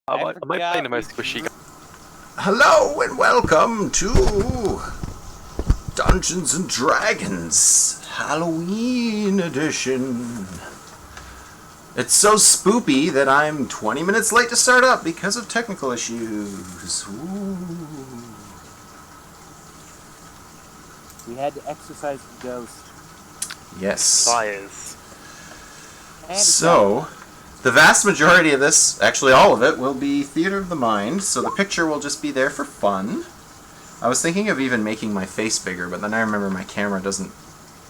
I might play the most squishy guy. Hello and welcome to Dungeons and Dragons Halloween edition. It's so spoopy that I'm 20 minutes late to start up because of technical issues. Ooh. We had to exercise the ghost. Yes. Fires. So, the vast majority of this, actually all of it, will be Theater of the Mind, so the picture will just be there for fun. I was thinking of even making my face bigger, but then I remember my camera doesn't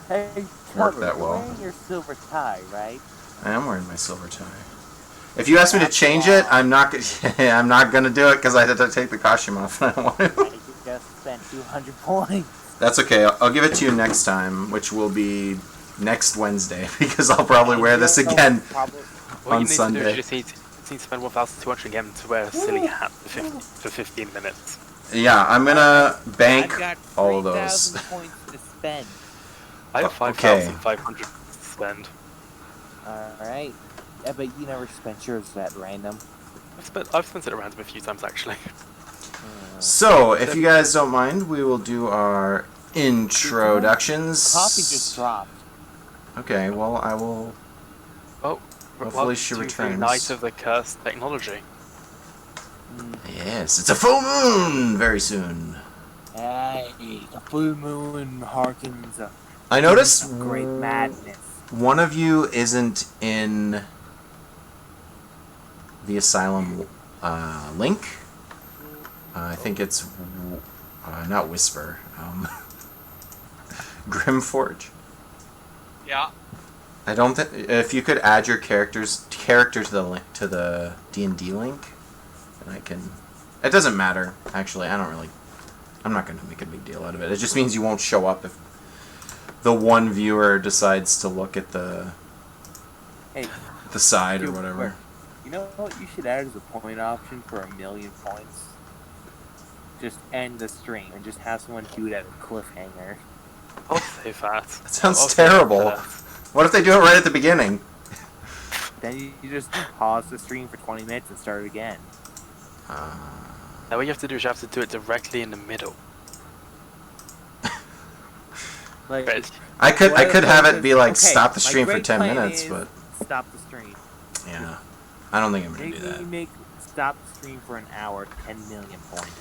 work that well. You're wearing your silver tie, right? I am wearing my silver tie. If you ask me to change it, I'm not going to do it because I had to take the costume off and I don't want to. I just spent 200 points. That's okay. I'll give it to you next time, which will be next Wednesday, because I'll probably wear this again on Sunday. You just need to spend 1,200 again to wear a silly hat for 15 minutes. Yeah, I'm going to bank all of those. I've got 3,000 points to spend. I have 5,500 to spend. Alright. Yeah, but you never spent yours at random. I've spent it around a few times, actually. So, if you guys don't mind, we will do our introductions. Coffee just dropped. Okay, well, I will... Oh, hopefully she returns. Night of the Cursed Technology. Yes, it's a full moon very soon. Hey, the full moon harkens. I noticed Great madness. one of you isn't in the Asylum link. I think it's not Whisper. Grimforge. Yeah. I don't think if you could add your character to the link to the D&D link, then I can. It doesn't matter actually. I'm not going to make a big deal out of it. It just means you won't show up if the one viewer decides to look at the side or whatever. You know what you should add as a point option for 1,000,000 points? Just end the stream and just have someone do it at a cliffhanger. I'll save that. That sounds terrible. What if they do it right at the beginning? Then you just pause the stream for 20 minutes and start again. Now what you have to do is you have to do it directly in the middle. Like, I could have it be like okay, stop the stream for great 10 plan minutes, is but stop the stream. yeah, I don't think I'm gonna do that. Make stop the stream for an hour, 10,000,000 points.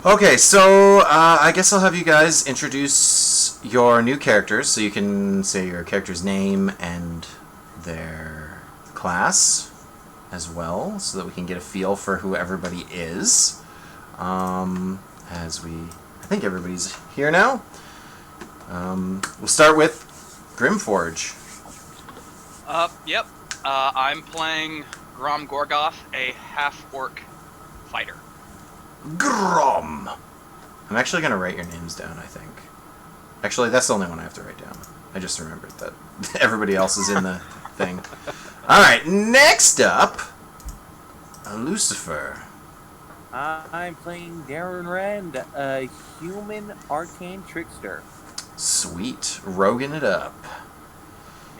Okay, so I guess I'll have you guys introduce your new characters, so you can say your character's name and their class as well, so that we can get a feel for who everybody is. I think everybody's here now. We'll start with Grimforge. Yep. I'm playing Grom Gorgoth, a half-orc fighter. Grom! I'm actually going to write your names down, I think. Actually, that's the only one I have to write down. I just remembered that everybody else is in the thing. Alright, next up, Lucifer. I'm playing Darren Rand, a human arcane trickster. Sweet. Roguing it up.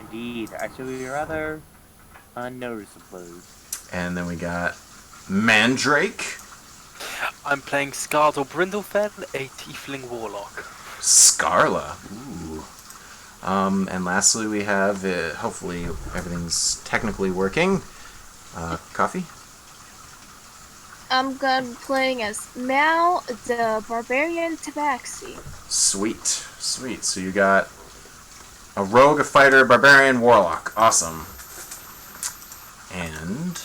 Indeed, I shall be rather unnoticeable. And then we got Mandrake. I'm playing Scardo Brindlefen, a Tiefling Warlock. Scarla. Ooh. And lastly we have, hopefully everything's technically working, Coffee. I'm gonna be playing as Mal, the Barbarian Tabaxi. Sweet. Sweet. So you got a rogue, a fighter, a barbarian, warlock. Awesome. And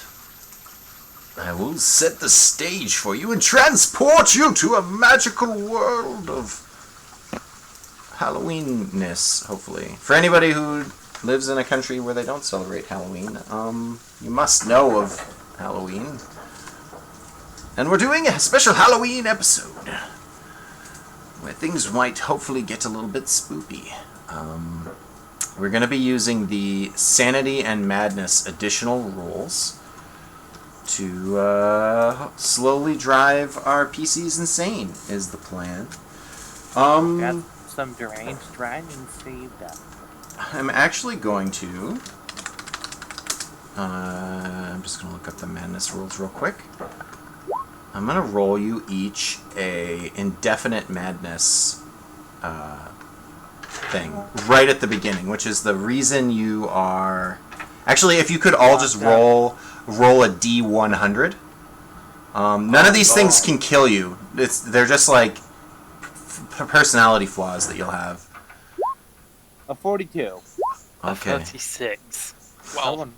I will set the stage for you and transport you to a magical world of Halloweenness, hopefully. For anybody who lives in a country where they don't celebrate Halloween, you must know of Halloween. And we're doing a special Halloween episode where things might hopefully get a little bit spoopy. We're going to be using the Sanity and Madness additional rules to slowly drive our PCs insane, is the plan. Got some deranged dragons saved up. I'm actually going to I'm just gonna look up the madness rules real quick. I'm gonna roll you each a indefinite madness thing right at the beginning, which is the reason you are. Actually, if you could all just roll a D100. None of these things can kill you. They're just like personality flaws that you'll have. A 42. Okay. 36. Well,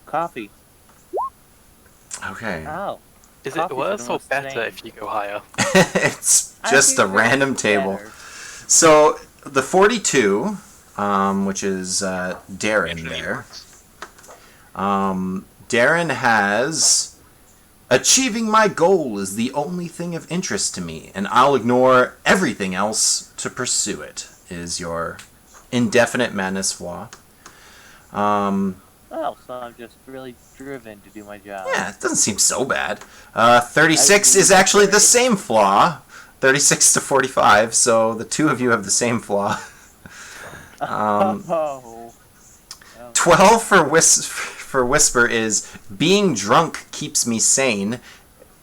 Coffee. Okay. Oh. Is it Coffee's worse or almost better same. if you go higher? It's just I a think random it's table. better. So the 42, which is Darren usually there. works. Darren has achieving my goal is the only thing of interest to me, and I'll ignore everything else to pursue it. Is your indefinite madness flaw. Oh, so I'm just really driven to do my job. Yeah, it doesn't seem so bad. 36 is actually the same flaw. 36 to 45, so the two of you have the same flaw. Oh. 12 for Whisper is being drunk keeps me sane.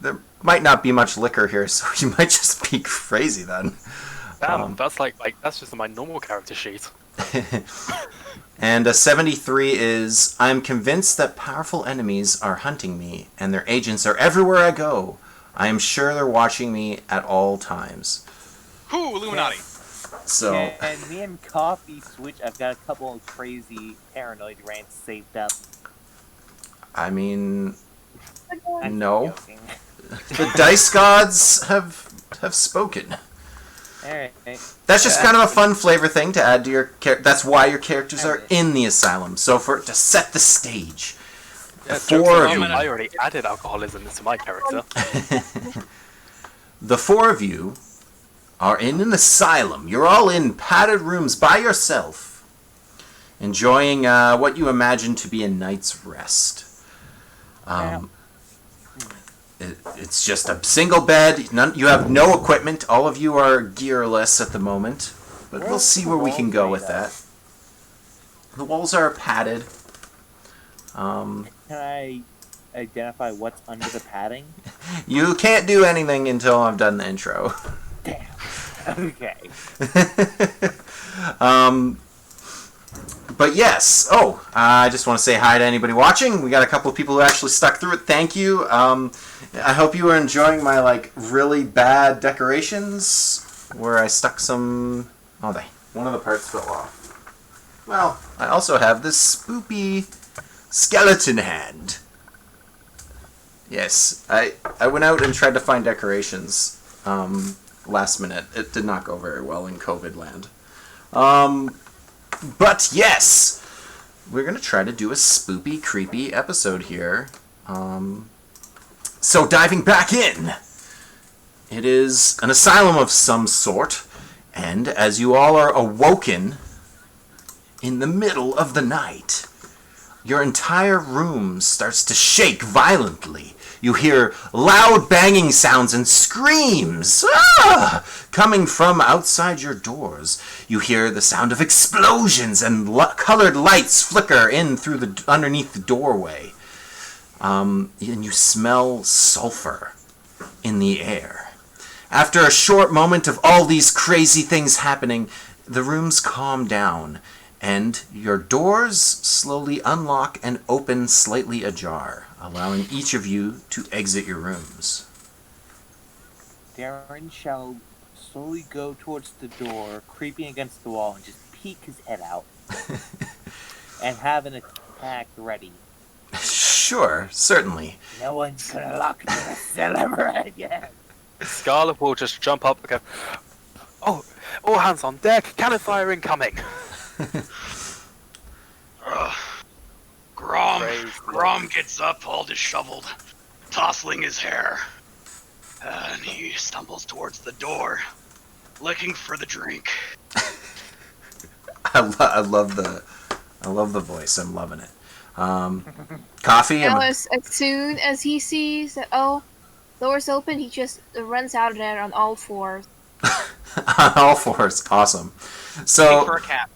There might not be much liquor here, so you might just be crazy then. Damn, that's like that's just my normal character sheet. And a 73 is I'm convinced that powerful enemies are hunting me, and their agents are everywhere I go. I am sure they're watching me at all times. Whoo, Illuminati. So, And me and Coffee switch. I've got a couple of crazy paranoid rants saved up. I mean, I'm no. joking. The dice gods have spoken. Alright. That's just kind of a fun flavor thing to add to your character. That's why your characters are in the asylum. So to set the stage, Yeah, four of you. you, I already added alcoholism into my character. the four of you are in an asylum. You're all in padded rooms by yourself, enjoying what you imagine to be a night's rest. It's just a single bed. You have no equipment. All of you are gearless at the moment. But we'll see where we can go with that. The walls are padded. Can I identify what's under the padding? You can't do anything until I've done the intro. Damn. Okay. But yes. Oh, I just want to say hi to anybody watching. We got a couple of people who actually stuck through it. Thank you. I hope you are enjoying my really bad decorations where I stuck some. Oh, one of the parts fell off. Well, I also have this spoopy skeleton hand. Yes, I went out and tried to find decorations last minute. It did not go very well in COVID land. But yes, we're going to try to do a spoopy, creepy episode here. So diving back in, it is an asylum of some sort, and as you all are awoken in the middle of the night, your entire room starts to shake violently. You hear loud banging sounds and screams coming from outside your doors. You hear the sound of explosions and colored lights flicker in through underneath the doorway. And you smell sulfur in the air. After a short moment of all these crazy things happening, the rooms calm down, and your doors slowly unlock and open slightly ajar, allowing each of you to exit your rooms. Darren shall slowly go towards the door, creeping against the wall, and just peek his head out. And have an attack ready. Sure, certainly. No one's gonna lock me in a cell ever again. Scarlet will just jump up and go, "Oh, all hands on deck! Cannon fire incoming!" Grom gets up, all disheveled, tousling his hair, and he stumbles towards the door, looking for the drink. I love the voice. I'm loving it. Coffee. Now, as soon as he sees that, door's open, he just runs out of there on all fours. On all fours. Awesome. Looking So for a cat.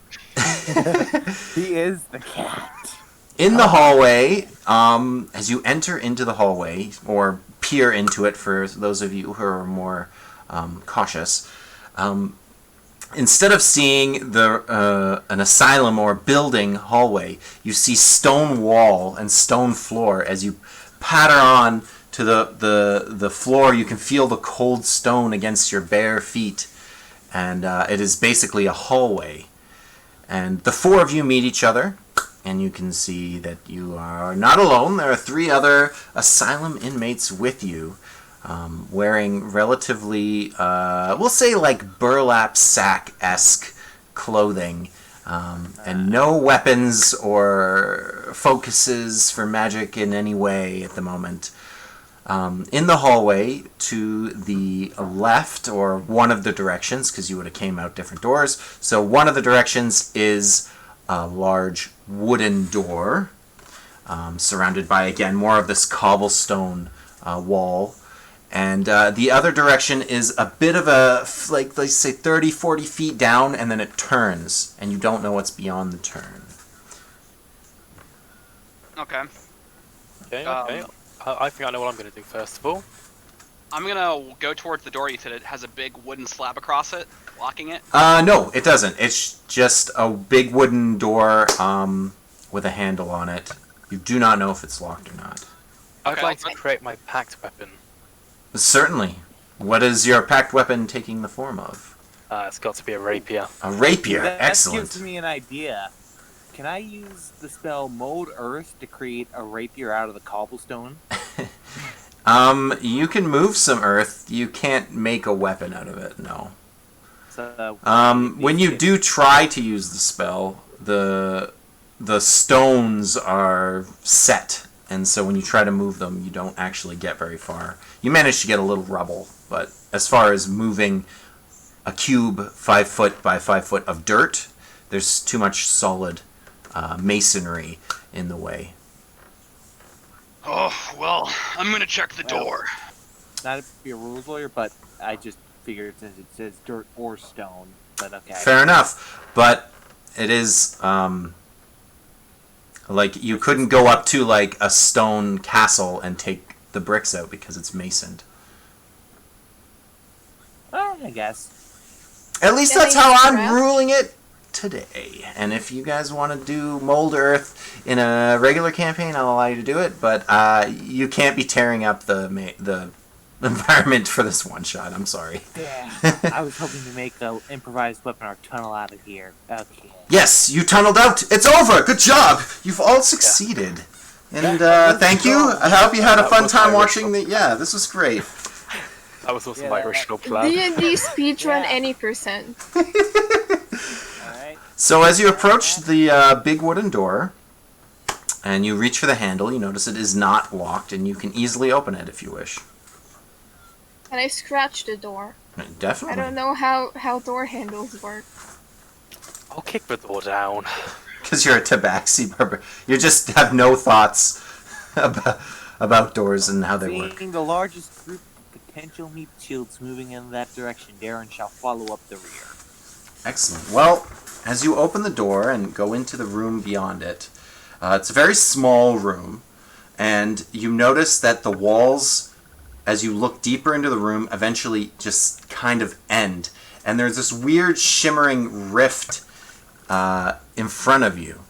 He is the cat. In the hallway, as you enter into the hallway, or peer into it for those of you who are more cautious, instead of seeing an asylum or building hallway, you see stone wall and stone floor. As you patter on to the floor, you can feel the cold stone against your bare feet, and it is basically a hallway. And the four of you meet each other, and you can see that you are not alone. There are 3 other asylum inmates with you, wearing relatively, we'll say like burlap sack-esque clothing, and no weapons or focuses for magic in any way at the moment. In the hallway to the left, or one of the directions, because you would have came out different doors, so one of the directions is a large wooden door, surrounded by, again, more of this cobblestone wall. And the other direction is a bit of a, like, let's say 30, 40 feet down, and then it turns, and you don't know what's beyond the turn. Okay. Okay. I think I know what I'm going to do first of all. I'm gonna go towards the door. You said it has a big wooden slab across it, blocking it. No, it doesn't. It's just a big wooden door with a handle on it. You do not know if it's locked or not. I'd Okay, like to create my packed weapon. Certainly. What is your packed weapon taking the form of? It's got to be a rapier. A rapier. That Excellent. gives me an idea. Can I use the spell Mold Earth to create a rapier out of the cobblestone? You can move some earth. You can't make a weapon out of it, no. So, When you do try to use the spell, the stones are set, and so when you try to move them, you don't actually get very far. You manage to get a little rubble, but as far as moving a cube 5 foot by 5 foot of dirt, there's too much solid masonry in the way. Oh well, I'm gonna check the door. not to be a rules lawyer, but I just figured since it says dirt or stone, but okay. Fair enough, but it is like you couldn't go up to like a stone castle and take the bricks out because it's masoned. Well, I guess. At least Yeah, that's they how use I'm scrap. ruling it today. And if you guys want to do Mold Earth in a regular campaign, I'll allow you to do it. But you can't be tearing up the environment for this one shot. I'm sorry. Yeah. I was hoping to make an improvised weapon or tunnel out of here. Okay. Yes, you tunneled out. It's over. Good job. You've all succeeded. And thank you. I hope you had a That fun was time my watching the. Yeah, this was great. That was also Yeah, my that- original plan. D&D speedrun Yeah. any percent. Alright. So as you approach the big wooden door, and you reach for the handle, you notice it is not locked, and you can easily open it if you wish. And I scratched the door. Definitely. I don't know how door handles work. I'll kick the door down. Because you're a tabaxi barber. You just have no thoughts about doors and how they work. Seeing the largest group of potential meat shields moving in that direction, Darren shall follow up the rear. Excellent. Well, as you open the door and go into the room beyond it, it's a very small room, and you notice that the walls, as you look deeper into the room, eventually just kind of end. And there's this weird shimmering rift in front of you.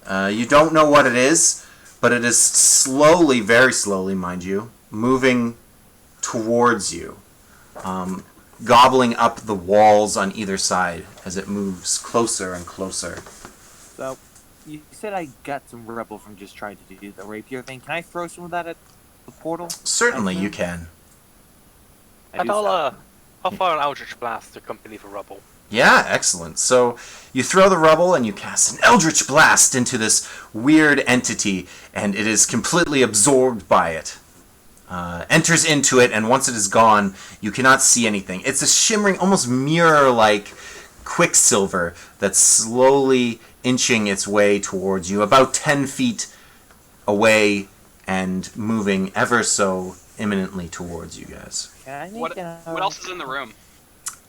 You don't know what it is, but it is slowly, very slowly, mind you, moving towards you, gobbling up the walls on either side as it moves closer and closer. So, you said I got some rubble from just trying to do the rapier thing. Can I throw some of that at the portal? Certainly you can. And I'll fire an Eldritch Blast to accompany the rubble. Yeah, excellent. So you throw the rubble and you cast an Eldritch Blast into this weird entity, and it is completely absorbed by it. Enters into it, and once it is gone, you cannot see anything. It's a shimmering, almost mirror-like quicksilver that's slowly inching its way towards you, about 10 feet away and moving ever so imminently towards you guys. Can I make What else is in the room?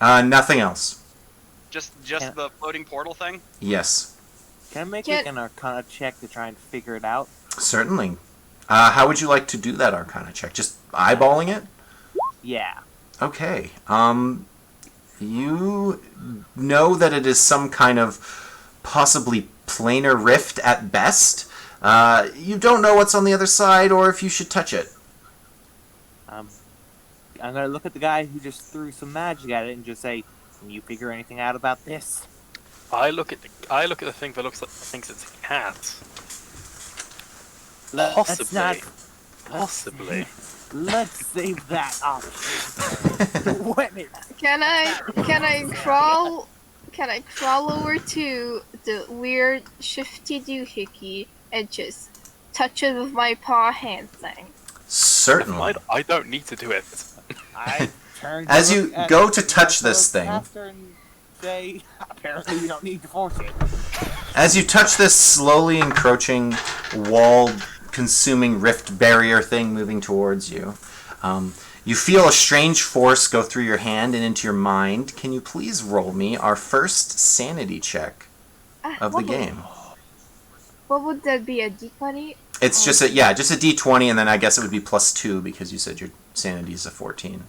Nothing else. Just Yeah. the floating portal thing? Yes. Can I make Can- like an Arcana check to try and figure it out? Certainly. How would you like to do that Arcana check? Just eyeballing it? Yeah. Okay. You know that it is some kind of possibly planar rift at best. You don't know what's on the other side or if you should touch it. I'm gonna look at the guy who just threw some magic at it and just say, "Can you figure anything out about this?" I look at the thing that thinks it's a cat. Let's not. Possibly. Let's save that option. Women. Can I crawl over to the weird shifty doohickey and just touch it with my paw hand thing? Certainly. I don't need to do it. I turn As to you look at go to the touch this fellow thing- caster and say, apparently you don't need to force it. As you touch this slowly encroaching wall consuming rift barrier thing moving towards you, you feel a strange force go through your hand and into your mind. Can you please roll me our first sanity check of the game? What would that be? A D20? It's just a d20, and then I guess it would be +2 because you said your sanity is a 14.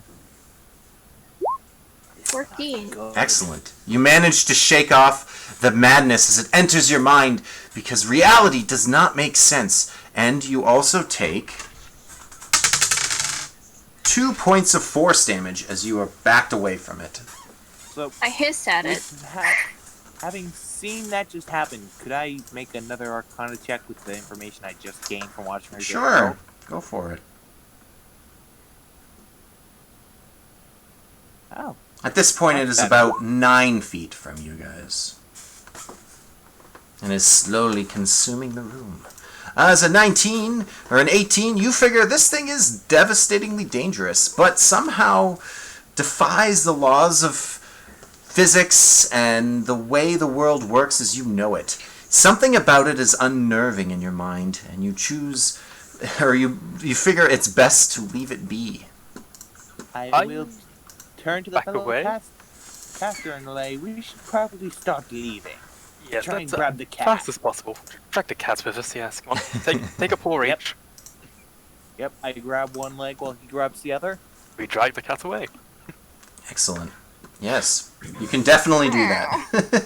14. Excellent. You manage to shake off the madness as it enters your mind because reality does not make sense. And you also take 2 points of force damage as you are backed away from it. So, I hiss at it. having seen that just happen, could I make another Arcana check with the information I just gained from watching her? Sure. Go for it. Oh. At this point, it is about 9 feet from you guys. And is slowly consuming the room. As a 19 or an 18, you figure this thing is devastatingly dangerous, but somehow defies the laws of physics and the way the world works as you know it. Something about it is unnerving in your mind, and you choose, or you figure it's best to leave it be. I will turn to the back fellow away? caster and lay, we should probably start leaving. Yes, Try and that's grab the cat. fast as possible. Drag the cat with us, yes. Come on, take a paw Yep. each. Yep, I grab one leg while he grabs the other. We drag the cat away. Excellent. Yes, you can definitely do that.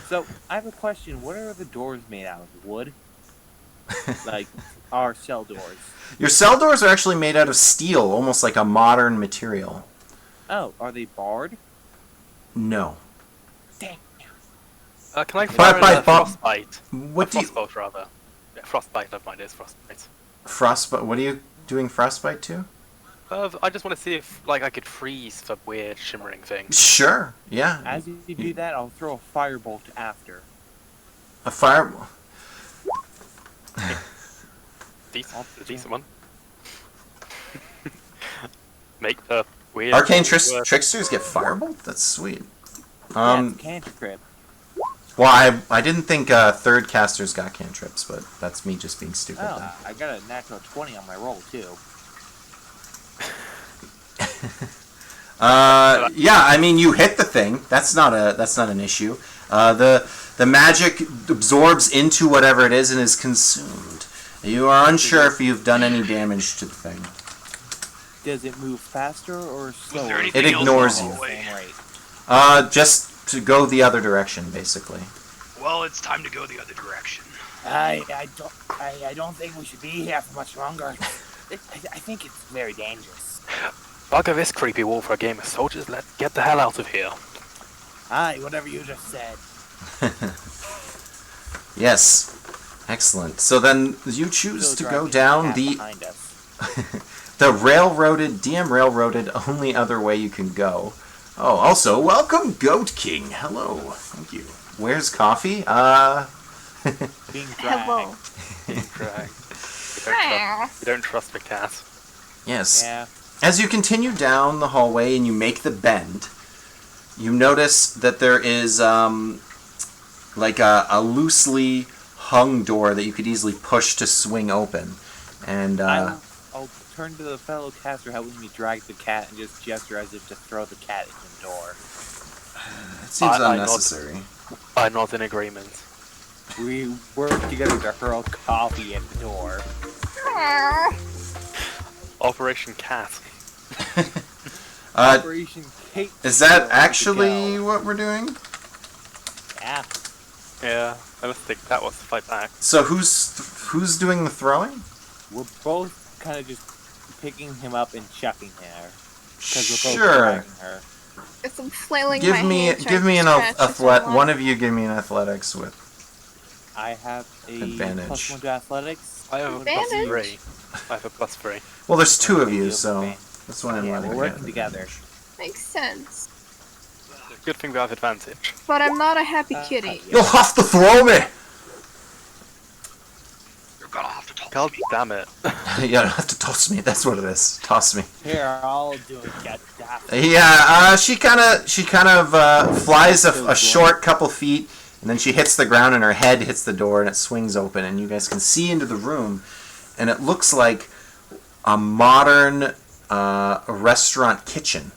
So, I have a question. What are the doors made out of? Wood? Like, our cell doors. Your cell doors are actually made out of steel, almost like a modern material. Oh, are they barred? No. Dang. Can I But fire by a frostbite? What do you... Frostbolt, rather. Yeah, frostbite, never mind, it's frostbite. Frostbite? What are you doing frostbite to? I just want to see if, like, I could freeze the weird shimmering thing. Sure. Yeah. As you do that, I'll throw a firebolt after. A fire... Decent one. Make the weird... Arcane tricksters get firebolt? That's sweet. Yeah, it's a cantrip. Well, I didn't think third casters got cantrips, but that's me just being stupid. Oh, I got a natural 20 on my roll, too. Yeah, I mean, you hit the thing. That's not an issue. The magic absorbs into whatever it is and is consumed. You are unsure if you've done any damage to the thing. Does it move faster or slower? there anything It else ignores in you. the hallway? Same rate. Just to go the other direction, basically. Well, it's time to go the other direction. I don't think we should be here for much longer. I think it's very dangerous. Bugger this creepy wall for a game of soldiers. Let's get the hell out of here. Aye, whatever you just said. Yes. Excellent. So then you choose to go down the behind us. the DM railroaded only other way you can go. Oh, also, welcome Goat King. Hello. Thank you. Where's coffee? Being dragged. Hello. You don't trust the cat. Yes. Yeah. As you continue down the hallway and you make the bend, you notice that there is like a loosely hung door that you could easily push to swing open. And I'll turn to the fellow caster helping me drag the cat and just gesture as if to throw the cat in the door. it seems I unnecessary. I'm not in agreement. We work together to hurl coffee at the door. Operation Cat. Operation Kate. Is that Ready to actually go. what we're doing? Yeah. Yeah, I don't think that was to fight back. So who's doing the throwing? We're both kind of just picking him up and chucking her. Because we're both Sure. dragging her. It's I'm flailing Give my me hand, give trying me to an scratch at athletic. someone. One of you give me an athletics with. I have a Advantage. +1 to athletics. I have a Advantage. +3. I have a +3. Well, there's two of Okay, you, have so advantage. that's why I'm Yeah, letting we're you working have together. advantage. Makes sense. Good thing we have advantage. But I'm not a happy kitty. yeah. You'll have to throw me. You're gonna have to toss God me. damn it. You'll have to toss me. That's what it is. Toss me. Here, I'll do it. Get that. Yeah, she kind of flies a short couple feet, and then she hits the ground, and her head hits the door, and it swings open, and you guys can see into the room, and it looks like a modern restaurant kitchen.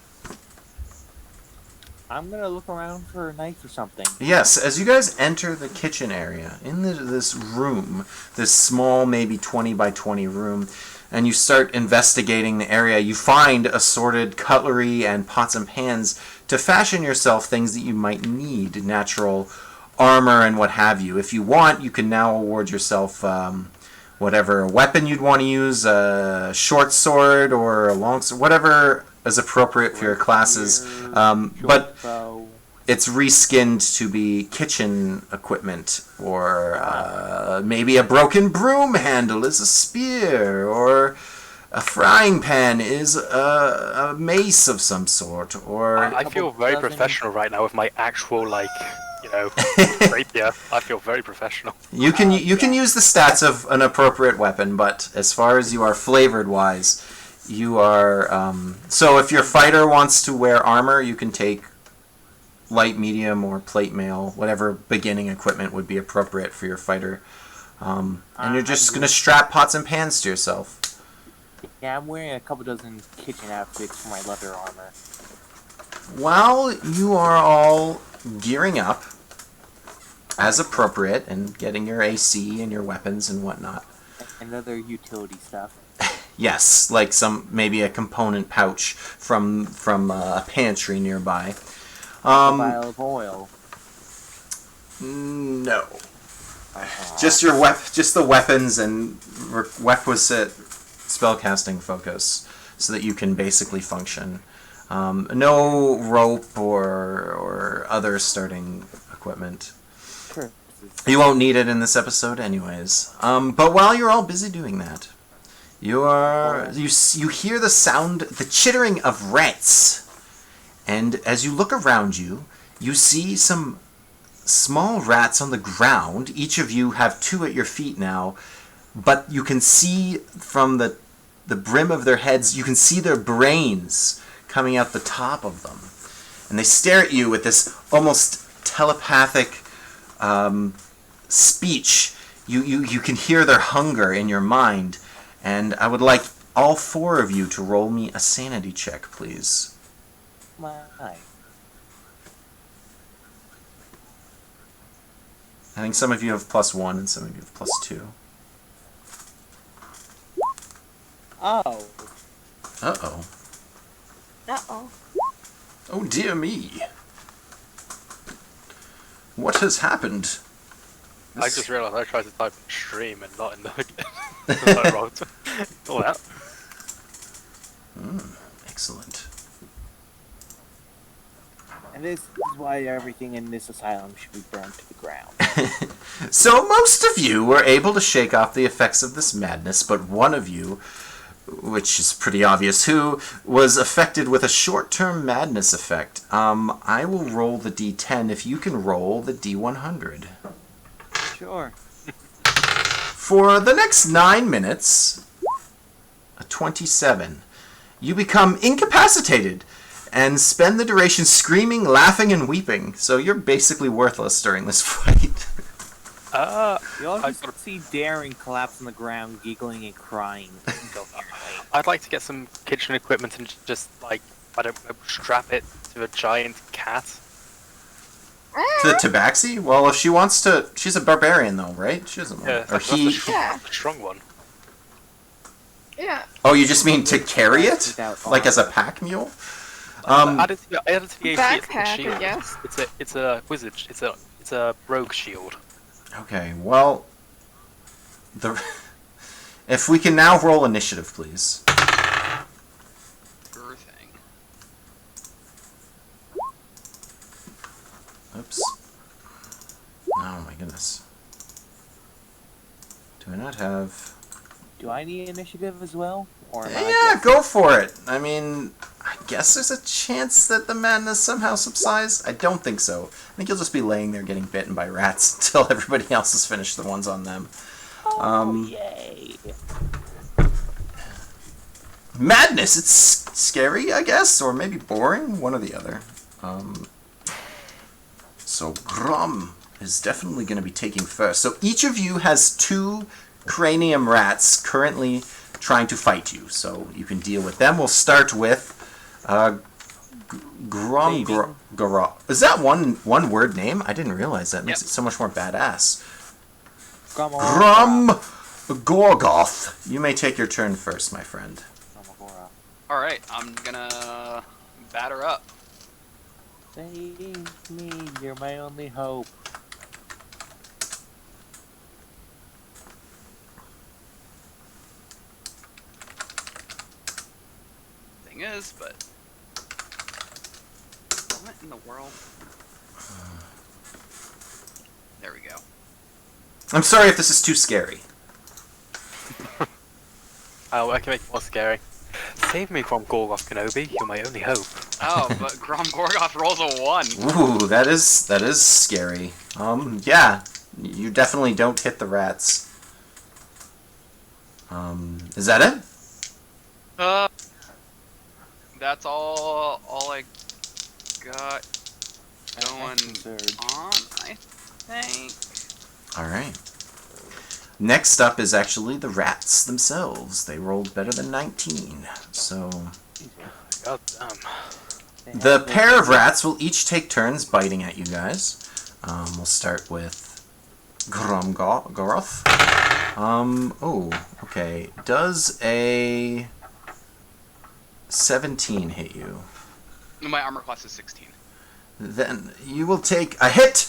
I'm gonna look around for a knife or something. Yes, as you guys enter the kitchen area, in this room, this small, maybe 20 by 20 room, and you start investigating the area, you find assorted cutlery and pots and pans to fashion yourself things that you might need, natural armor and what have you. If you want, you can now award yourself whatever weapon you'd want to use, a short sword or a long sword, whatever is appropriate for your classes. But So, it's reskinned to be kitchen equipment, or maybe a broken broom handle is a spear, or a frying pan is a mace of some sort, or I feel very dozen- professional right now with my actual, rapier. I feel very professional. you can use the stats of an appropriate weapon, but as far as you are flavored wise, you are so if your fighter wants to wear armor, you can take light, medium, or plate mail, whatever beginning equipment would be appropriate for your fighter. And you're just going to strap pots and pans to yourself. yeah, I'm wearing a couple dozen kitchen outfits for my leather armor. While you are all gearing up as appropriate and getting your AC and your weapons and whatnot. And other utility stuff. Yes, like maybe a component pouch from a pantry nearby. A vial of oil. No. Uh-huh. Just just the weapons and requisite spellcasting focus, so that you can basically function. No rope or other starting equipment. Sure. You won't need it in this episode, anyways. But while you're all busy doing that, you hear the sound, the chittering of rats, and as you look around you, you see some small rats on the ground. Each of you have two at your feet now, but you can see from the brim of their heads, you can see their brains coming out the top of them. And they stare at you with this almost telepathic speech. You can hear their hunger in your mind. And I would like all four of you to roll me a sanity check, please. My. I think some of you have +1 and some of you have +2. Oh. Uh-oh. Uh-oh. Oh dear me. What has happened? I just realised I tried to type stream and not in the... I wrote all that. Excellent. And this is why everything in this asylum should be burned to the ground. So most of you were able to shake off the effects of this madness, but one of you, which is pretty obvious who, was affected with a short-term madness effect. I will roll the D10 if you can roll the D100. Sure. For the next 9 minutes, a 27, you become incapacitated and spend the duration screaming, laughing, and weeping. So you're basically worthless during this fight. You all I just gotta- see Darren collapse on the ground, giggling and crying incoherently. I'd like to get some kitchen equipment and just, I don't know, strap it to a giant cat. To the Tabaxi? Well, if she wants to... She's a barbarian, though, right? She doesn't want... Yeah, or that's he... Yeah. the strong one. Yeah. Oh, you just mean to carry it? Without Like as a armor. pack mule? Added to the AC, it's a Backpack, shield. I guess. It's a wizard. It's a rogue shield. Okay, well... If we can now roll initiative, please. Sure thing. Oops. Oh my goodness. Do I not have... Do I need initiative as well? Or am I Yeah, just- go for it. I mean, I guess there's a chance that the madness somehow subsides. I don't think so. I think you'll just be laying there getting bitten by rats until everybody else has finished the ones on them. Oh, yay! Madness! It's scary, I guess, or maybe boring, one or the other. So Grom is definitely going to be taking first. So each of you has 2 cranium rats currently trying to fight you, so you can deal with them. We'll start with Grom. Baby. Is that one word name? I didn't realize that. It makes Yep. it so much more badass. Come on. Grom Gorgoth. You may take your turn first, my friend. Alright, I'm gonna batter up. Save me, you're my only hope. Thing is, but what in the world? There we go. I'm sorry if this is too scary. Oh, I can make it more scary. Save me from Gorgoth Kenobi. You're my only hope. Oh, but Grom Gorgoth rolls a 1. Ooh, that is scary. Yeah, you definitely don't hit the rats. Is that it? That's all I got going Surge. on, I think. All right. Next up is actually the rats themselves. They rolled better than 19, so God damn. the pair of rats will each take turns biting at you guys. We'll start with Gromgoroth. Oh, okay. Does a 17 hit you? My armor class is 16. Then you will take a hit,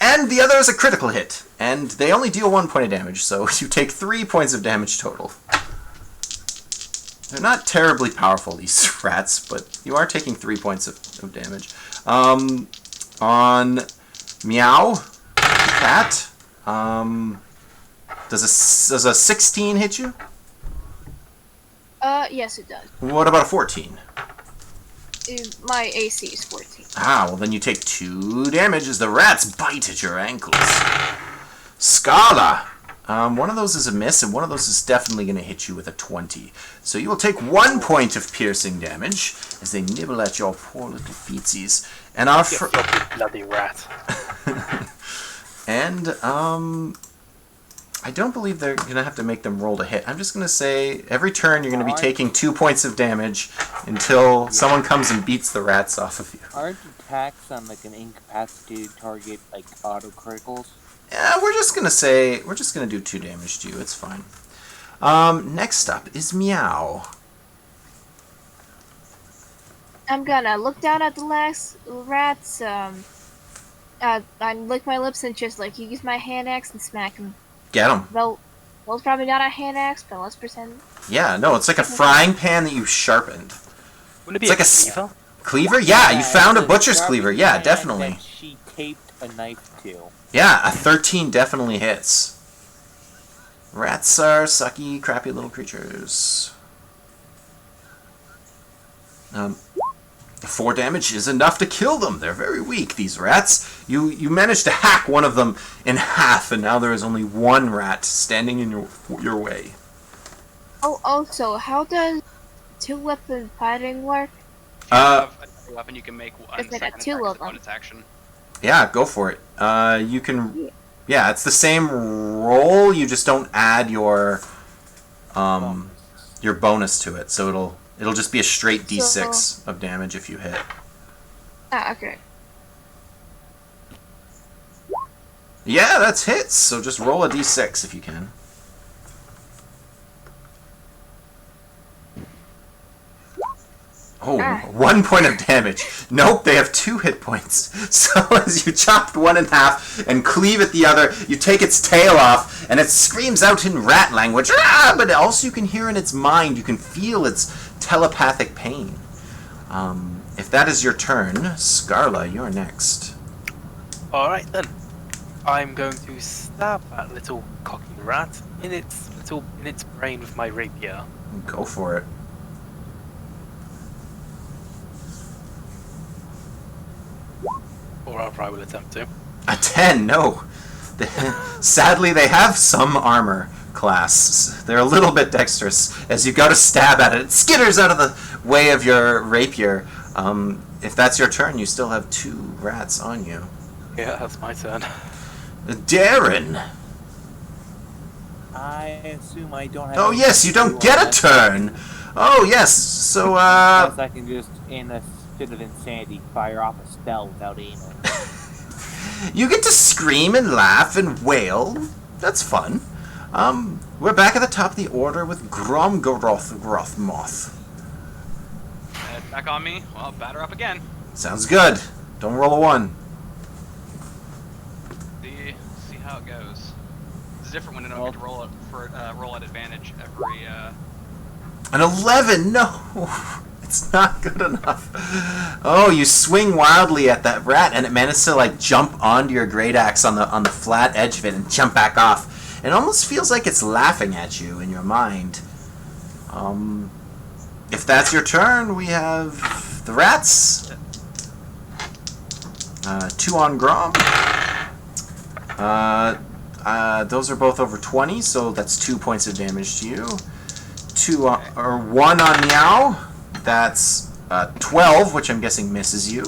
and the other is a critical hit. And they only deal 1 point of damage, so you take 3 points of damage total. They're not terribly powerful, these rats, but you are taking 3 points of damage. On Meow, cat, does a 16 hit you? Yes, it does. What about a 14? My AC is 14. Ah, well then you take 2 damage as the rats bite at your ankles. Scala! One of those is a miss, and one of those is definitely going to hit you with a 20. So you will take 1 point of piercing damage as they nibble at your poor little feetsies. And our You bloody rat. and I don't believe they're going to have to make them roll to hit. I'm just going to say every turn you're going to be taking 2 points of damage until someone comes and beats the rats off of you. Aren't attacks on like an incapacitated target like auto criticals? Yeah, we're just gonna do 2 damage to you. It's fine. Next up is Meow. I'm gonna look down at the last rats, I lick my lips and just like use my hand axe and smack him. Get him. Well, it's probably not a hand axe, but let's pretend. Yeah, no, it's like a frying pan that you sharpened. Wouldn't it be It's a like cleaver? Cleaver? Yeah, you found a it's butcher's sharpened cleaver. Yeah, hand definitely. that she taped a knife to. Yeah, a 13 definitely hits. Rats are sucky, crappy little creatures. 4 damage is enough to kill them. They're very weak, these rats. You managed to hack one of them in half, and now there is only 1 rat standing in your way. Oh, also, how does 2-weapon fighting work? A weapon you can make one It's like a second two attack as of a them. bonus action. Yeah, go for it. You can... Yeah, it's the same roll, you just don't add your bonus to it, so it'll just be a straight d6 of damage if you hit. Ah, okay. Yeah, that's hits. So just roll a d6 if you can. Oh, 1 point of damage. Nope, they have 2 hit points. So as you chop one in half and cleave at the other, you take its tail off, and it screams out in rat language. Ah! But also you can hear in its mind, you can feel its telepathic pain. If that is your turn, Scarla, you're next. Alright then. I'm going to stab that little cocky rat in its brain with my rapier. Go for it. Or I will attempt to. A 10, no. Sadly, they have some armor class. They're a little bit dexterous. As you go to stab at it, it skitters out of the way of your rapier. If that's your turn, you still have 2 rats on you. Yeah, that's my turn. Darren! I assume I don't have... Oh yes, you don't get a turn! Oh yes, so Unless I can just, in a fit of insanity, fire off a spell without aiming. you get to scream and laugh and wail. That's fun. We're back at the top of the order with Gromgoroth. Back on me. Well, batter up again. Sounds good. Don't roll a 1. See how it goes. It's different when I don't get to roll roll at advantage every. An 11, no! It's not good enough. Oh, you swing wildly at that rat, and it manages to like jump onto your great axe on the flat edge of it and jump back off. It almost feels like it's laughing at you in your mind. If that's your turn, we have the rats. 2 on Grom. Those are both over 20, so that's 2 points of damage to you. 1 on Meow. That's 12, which I'm guessing misses you.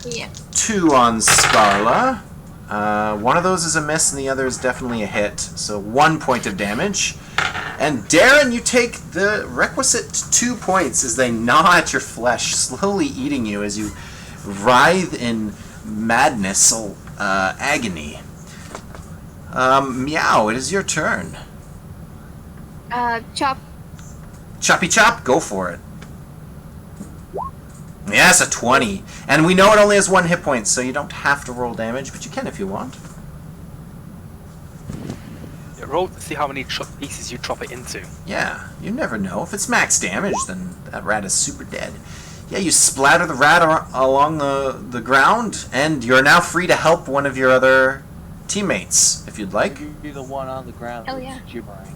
Yeah. 2 on Scarla. One of those is a miss, and the other is definitely a hit. So 1 point of damage. And Darren, you take the requisite 2 points as they gnaw at your flesh, slowly eating you as you writhe in madness, agony. Meow, it is your turn. Chop. Choppy chop, go for it. Yes, a 20. And we know it only has 1 hit point, so you don't have to roll damage, but you can if you want. Yeah, roll to see how many pieces you chop it into. Yeah, you never know. If it's max damage, then that rat is super dead. Yeah, you splatter the rat along the ground, and you're now free to help one of your other teammates, if you'd like. You're the one on the ground Oh, who's yeah. gibbering.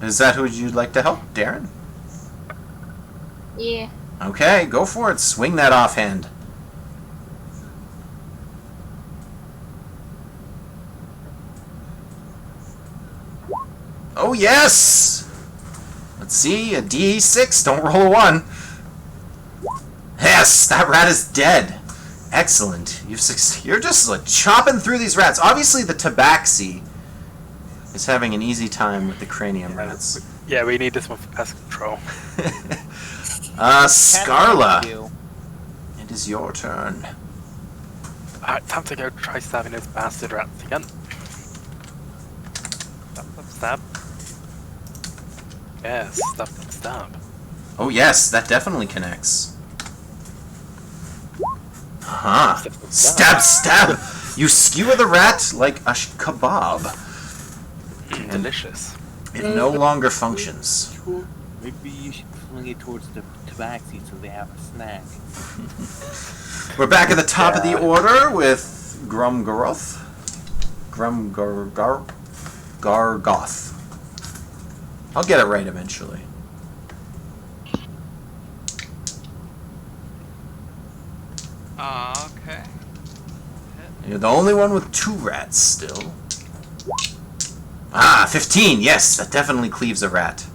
Is that who you'd like to help, Darren? Yeah. Okay, go for it. Swing that offhand. Oh, yes! Let's see, a D6. Don't roll a 1. Yes, that rat is dead. Excellent. You're just like chopping through these rats. Obviously, the tabaxi is having an easy time with the cranium rats. Yeah, we need this one for pest control. Scarla, You. it is your turn. Alright, time to go try stabbing those bastard rats again. Stab, stab, stab. Yes, stab, stab, stab. Oh yes, that definitely connects. Huh. Stab, stab! You skewer the rat like a kebab. Delicious. It no longer functions. Maybe you should fling it towards the tabaxi so they have a snack. We're back at the top of the order with Gromgoroth. Gargoth. I'll get it right eventually. Okay. You're the only one with 2 rats still. Ah, 15. Yes, that definitely cleaves a rat.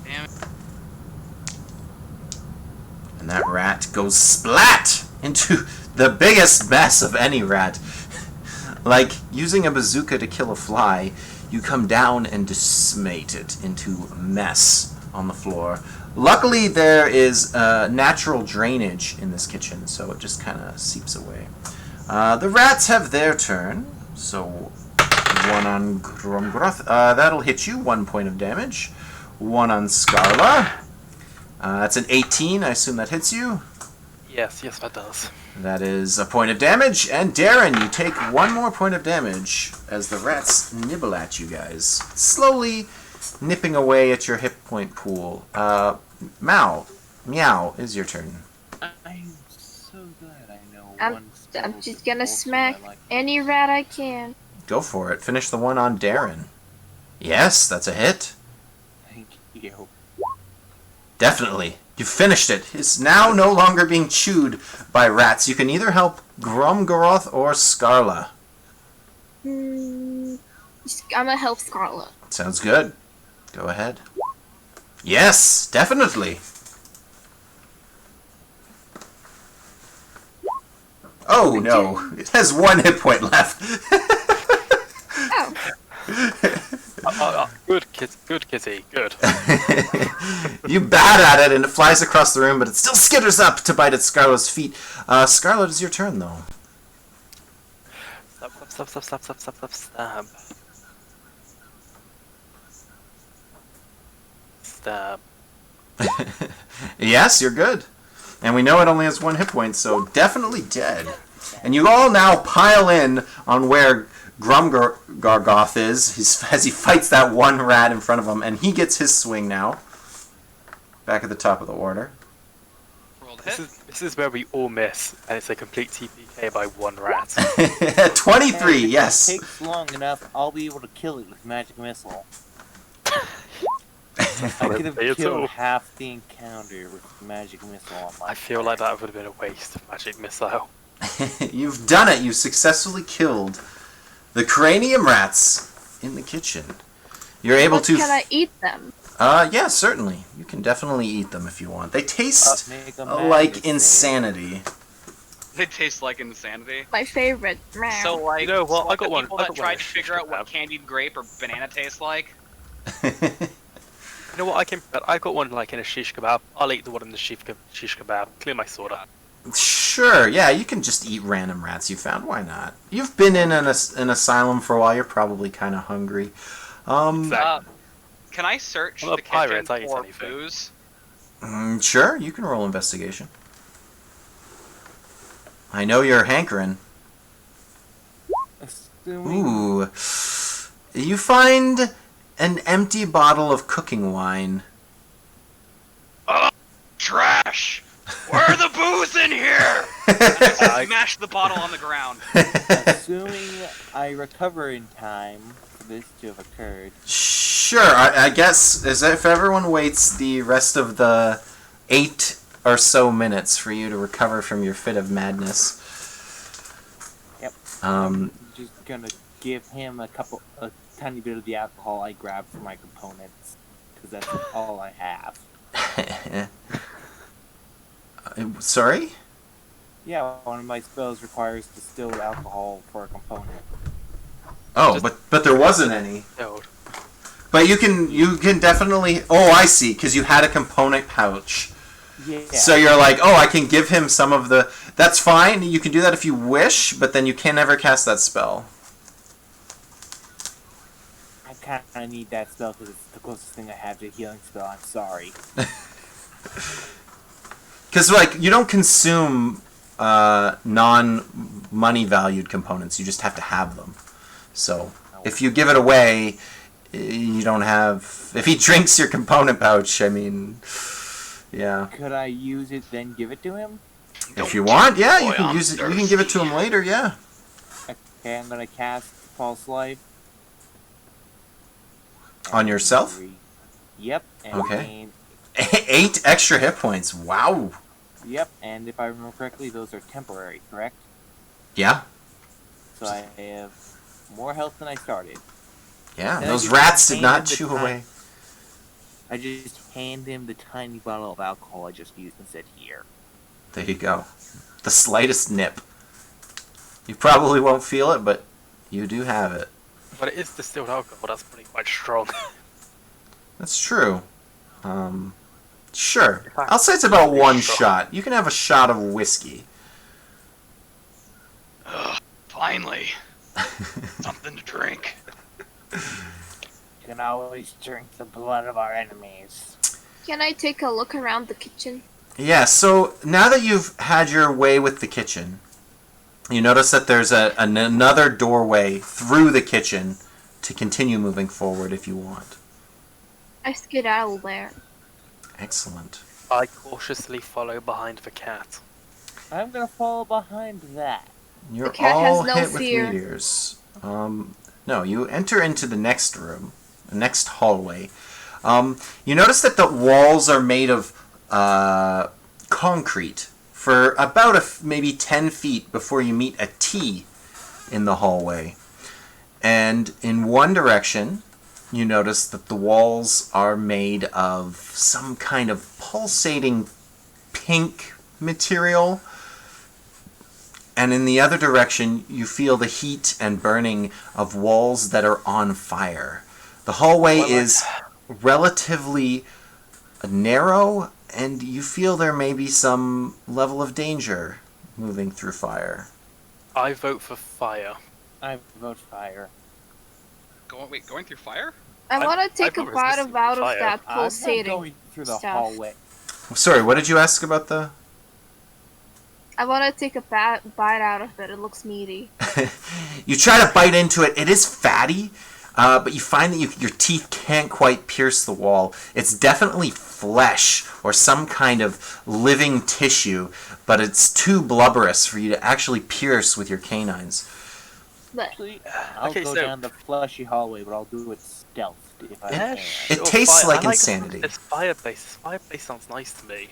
Damn it. And that rat goes splat into the biggest mess of any rat. Like using a bazooka to kill a fly, you come down and dismate it into a mess on the floor. Luckily, there is natural drainage in this kitchen, so it just kind of seeps away. The rats have their turn, so one on Gromgroth. That'll hit you, 1 point of damage. One on Scarla. That's an 18. I assume that hits you. Yes, that does. That is a point of damage. And Darren, you take 1 more point of damage as the rats nibble at you guys, slowly nipping away at your hit point pool. Meow, is your turn. I'm so glad I know I'm one spell I'm just that gonna also smack I like. any rat I can. Go for it. Finish the one on Darren. Yes, that's a hit. Thank you. Definitely. You finished it. It's now no longer being chewed by rats. You can either help Gromgoroth or Scarla. I'm gonna help Scarlet. Sounds good. Go ahead. Yes, definitely. Oh no, it has 1 hit point left. Oh. Good kitty, good. You bat at it and it flies across the room, but it still skitters up to bite at Scarlet's feet. Scarlet, it's your turn though. Stab. Stab. Yes, you're good. And we know it only has 1 hit point, so definitely dead. And you all now pile in on where Gromgargoth is as he fights that one rat in front of him, and he gets his swing now. Back at the top of the order. Rolled a hit. This is where we all miss, and it's a complete TPK by 1 rat. 23, If it yes. takes long enough, I'll be able to kill it with magic missile. I could have Say it killed all. half the encounter with magic missile on my I feel like that would have been a waste of magic missile. You've done it. You successfully killed the cranium rats in the kitchen. You're able But to... can I eat them? Yeah, certainly. You can definitely eat them if you want. They taste Make a like madness insanity. They taste like insanity. My favorite. So like, You know what, so, I like got the one- people I that got one tried of to shish figure out what kebab. candied grape or banana tastes like. You know what, I got one like in a shish kebab. I'll eat the one in the shish kebab. Clear my sword up. Sure, yeah, you can just eat random rats you found. Why not? You've been in an asylum for a while. You're probably kind of hungry. Exactly. Can I search I'm a the pirate, I kitchen eat for anything. booze? Sure, you can roll investigation. I know you're hankering. Assuming Ooh. You find an empty bottle of cooking wine. Trash! Where are the booze in here? I smash the bottle on the ground. assuming I recover in time for this to have occurred. Sure, I guess as if everyone waits the rest of the 8 or so minutes for you to recover from your fit of madness. Yep. Um, Just gonna give him a tiny bit of the alcohol I grabbed for my components, because that's all I have. Sorry? Yeah, one of my spells requires distilled alcohol for a component. Oh, but there wasn't any. No. But you can definitely. Oh, I see. Because you had a component pouch. Yeah. So you're like, oh, I can give him some of the. That's fine. You can do that if you wish, but then you can never cast that spell. I kind of need that spell because it's the closest thing I have to a healing spell. I'm sorry. Because like you don't consume non-money valued components. You just have to have them. So if you give it away, you don't have. If he drinks your component pouch, I mean, yeah. Could I use it then give it to him? If you want, yeah, you Boy, can I'm use it. You can give it to him later, yeah. Okay, I'm gonna cast False Life. On yourself? Yep. And Okay. 8 extra hit points. Wow. Yep, and if I remember correctly, those are temporary, correct? Yeah. So I have more health than I started. Yeah. Then I Those just rats did hand not him the chew ti- away. I just hand him the tiny bottle of alcohol I just used and said, here. There you go. The slightest nip. You probably won't feel it, but you do have it. But it is distilled alcohol, that's pretty quite strong. That's true. Sure. In fact, I'll say it's about one sure. shot. You can have a shot of whiskey. Ugh, finally. Something to drink. You can always drink the blood of our enemies. Can I take a look around the kitchen? Yeah, so now that you've had your way with the kitchen, you notice that there's another doorway through the kitchen to continue moving forward if you want. I skedaddle there. Excellent. I cautiously follow behind the cat. I'm gonna fall behind that. You're cat has all no hit fear. with meteors. No, you enter into the next room, the next hallway. You notice that the walls are made of concrete for about maybe 10 feet before you meet a T in the hallway. And in one direction, you notice that the walls are made of some kind of pulsating pink material. And in the other direction, you feel the heat and burning of walls that are on fire. The hallway is relatively narrow, and you feel there may be some level of danger moving through fire. I vote for fire. I vote fire. Going through fire? I want to take a I'm bite resistant out to of fire. that I'm not pulsating going through the stuff. hallway. Sorry, what did you ask about the... I want to take a bite out of it. It looks meaty. You try to bite into it. It is fatty, but you find that your teeth can't quite pierce the wall. It's definitely flesh or some kind of living tissue, but it's too blubberous for you to actually pierce with your canines. But Actually, I'll Okay, go so- down the fleshy hallway, but I'll do it stealth if I Yeah, can. It tastes like I insanity. This fireplace. This fireplace sounds nice to me.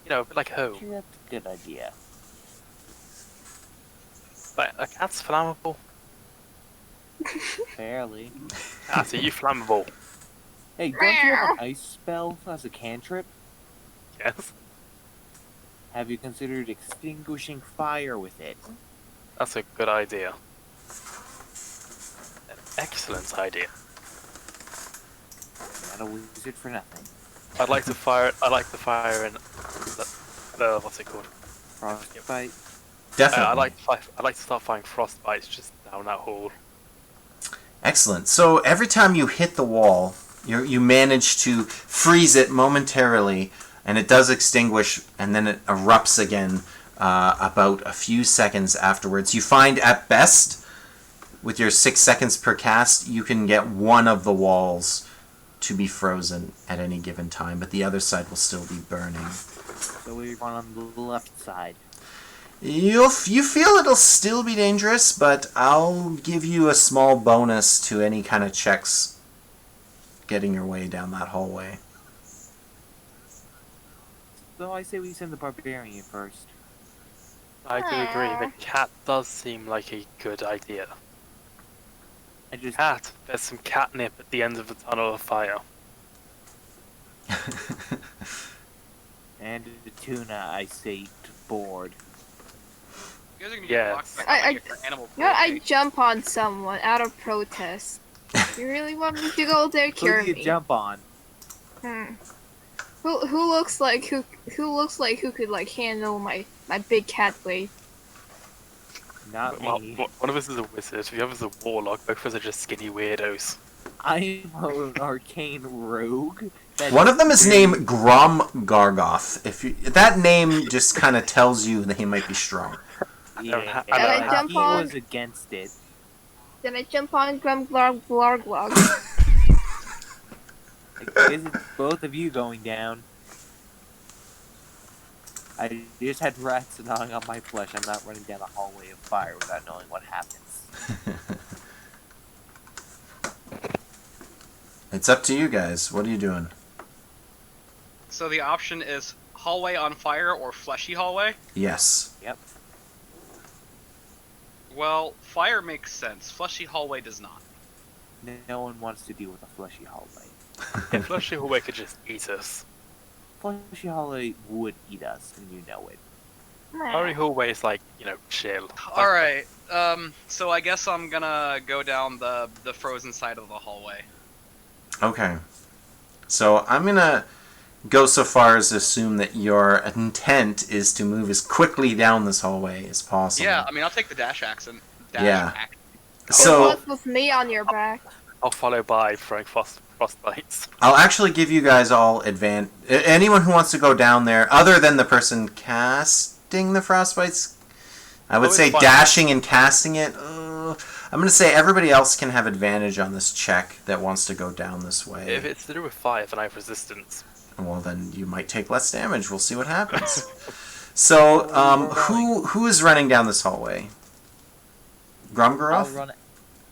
You know, a bit like home. Actually, that's a good idea. But a cat's flammable. Fairly. Cat, are you flammable? Hey, don't you have an ice spell as a cantrip? Yes. Have you considered extinguishing fire with it? That's a good idea. An excellent idea. Not a wizard for nothing. I'd like to fire in the what's it called? Frostbite. Definitely. I'd like to start firing frostbites just down that hall. Excellent. So every time you hit the wall, you manage to freeze it momentarily, and it does extinguish, and then it erupts again about a few seconds afterwards. You find at best, with your 6 seconds per cast, you can get one of the walls to be frozen at any given time, but the other side will still be burning. So we run on the left side. You feel it'll still be dangerous, but I'll give you a small bonus to any kind of checks getting your way down that hallway. So I say we send the barbarian first. I do agree. The cat does seem like a good idea. I just Cat, there's some catnip at the end of the tunnel of fire. and the tuna I say to board. You guys are gonna Yes. get locked back I- on your animal you know, I cruelty. jump on someone out of protest. You really want me to go there, Who cure do you me? jump on? Who looks like who could like handle my big cat weight? Not Well, me. one of us is a wizard, the other's a warlock, both of us are just skinny weirdos. I'm an arcane rogue. that One of them is very- named Grom Gargoth. That name just kind of tells you that he might be strong. Yeah, Can I and jump he on? was against it. Then I jump on Glug Glug Glug. Like, is it both of you going down? I just had rats gnawing on my flesh. I'm not running down a hallway of fire without knowing what happens. It's up to you guys. What are you doing? So the option is hallway on fire or fleshy hallway? Yes. Yep. Well, fire makes sense. Fleshy hallway does not. No one wants to deal with a fleshy hallway. If Flushy Hallway could just eat us. Fleshy hallway would eat us, and you know it. Fiery Hallway is like, chill. Alright, so I guess I'm gonna go down the frozen side of the hallway. Okay. So I'm gonna go so far as to assume that your intent is to move as quickly down this hallway as possible. Yeah, I mean, I'll take the dash action. Yeah. Action. So What with me on your back? I'll follow by throwing frostbites. I'll actually give you guys all anyone who wants to go down there, other than the person casting the frostbites. I would Oh, say it's fine. dashing and casting it. I'm going to say everybody else can have advantage on this check that wants to go down this way. If it's to do with fire, then I have resistance. Well, then you might take less damage. We'll see what happens. So, who is running down this hallway? I'll Grumgaroth? run it.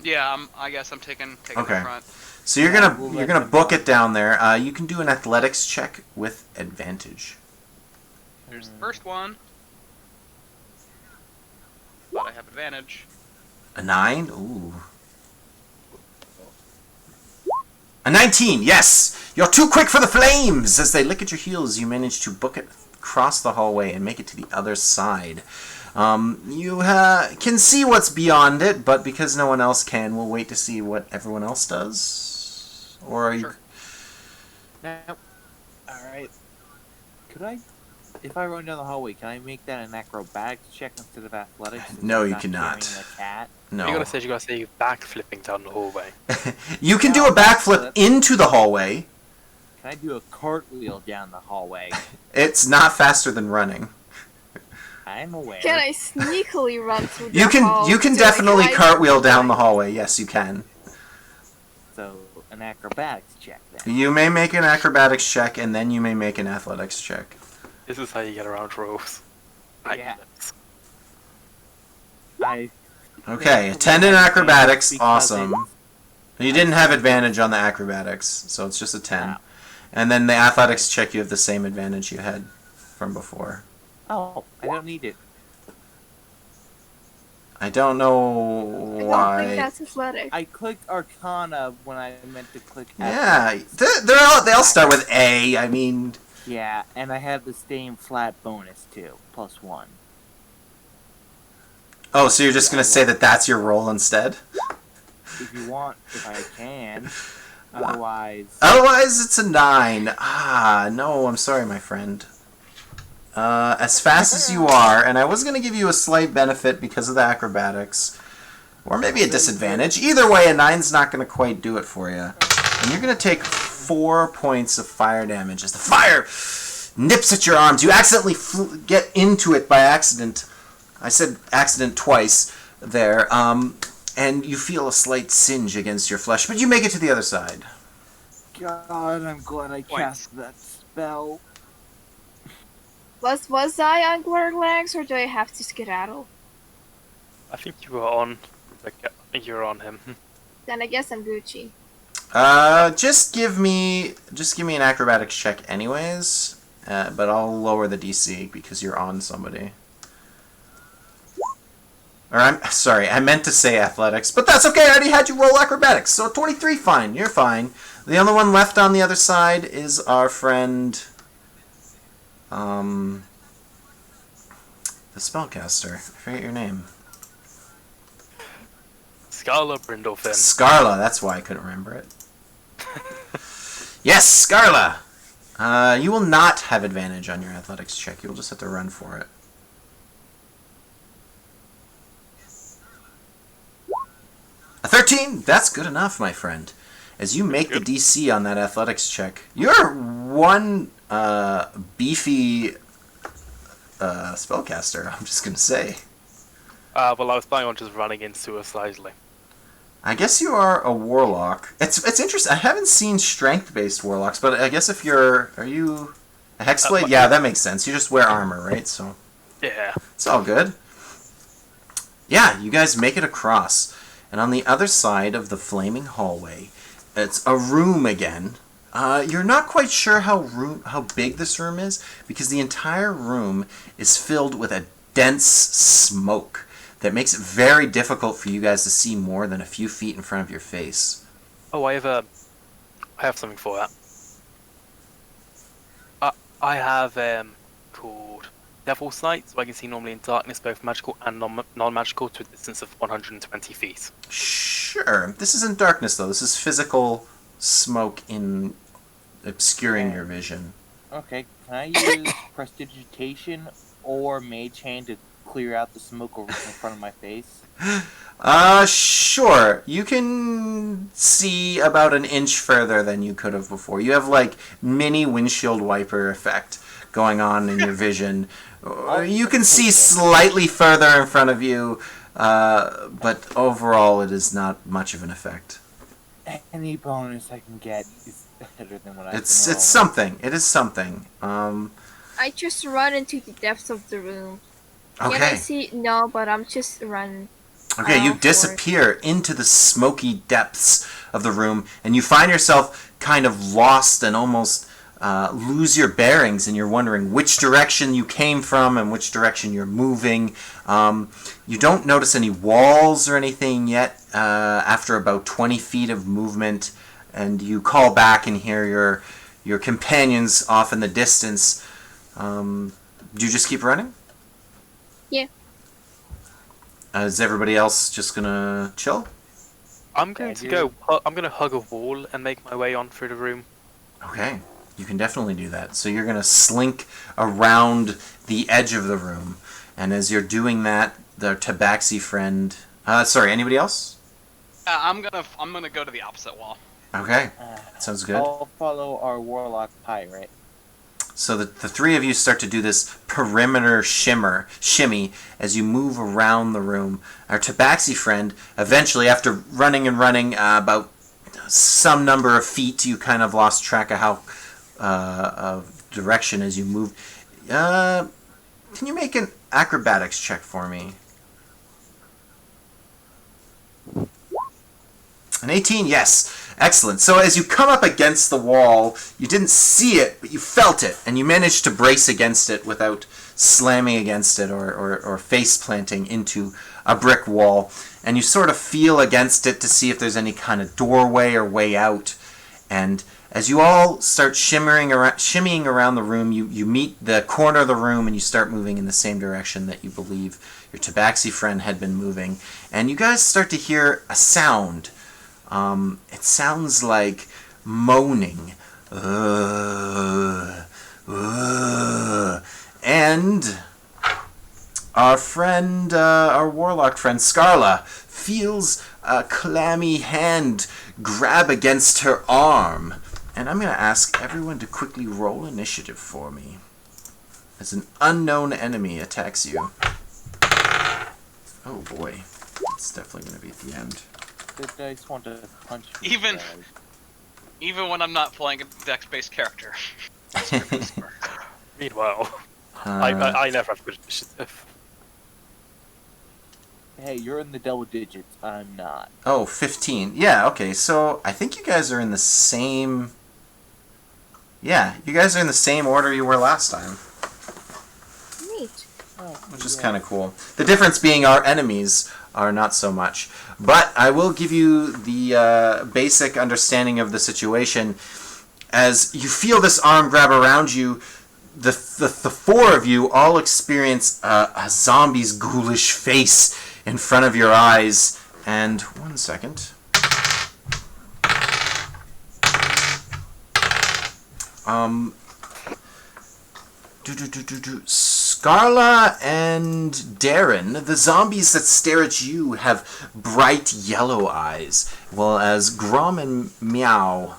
Yeah, I guess I'm taking Okay. the front. So you're gonna book it down there. You can do an athletics check with advantage. Here's the first one. But I have advantage. A 9? Ooh. A 19, yes! You're too quick for the flames! As they lick at your heels, you manage to book it across the hallway and make it to the other side. You can see what's beyond it, but because no one else can, we'll wait to see what everyone else does. Or are you... Sure. Now, alright. Could I, if I run down the hallway, can I make that an acrobatics check instead of athletics? since No, I'm you not cannot. carrying a cat? No. You gotta say you backflipping down the hallway. You can do a backflip into the hallway. Can I do a cartwheel down the hallway? It's not faster than running. I'm aware. Can I sneakily run through the You hall? can Do I definitely climb- cartwheel down the hallway. Yes, you can. So, an acrobatics check then. You may make an acrobatics check, and then you may make an athletics check. This is how you get around ropes. Yeah. I Okay, attend in acrobatics. Awesome. You didn't have advantage on the acrobatics, so it's just a 10. Wow. And then the athletics check, you have the same advantage you had from before. Oh, I don't need it. I don't know I don't think why. that's athletic. I clicked Arcana when I meant to click Yeah, athletics. they all start with A. I mean, Yeah, and I have the same flat bonus too, +1. oh, so you're just gonna say that that's your roll instead? If you want, if I can. Otherwise, Otherwise, it's a 9. Ah, no, I'm sorry, my friend. As fast as you are, and I was going to give you a slight benefit because of the acrobatics, or maybe a disadvantage. Either way, a 9's not going to quite do it for you. And you're going to take 4 points of fire damage as the fire nips at your arms. You accidentally get into it by accident. I said accident twice there. And you feel a slight singe against your flesh, but you make it to the other side. God, I'm glad I cast that spell. Was I on Glur Legs, or do I have to skedaddle? I think you were on. Rebecca. I think you were on him. Then I guess I'm Gucci. Just give me an acrobatics check anyways, but I'll lower the DC because you're on somebody. Or I'm sorry, I meant to say athletics, but that's okay. I already had you roll acrobatics, so 23, fine. You're fine. The only one left on the other side is our friend, the spellcaster. I forget your name. Scarla Brindlefin. Scarla. That's why I couldn't remember it. Yes, Scarla. You will not have advantage on your athletics check. You'll just have to run for it. A 13? That's good enough, my friend. As you make the DC on that athletics check, you're one beefy spellcaster, I'm just going to say. Well, I was planning on just running in suicidally. I guess you are a warlock. It's interesting. I haven't seen strength-based warlocks, but I guess if you're... Are you a hexblade? Yeah, that makes sense. You just wear armor, right? So Yeah. it's all good. Yeah, you guys make it across. And on the other side of the flaming hallway, it's a room again. You're not quite sure how big this room is, because the entire room is filled with a dense smoke that makes it very difficult for you guys to see more than a few feet in front of your face. Oh, I have something for that. I have called Devil Sight, so I can see normally in darkness, both magical and non-magical, to a distance of 120 feet. Sure. This isn't darkness, though. This is physical smoke in obscuring your vision. Okay, can I use prestidigitation or mage hand to clear out the smoke over in front of my face? Sure. You can see about an inch further than you could have before. You have like mini windshield wiper effect going on in your vision. You can see slightly further in front of you, but overall it is not much of an effect. Any bonus I can get is better than what I It's something. It is something. I just run into the depths of the room. Can I Okay. see? No, but I'm just running. Okay, you forward. disappear into the smoky depths of the room, and you find yourself kind of lost and almost lose your bearings, and you're wondering which direction you came from and which direction you're moving. You don't notice any walls or anything yet after about 20 feet of movement, and you call back and hear your companions off in the distance. Do you just keep running? Yeah. Is everybody else just gonna chill? I'm going to go. I'm going to hug a wall and make my way on through the room. Okay, you can definitely do that. So you're gonna slink around the edge of the room, and as you're doing that, the Tabaxi friend. Sorry, anybody else? I'm gonna go to the opposite wall. Okay, sounds good. I'll follow our warlock pirate. So the three of you start to do this perimeter shimmy, as you move around the room. Our Tabaxi friend, eventually, after running and running about some number of feet, you kind of lost track of how direction as you moved. Can you make an acrobatics check for me? An 18, yes. Excellent. So as you come up against the wall, you didn't see it, but you felt it, and you managed to brace against it without slamming against it or face planting into a brick wall. And you sort of feel against it to see if there's any kind of doorway or way out. And as you all start shimmying around the room, you meet the corner of the room and you start moving in the same direction that you believe your Tabaxi friend had been moving. And you guys start to hear a sound. It sounds like moaning. And our friend, our warlock friend Scarla, feels a clammy hand grab against her arm. And I'm going to ask everyone to quickly roll initiative for me as an unknown enemy attacks you. Oh boy, it's definitely going to be at the end. The dice want to punch me. Even when I'm not playing a dex-based character. Meanwhile, I never have good initiative. Hey, you're in the double digits. I'm not. Oh, 15. Yeah, okay, so I think you guys are in the same... Yeah, you guys are in the same order you were last time. Neat. Which is kind of cool. The difference being our enemies are not so much. But I will give you the basic understanding of the situation. As you feel this arm grab around you, the four of you all experience a zombie's ghoulish face in front of your eyes. And 1 second. Scarla and Darren, the zombies that stare at you have bright yellow eyes, while as Grom and Meow,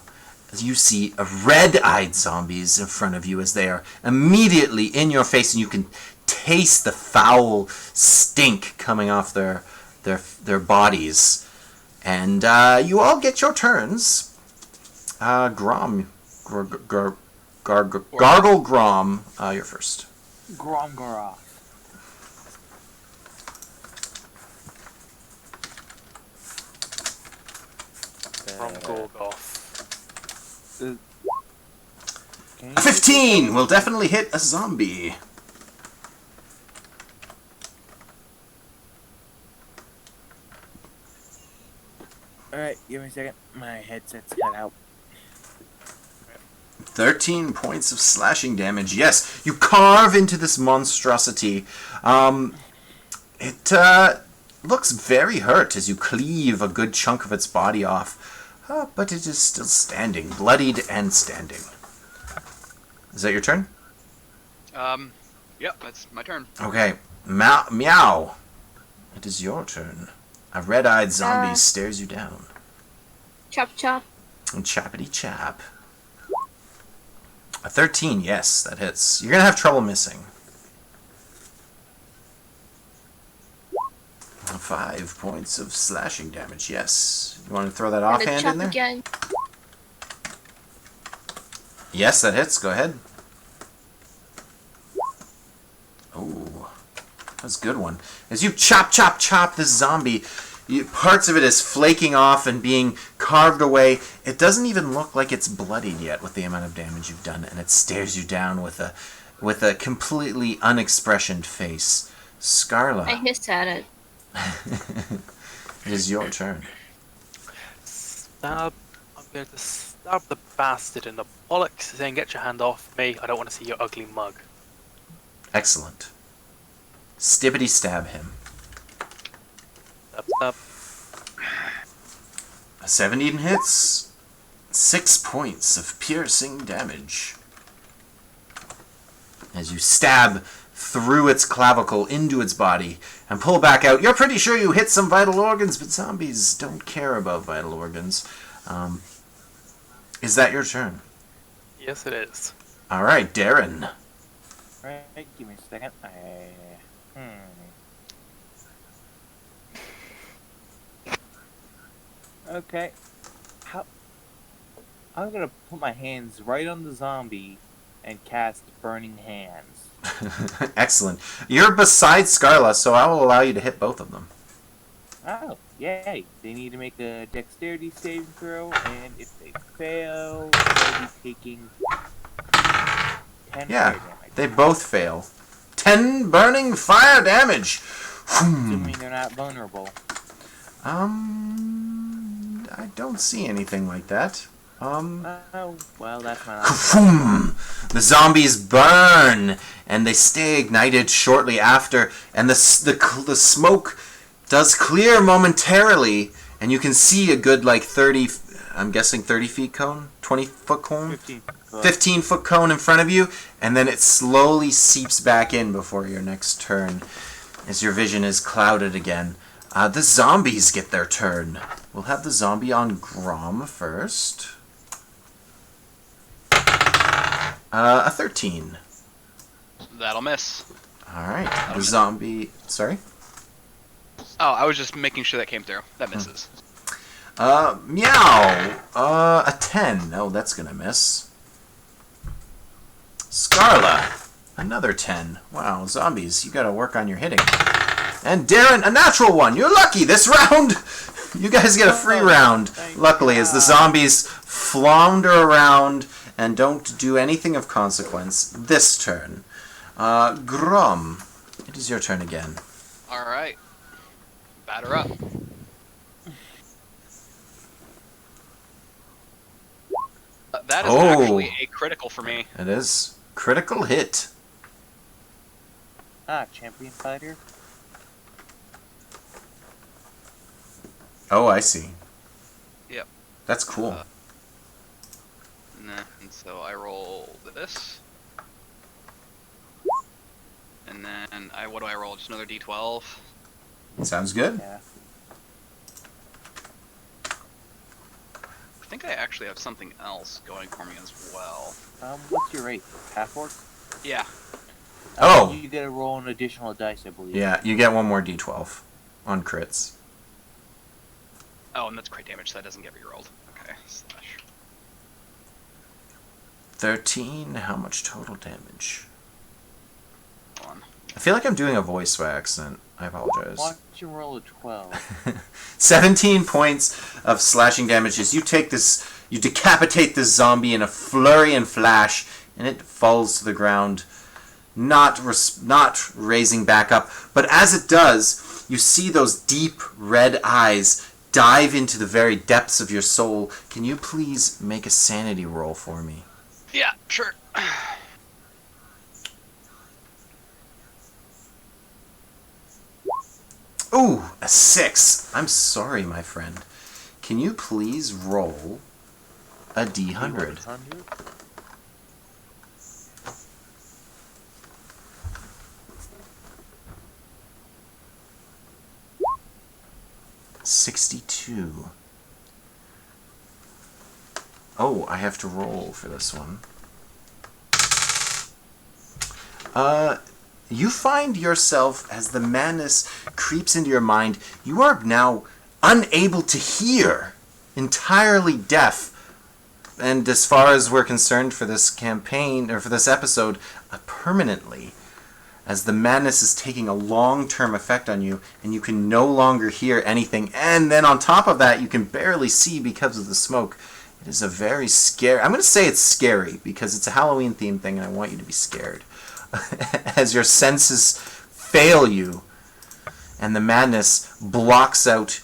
you see red-eyed zombies in front of you as they are immediately in your face, and you can taste the foul stink coming off their bodies. And you all get your turns. Grom, Gargle Grom, you're first. Gromgoroth. From Gorgoth. A 15 will definitely hit a zombie. Alright, give me a second. My headset's cut out. 13 points of slashing damage. Yes, you carve into this monstrosity. It looks very hurt as you cleave a good chunk of its body off. But it is still standing, bloodied and standing. Is that your turn? Yep, that's my turn. Okay. Meow. It is your turn. A red-eyed zombie stares you down. Chop chop. And choppity chop. A 13, yes, that hits. You're gonna have trouble missing. 5 points of slashing damage, yes. You want to throw that And a offhand chop in there? again. Yes, that hits. Go ahead. Oh, that's a good one. As you chop this zombie, parts of it is flaking off and being carved away. It doesn't even look like it's bloodied yet with the amount of damage you've done, and it stares you down with a completely unexpressioned face. Scarla. I hissed at it. It is your turn. I'm going to stab the bastard in the bollocks, saying, "Get your hand off me! I don't want to see your ugly mug." Excellent. Stibbity stab him. Stab, stab. A 17 hits. 6 points of piercing damage. As you stab through its clavicle into its body and pull back out. You're pretty sure you hit some vital organs, but zombies don't care about vital organs. Is that your turn? Yes, it is. All right, Darren. Right, give me a second. Okay. I'm gonna put my hands right on the zombie and cast Burning Hands. Excellent. You're beside Scarla, so I will allow you to hit both of them. Oh, yay! They need to make a dexterity saving throw, and if they fail, they'll be taking 10 Yeah, fire damage. they both fail. 10 burning fire damage. Assuming they're not vulnerable. I don't see anything like that. Oh, well, that's my last. Ka-foom! The zombies burn, and they stay ignited shortly after, and the smoke does clear momentarily, and you can see a good, like, 30, I'm guessing 30 feet cone? 20-foot cone? 15. 15-foot cone in front of you, and then it slowly seeps back in before your next turn, as your vision is clouded again. The zombies get their turn. We'll have the zombie on Grom first. A 13. That'll miss. Alright, the zombie... Sorry? Oh, I was just making sure that came through. That misses. Meow! A 10. Oh, that's gonna miss. Scarla! Another 10. Wow, zombies, you gotta work on your hitting. And Darren, a natural one! You're lucky this round! You guys get a free round, luckily, as the zombies flounder around and don't do anything of consequence this turn. Grom, it is your turn again. Alright. Batter up. That is actually a critical for me. It is. Critical hit. Champion fighter. Oh, I see. Yep. That's cool. And so I roll this. And then what do I roll? Just another d12? Sounds good. Yeah. I think I actually have something else going for me as well. What's your rate? Half orc? Yeah. Oh. You get to roll an additional dice, I believe. Yeah, you get one more d12 on crits. Oh, and that's crit damage, so that doesn't get rerolled. Okay, slash. 13, how much total damage? 1. I feel like I'm doing a voice by accident. I apologize. Why don't you roll a 12? 17 points of slashing damage as you take this, you decapitate this zombie in a flurry and flash, and it falls to the ground, not raising back up. But as it does, you see those deep red eyes dive into the very depths of your soul. Can you please make a sanity roll for me? Yeah, sure. Ooh, a 6. I'm sorry, my friend. Can you please roll a D100? 62. Oh, I have to roll for this one. You find yourself, as the madness creeps into your mind, you are now unable to hear, entirely deaf. And as far as we're concerned for this campaign, or for this episode, permanently. As the madness is taking a long-term effect on you, and you can no longer hear anything. And then on top of that, you can barely see because of the smoke. It is a very scary... I'm going to say it's scary, because it's a Halloween-themed thing, and I want you to be scared. As your senses fail you, and the madness blocks out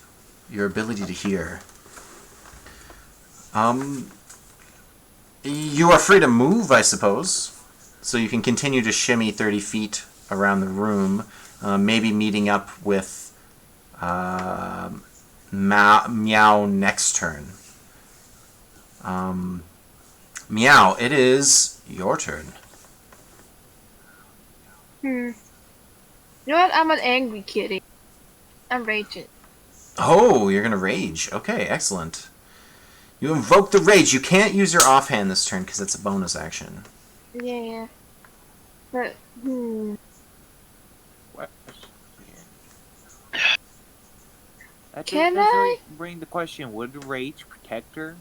your ability to hear. You are free to move, I suppose. So you can continue to shimmy 30 feet around the room, maybe meeting up with Meow next turn. Meow, it is your turn. You know what? I'm an angry kitty. I'm raging. Oh, you're going to rage. Okay, excellent. You invoke the rage. You can't use your offhand this turn because it's a bonus action. Yeah. But, What? That Can does I? really bring the question: would rage protect her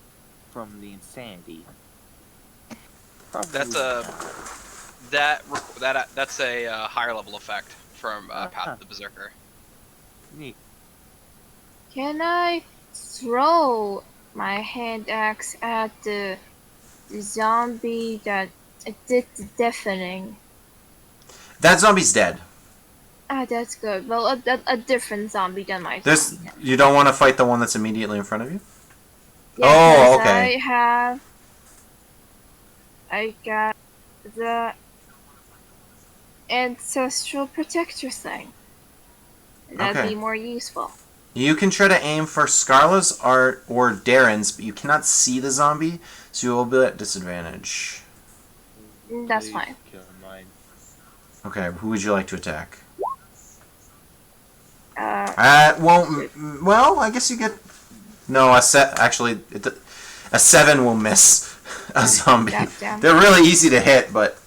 from the insanity? Probably That's that's a higher level effect from Path of the Berserker. neat. Can I throw my hand axe at the zombie that did the deafening? That zombie's dead. Ah, that's good. Well, a different zombie than my This zombie. You don't want to fight the one that's immediately in front of you? Yeah, Oh, 'cause okay. I got the ancestral protector thing. That'd Okay. be more useful. You can try to aim for Scarla's or Darren's, but you cannot see the zombie, so you will be at disadvantage. That's Please fine. kill mine. Okay, who would you like to attack? Well, I guess you get... No, actually, a 7 will miss a zombie. Damn. They're really easy to hit, but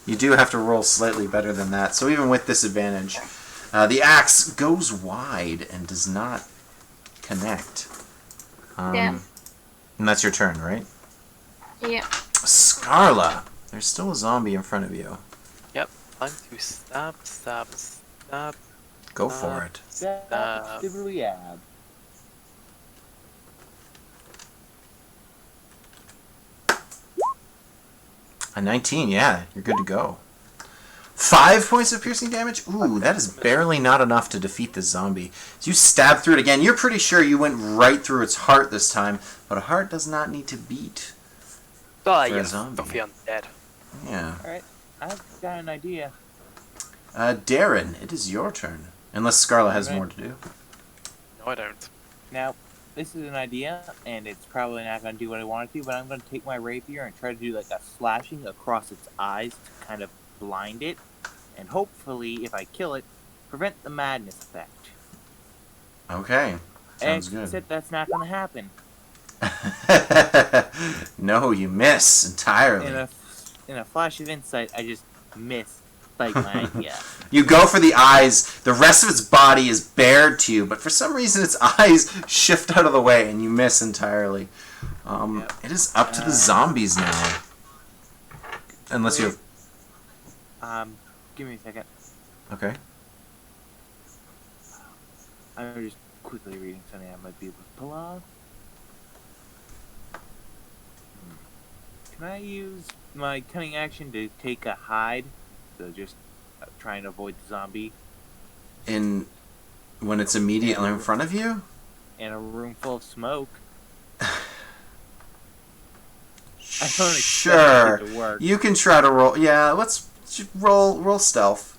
you do have to roll slightly better than that. So even with disadvantage, the axe goes wide and does not connect. Damn. And that's your turn, right? Yeah. Scarla, there's still a zombie in front of you. Yep. Time to stab. Go for it. Stab. A 19, yeah, you're good to go. 5 points of piercing damage? Ooh, that is barely not enough to defeat this zombie. So you stab through it again. You're pretty sure you went right through its heart this time, but a heart does not need to beat. Oh, For a yes. zombie. Filthy undead. Yeah. Alright, I've got an idea. Darren, it is your turn. Unless Scarla has Right. more to do. No, I don't. Now, this is an idea, and it's probably not going to do what I want it to, but I'm going to take my rapier and try to do like a slashing across its eyes to kind of blind it, and hopefully, if I kill it, prevent the madness effect. Okay. Sounds Except that's not going to happen. good. No, you miss entirely. In a flash of insight, I just miss like my idea. You go for the eyes. The rest of its body is bared to you, but for some reason its eyes shift out of the way and you miss entirely. Yep. It is up to the zombies now. Unless you have... Give me a second. Okay. I'm just quickly reading something I might be able to pull off. Can I use my cunning action to take a hide? So just try and avoid the zombie When it's immediately in front of you? in a room full of smoke. I don't expect Sure. it to work. You can try to roll. Yeah, let's roll stealth.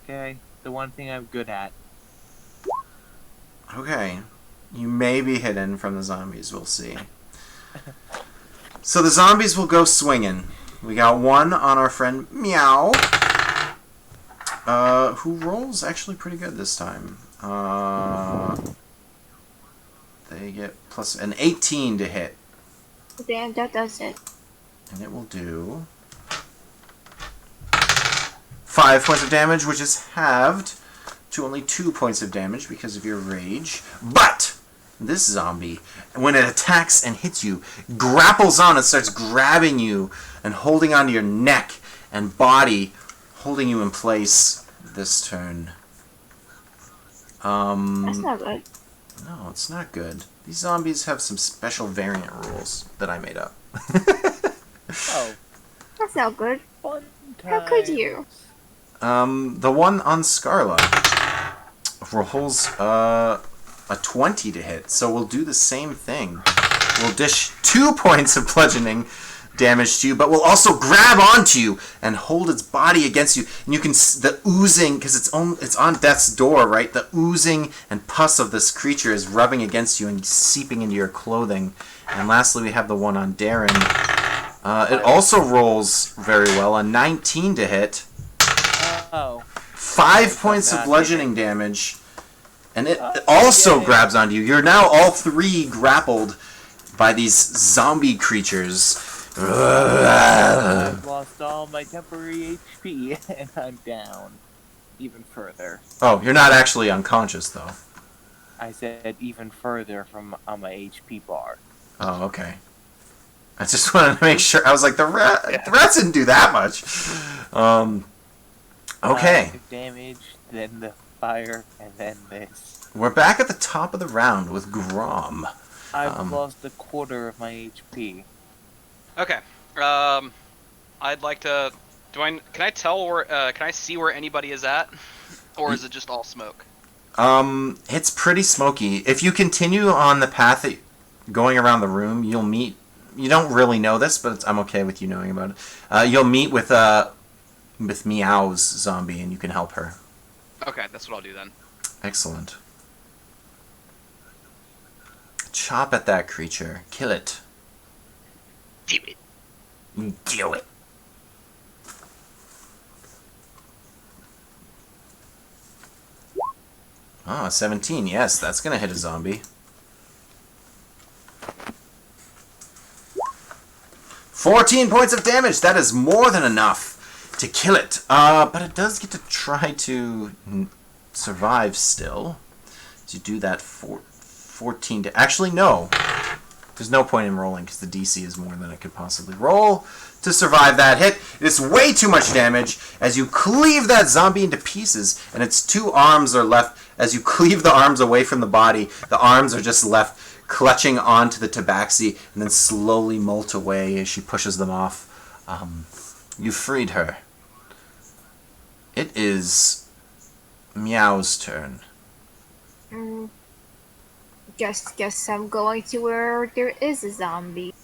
Okay, the one thing I'm good at. Okay. You may be hidden from the zombies. We'll see. So the zombies will go swinging. We got one on our friend Meow, who rolls actually pretty good this time. They get plus an 18 to hit. Damn, that does it. And it will do 5 points of damage, which is halved to only 2 points of damage because of your rage. But this zombie, when it attacks and hits you, grapples on and starts grabbing you and holding onto your neck and body, holding you in place this turn. That's not good. No, it's not good. These zombies have some special variant rules that I made up. Oh, That's not good. fun How could you? The one on Scarla rolls a 20 to hit, so we'll do the same thing. We'll dish 2 points of bludgeoning damage to you, but we'll also grab onto you and hold its body against you. And you can the oozing, because it's on death's door, right? The oozing and pus of this creature is rubbing against you and seeping into your clothing. And lastly, we have the one on Darren. It also rolls very well, a 19 to hit. Oh. 5 points of bludgeoning damage, and it also grabs onto you. You're now all three grappled by these zombie creatures. I've lost all my temporary HP, and I'm down even further. Oh, you're not actually unconscious, though. I said even further from on my HP bar. Oh, okay. I just wanted to make sure. I was like, the rats didn't do that much. Okay. 5 damage, then the fire, and then this. We're back at the top of the round with Grom. I've lost a quarter of my HP. Okay. I'd like to. Can I tell where? Can I see where anybody is at, or is it just all smoke? It's pretty smoky. If you continue on the path going around the room, you'll meet. You don't really know this, but I'm okay with you knowing about it. You'll meet with Meow's zombie, and you can help her. Okay, that's what I'll do then. Excellent. Chop at that creature. Kill it. Do it. Do it. Ah, 17. Yes, that's gonna hit a zombie. 14 points of damage. That is more than enough to kill it. But it does get to try to survive still. To do that 14 to... Actually, no. There's no point in rolling because the DC is more than it could possibly roll to survive that hit. It is way too much damage as you cleave that zombie into pieces, and its 2 arms are left. As you cleave the arms away from the body, the arms are just left clutching onto the tabaxi and then slowly molt away as she pushes them off. You freed her. It is Meow's turn. Guess I'm going to where there is a zombie.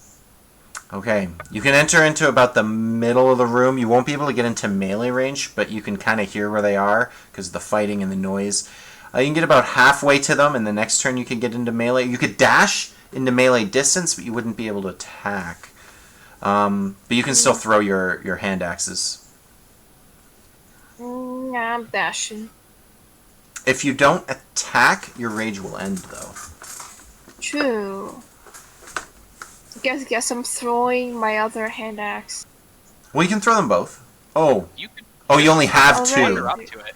Okay, you can enter into about the middle of the room. You won't be able to get into melee range, but you can kind of hear where they are because of the fighting and the noise. You can get about halfway to them, and the next turn you can get into melee. You could dash into melee distance, but you wouldn't be able to attack. But you can still throw your hand axes. Nah, I'm dashing. If you don't attack, your rage will end, though. True. Guess I'm throwing my other hand axe. Well, you can throw them both. Oh. You could You only have Alright. 2. wander up to it.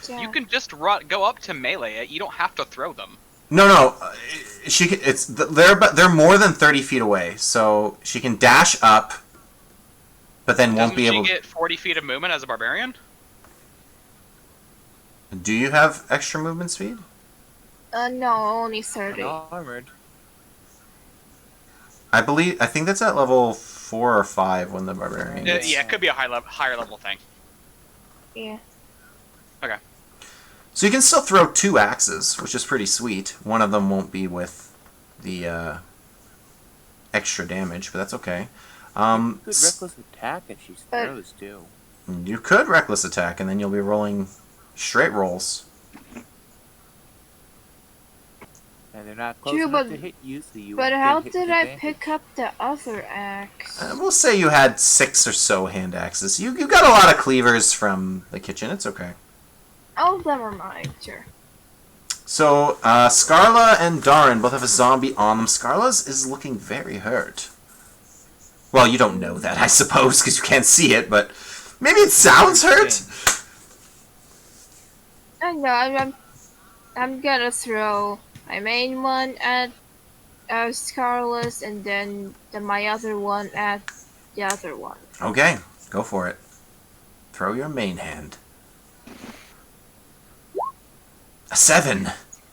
Yeah. You can just go up to melee it. You don't have to throw them. No. She can, they're more than 30 feet away, so she can dash up, but then won't be able. Doesn't she get 40 feet of movement as a barbarian? Do you have extra movement speed? No, only 30. Armored. I think that's at level 4 or 5 when the barbarian gets... Yeah, it could be a higher level thing. Yeah. Okay. So you can still throw 2 axes, which is pretty sweet. One of them won't be with the extra damage, but that's okay. Good reckless attack if she throws too. You could reckless attack, and then you'll be rolling straight rolls. And they're not close True, enough but- to hit you, so you But won't how get did I disadvantage. pick up the other axe? We'll say you had 6 or so hand axes. You got a lot of cleavers from the kitchen. It's okay. Oh, never mind. Sure. So, Scarla and Darren both have a zombie on them. Scarla's is looking very hurt. Well, you don't know that, I suppose, because you can't see it, but maybe it sounds hurt? I know, I'm gonna throw my main one at Scarlet and then my other one at the other one. Okay, go for it. Throw your main hand. A 7.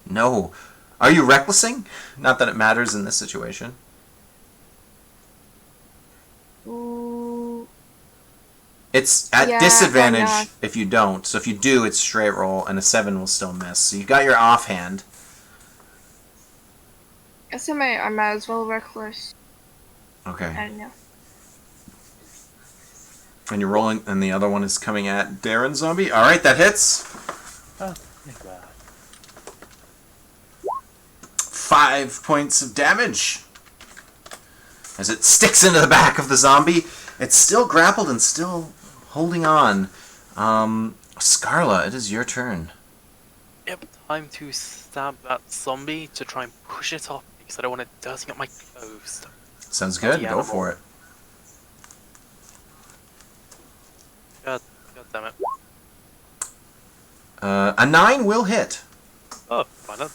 No. Are you recklessing? Not that it matters in this situation. Ooh, It's at Yeah, why disadvantage not? if you don't. So if you do, it's straight roll, and a 7 will still miss. So you got your offhand. guess I might as well reckless. I Okay. don't know. And you're rolling, and the other one is coming at Darren Zombie. All right, that hits. Oh my god. 5 points of damage. As it sticks into the back of the zombie, it's still grappled and still holding on. Scarla, it is your turn. Yep, time to stab that zombie to try and push it off because I don't want it dirtying up my clothes. Sounds good. The Go animal. for it. God damn it. A 9 will hit. Oh, why not?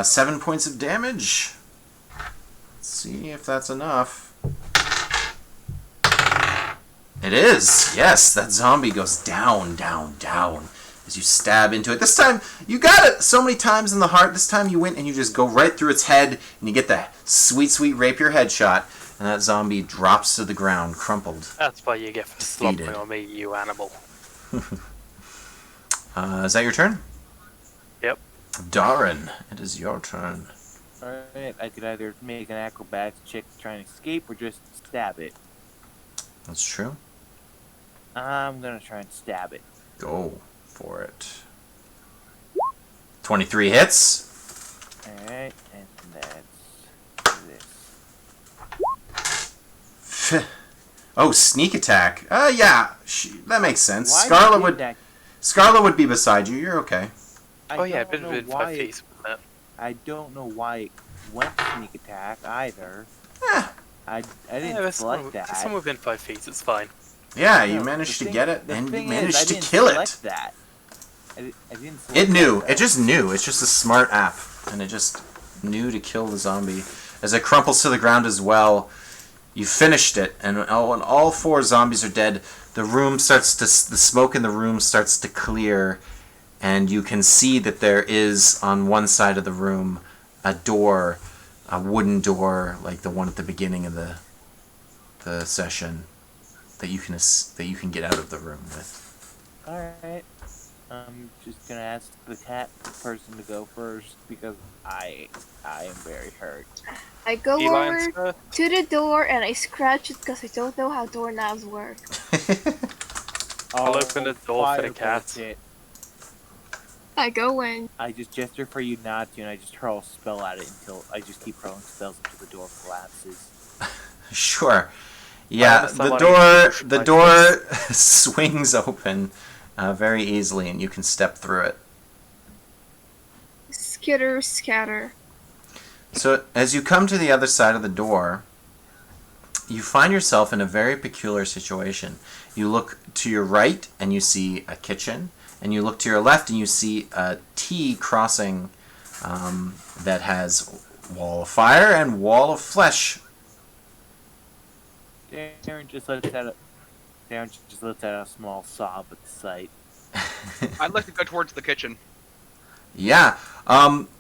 7 points of damage. Let's see if that's enough. It is. Yes, that zombie goes down, down, down as you stab into it. This time, you got it so many times in the heart. This time you went and you just go right through its head and you get the sweet, sweet rapier headshot. And that zombie drops to the ground, crumpled. That's what you get for slobbering Defeated. on me, you animal. Is that your turn? Yep. Darren, it is your turn. Alright, I could either make an acrobatics check to try and escape or just stab it. That's true. I'm gonna try and stab it. Go for it. 23 hits. Alright, and that's this. Oh, sneak attack. Yeah, that makes sense. Why Scarlet did would that? Scarlet would be beside you. You're okay. I Oh yeah, don't been know within why 5 it- feet with that. I don't know why it went sneak attack either. Eh, I didn't Yeah, there's select someone, that. there's someone within 5 feet, it's fine. yeah, you No, managed the to thing- get it, the and you thing is, I managed to didn't kill select it. That. I didn't select It knew. that, It just knew. It's just a smart app, and it just knew to kill the zombie. As it crumples to the ground as well, you finished it, and when all 4 zombies are dead, the smoke in the room starts to clear, and you can see that there is on one side of the room a door, a wooden door like the one at the beginning of the session that you can get out of the room with. Alright. I'm just gonna ask the cat person to go first because I am very hurt. I go Elion's over to the door and I scratch it because I don't know how doorknobs work. I'll open the door for the fire cat. bullshit. I go in. I just gesture for you not to, and I just hurl a spell at it until I just keep hurling spells until the door collapses. Sure. Yeah, understand the why door you push the my door swings open very easily, and you can step through it. Skitter scatter. So as you come to the other side of the door, you find yourself in a very peculiar situation. You look to your right and you see a kitchen, and you look to your left and you see a T crossing that has wall of fire and wall of flesh. Darren just lets out a small sob at the sight. I'd like to go towards the kitchen. Yeah.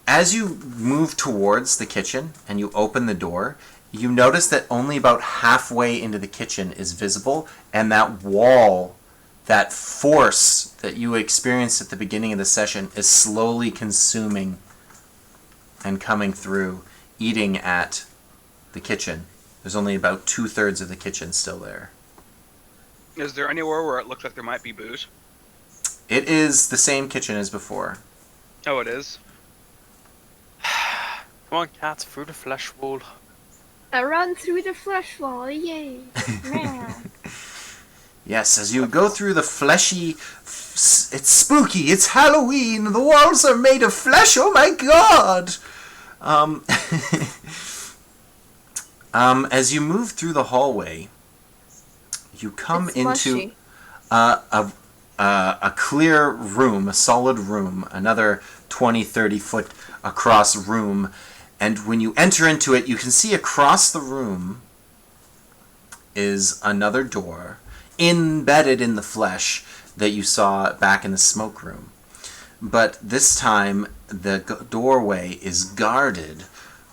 As you move towards the kitchen and you open the door, you notice that only about halfway into the kitchen is visible, and that wall, that force that you experienced at the beginning of the session, is slowly consuming and coming through, eating at the kitchen. There's only about 2/3 of the kitchen still there. Is there anywhere where it looks like there might be booze? It is the same kitchen as before. Oh, it is. Come on, cat, through the flesh wall. I run through the flesh wall, yay! Meow. Yes, as you go through the fleshy... It's spooky, it's Halloween, the walls are made of flesh, oh my god! As you move through the hallway, you come It's into mushy. a clear room, a solid room, another 20, 30 foot across room, and when you enter into it, you can see across the room is another door embedded in the flesh that you saw back in the smoke room. But this time, the doorway is guarded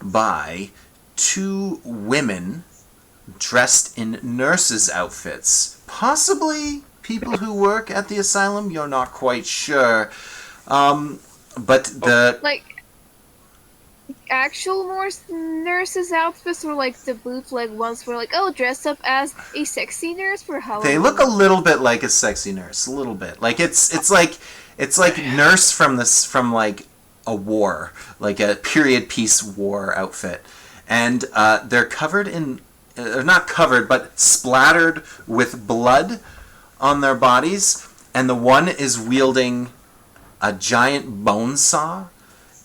by two women dressed in nurses' outfits. Possibly people who work at the asylum, you're not quite sure. But the... Like, actual nurses' outfits or like the bootleg ones were like, oh, dress up as a sexy nurse for Halloween. They look a little bit like a sexy nurse, a little bit. Like it's like nurse from like a war, like a period piece war outfit, and they're covered in, not covered, but splattered with blood on their bodies, and the one is wielding a giant bone saw,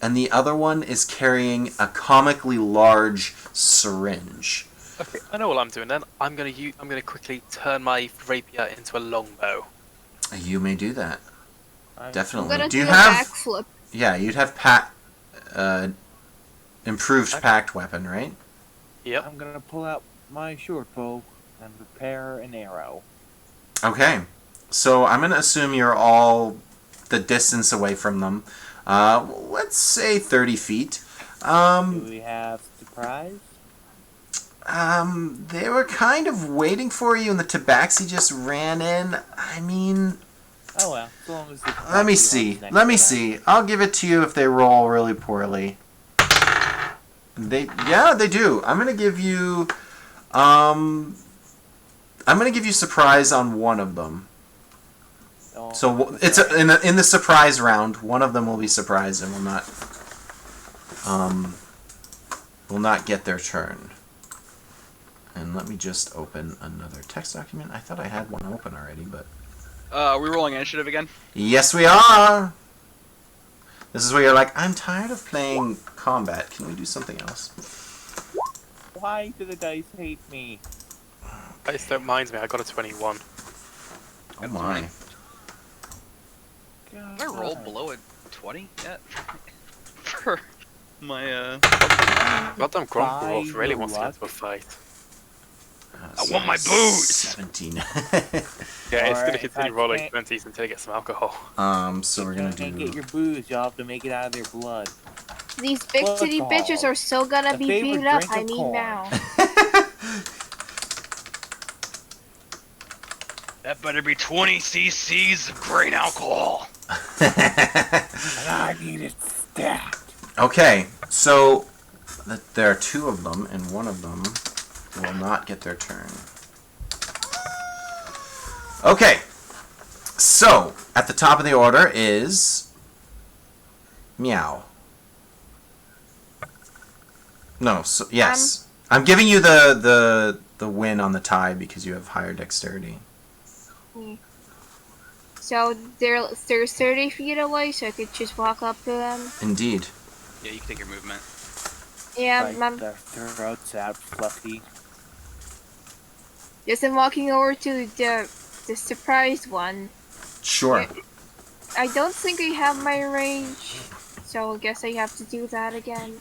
and the other one is carrying a comically large syringe. Okay, I know what I'm doing then. I'm gonna quickly turn my rapier into a longbow. You may do that. I'm Definitely. gonna Do you do have? a backflip. Yeah, you'd have improved packed weapon, right? Yep. I'm gonna pull out my short bow and prepare an arrow. Okay. So I'm gonna assume you're all the distance away from them. Let's say 30 feet. Do we have surprise? They were kind of waiting for you, and the tabaxi just ran in. I mean, Oh well, as long as the let me tabaxi see. runs next Let me to that. see. I'll give it to you if they roll really poorly. They do. I'm gonna give you surprise on one of them. Oh, So it's in the surprise round. One of them will be surprised and will not get their turn. And let me just open another text document. I thought I had one open already, but Are we rolling initiative again? yes, we are. This is where you're like, I'm tired of playing combat. Can we do something else? Why do the dice hate me? Dice don't mind me. I got a 21. Oh my. God. Have I rolled below a 20 yet? For my Goddamn Grump Wolf really By wants to get luck. into a fight. I want my booze! 17. Yeah, it's gonna Alright, continue I rolling can't- 20s until it gets some alcohol. So we're gonna Can't do. get your booze. You'll have to make it out of their blood. These big titty Football. bitches are so gonna The be favorite beat up. drink I of mean corn. now. That better be 20 cc's of grain alcohol. And I need it stacked. Okay, so there are two of them, and one of them will not get their turn. Okay, so at the top of the order is Meow. No, so yes, I'm giving you the win on the tie because you have higher dexterity. So they're 30 feet away, so I could just walk up to them. Indeed. Yeah, you can take your movement. Yeah, Like I'm their throats out, fluffy. just walking over to the surprised one. Sure. Yeah. I don't think I have my range, so I guess I have to do that again.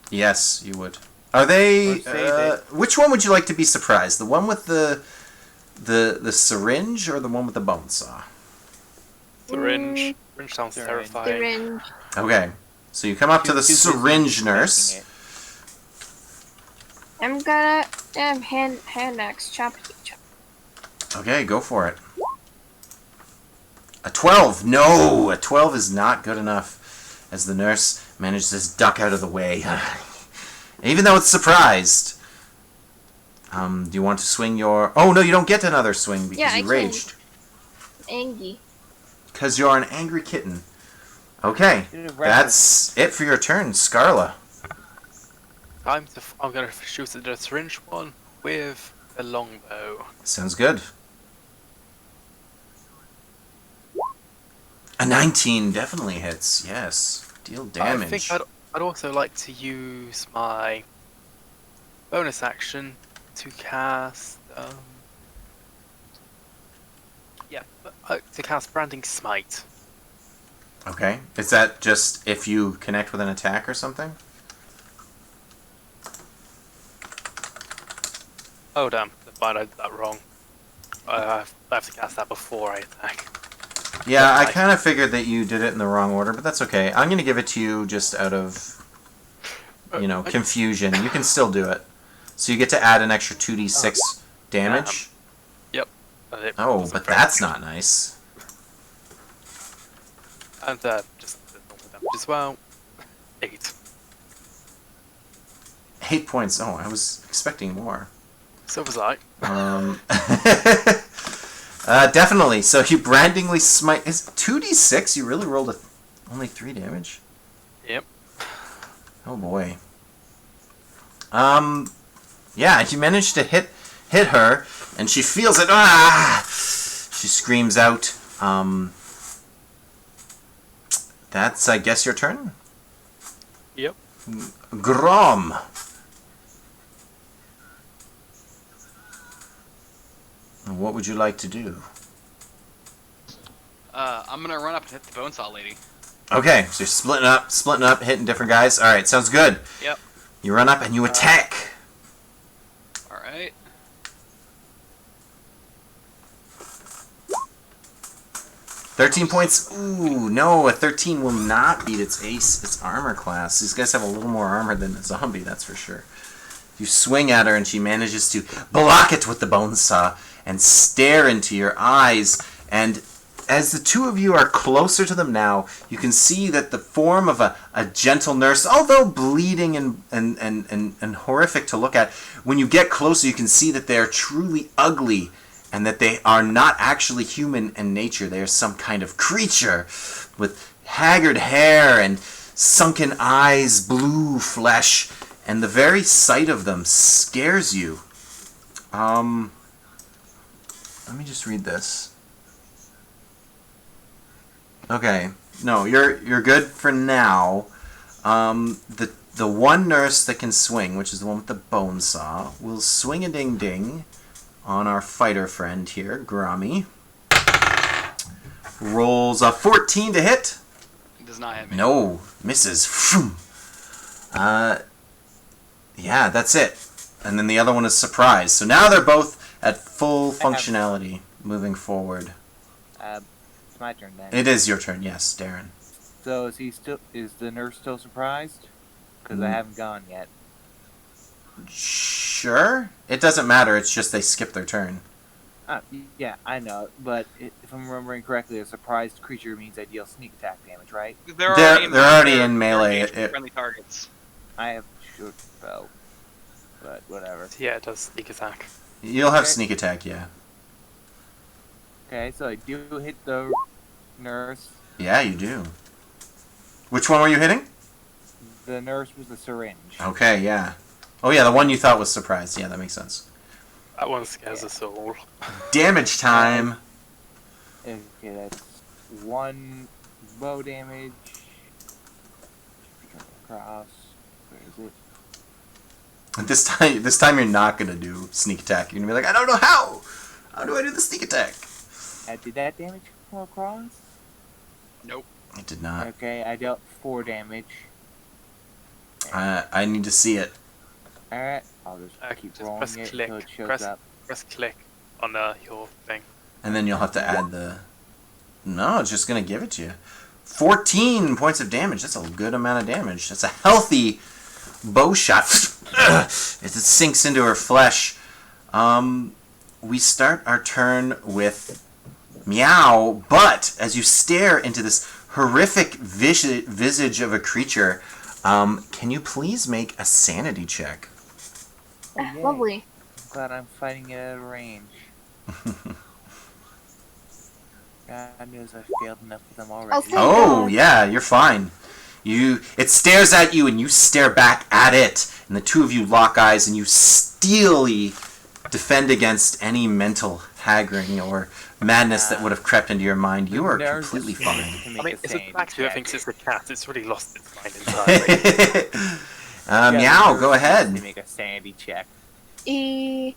Yes, you would. Are they? Or save Which one would you like to be surprised? The one with the syringe or the one with the bone saw? Syringe. Syringe sounds Syringe. terrifying. Syringe. Okay. So you come up to the Too busy syringe making nurse. it. I'm gonna hand axe chop. Okay, go for it. A 12. No, a 12 is not good enough. As the nurse manages to duck out of the way, even though it's surprised. Do you want to swing your? Oh no, you don't get another swing because Yeah, I you can. raged. Angie. Because you're an angry kitten. Okay, that's it for your turn, Scarla. I'm gonna shoot at the syringe one with the longbow. Sounds good. A 19 definitely hits. Yes. Deal damage. I think I'd also like to use my bonus action to cast. To cast Branding Smite. Okay. Is that just if you connect with an attack or something? Oh damn! I did that wrong. I have to cast that before I attack. Yeah, I kind of figured that you did it in the wrong order, but that's okay. I'm going to give it to you just out of, confusion. You can still do it. So you get to add an extra 2d6 damage. Yep. Oh, but that's not nice. And just the normal damage as well. 8. 8 points. Oh, I was expecting more. So was I. Definitely. So you brandingly smite. Is 2d6? You really rolled only 3 damage? Yep. Oh boy. Yeah, you managed to hit her, and she feels it. Ah! She screams out. That's, I guess, your turn? Yep. Grom. What would you like to do? I'm gonna run up and hit the bone saw lady. Okay, so you're splitting up, hitting different guys. All right, sounds good. Yep. You run up and you attack. All right. $13 points. Ooh, no, a 13 will not beat its armor class. These guys have a little more armor than a zombie, that's for sure. You swing at her and she manages to block it with the bone saw and stare into your eyes. And as the two of you are closer to them now, you can see that the form of a gentle nurse, although bleeding and horrific to look at, when you get closer you can see that they are truly ugly and that they are not actually human in nature. They are some kind of creature with haggard hair and sunken eyes, blue flesh, and the very sight of them scares you. Let me just read this. Okay, no, you're good for now. The one nurse that can swing, which is the one with the bone saw, will swing a ding ding on our fighter friend here, Grommy. Rolls a 14 to hit. It does not hit me. No, misses. Yeah, that's it. And then the other one is surprised. So now they're both at full functionality moving forward. It's my turn then. It is your turn, yes, Darren. So is the nurse still surprised? Because I haven't gone yet. Sure. It doesn't matter, it's just they skip their turn. Yeah, I know, but if I'm remembering correctly, a surprised creature means I deal sneak attack damage, right? They're already in melee. Friendly targets. I have short bow, but whatever. Yeah, it does sneak attack. You'll have Okay. sneak attack, yeah. Okay, so I do hit the nurse. Yeah, you do. Which one were you hitting? The nurse was the syringe. Okay, yeah. Oh yeah, the one you thought was surprised. Yeah, that makes sense. That one scares us all. Damage time. Okay, that's 1 bow damage. Across. Where is it? And this time you're not gonna do sneak attack. You're gonna be like, I don't know how. How do I do the sneak attack? Did that damage come across? Nope. It did not. Okay, I dealt 4 damage. I need to see it. Alright, I'll just keep Just rolling press it click. until it shows Press, up. press click on your thing. And then you'll have to add the... No, it's just gonna give it to you. 14 points of damage. That's a good amount of damage. That's a healthy bow shot. As it sinks into her flesh. We start our turn with Meow, but as you stare into this horrific visage of a creature, can you please make a sanity check? Oh, yay. Lovely. I'm glad I'm fighting it at a range. God knows I failed enough of them already. Okay. Oh, God. yeah, you're fine. It stares at you, and you stare back at it, and the two of you lock eyes, and you steelly defend against any mental haggling or madness that would have crept into your mind, you are Nerd completely just fine. needs to make I mean, a it's a sanity fact who check. thinks it's a cat. It's really lost its mind entirely. Yeah, Meow, the go nerd ahead. needs to make a sanity check. Yeah.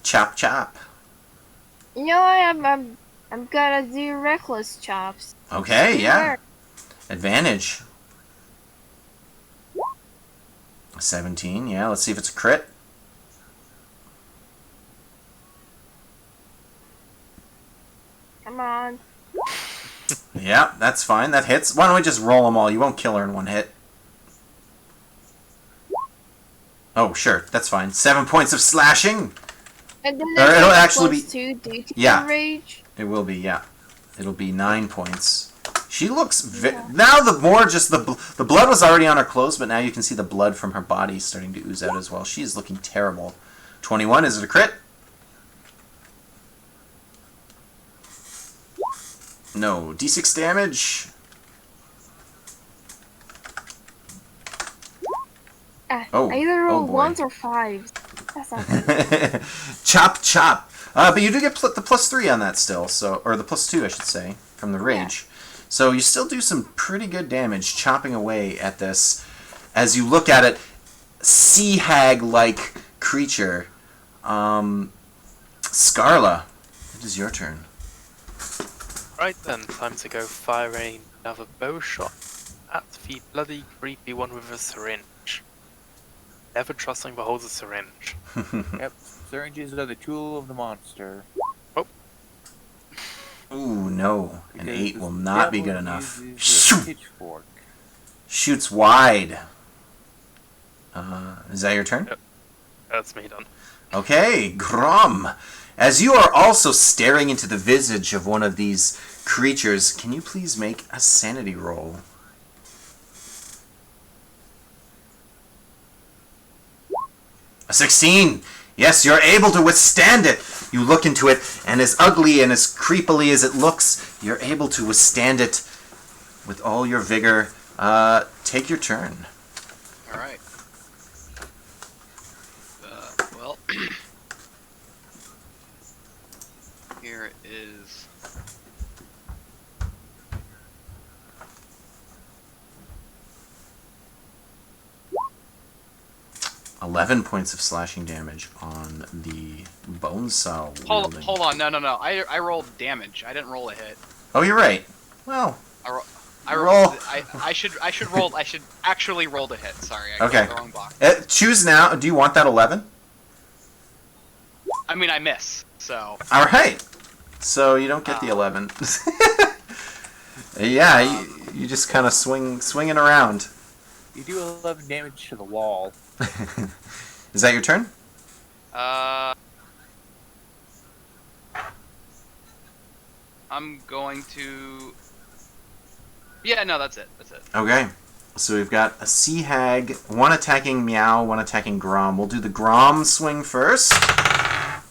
Chop chop. You know what? I'm gonna do reckless chops. Okay, yeah. Work. Advantage. 17, yeah. Let's see if it's a crit. Come on. Yeah, that's fine. That hits. Why don't we just roll them all? You won't kill her in one hit. Oh, sure. That's fine. 7 points of slashing. And then Or it'll actually plus be- 2 due to Yeah. rage. It will be, yeah. It'll be 9 points. She looks... Now the more just... The blood was already on her clothes, but now you can see the blood from her body starting to ooze out as well. She is looking terrible. 21, is it a crit? No. D6 damage. Oh, I either oh roll boy. 1s or 5s. That's not good. Chop, chop. But you do get the +3 on that still, so or the +2, I should say, from the rage. So you still do some pretty good damage chopping away at this. As you look at it, sea hag-like creature. Scarla, it is your turn. Right then, time to go firing another bow shot at the bloody creepy one with a syringe. Never trust something that holds a syringe. Yep, syringes are the tool of the monster. Ooh, no. An Because 8 the will not be devil good enough. uses a Shoot! pitchfork. Shoots wide. Is that your turn? Yep. That's me done. Okay, Grom. As you are also staring into the visage of one of these creatures, can you please make a sanity roll? A 16! Yes, you're able to withstand it! You look into it, and as ugly and as creepily as it looks, you're able to withstand it with all your vigor. Take your turn. Alright. Well, here is... 11 points of slashing damage on the bone saw wielding. Hold on, no. I rolled damage. I didn't roll a hit. Oh, you're right. Well, I Roll. rolled. I should roll. I should actually roll to hit. Sorry, I Okay. got the wrong box. choose now. Do you want that 11? I mean, I miss. So All right. So you don't get the 11. Yeah, you just kind of swinging around. You do 11 damage to the wall. Is that your turn? I'm going to. Yeah, no, that's it. That's it. Okay. So we've got a sea hag, one attacking Meow, one attacking Grom. We'll do the Grom swing first.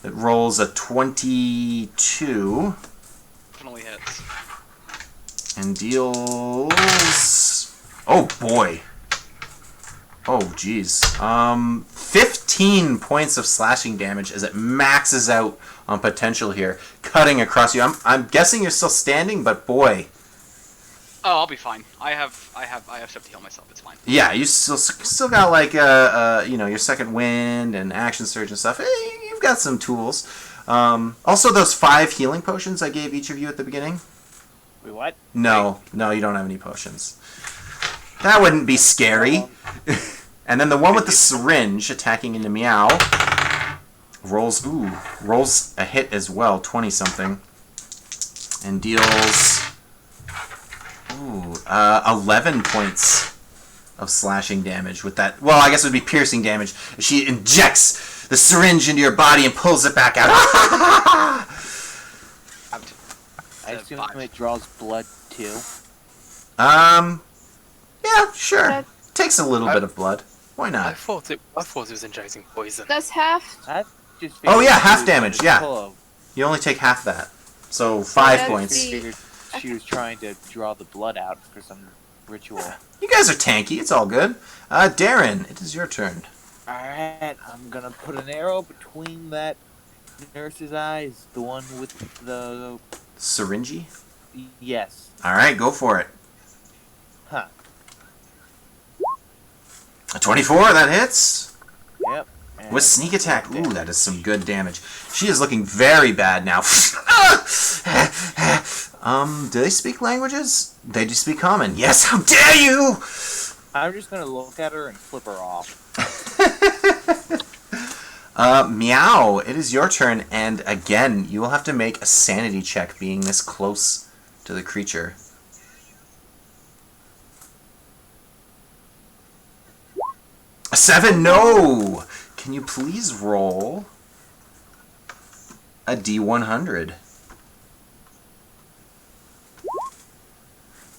It rolls a 22 Definitely hits. and deals... Oh, boy. Oh, jeez. 15 points of slashing damage as it maxes out on potential here, cutting across you. I'm guessing you're still standing, but boy... Oh, I'll be fine. I have stuff to heal myself. It's fine. Yeah, you still got like your second wind and action surge and stuff. You've got some tools. Also, those 5 healing potions I gave each of you at the beginning. Wait, what? No, you don't have any potions. That wouldn't be scary. And then the one with the syringe attacking into Meow rolls a hit as well, 20 something, and deals 11 points of slashing damage with that. Well, I guess it would be piercing damage. She injects the syringe into your body and pulls it back out. I assume it draws blood too. Yeah, sure. That- Takes a little bit of blood. Why I not? thought it was injecting poison. That's half. I just Oh, yeah, figured half she was damage, full yeah. of- You only take half that. So 5 that's points. the- Figured she was trying to draw the blood out for some ritual. You guys are tanky. It's all good. Darren, it is your turn. Alright, I'm gonna put an arrow between that nurse's eyes, the one with the Syringy? yes. Alright, go for it. Huh. A 24, that hits. Yep. With And sneak attack. Ooh, damage. that is some good damage. She is looking very bad now. Do they speak languages? They do speak common. Yes, how dare you! I'm just gonna look at her and flip her off. Meow, it is your turn, and again, you will have to make a sanity check being this close to the creature. A 7, no! Can you please roll a D100?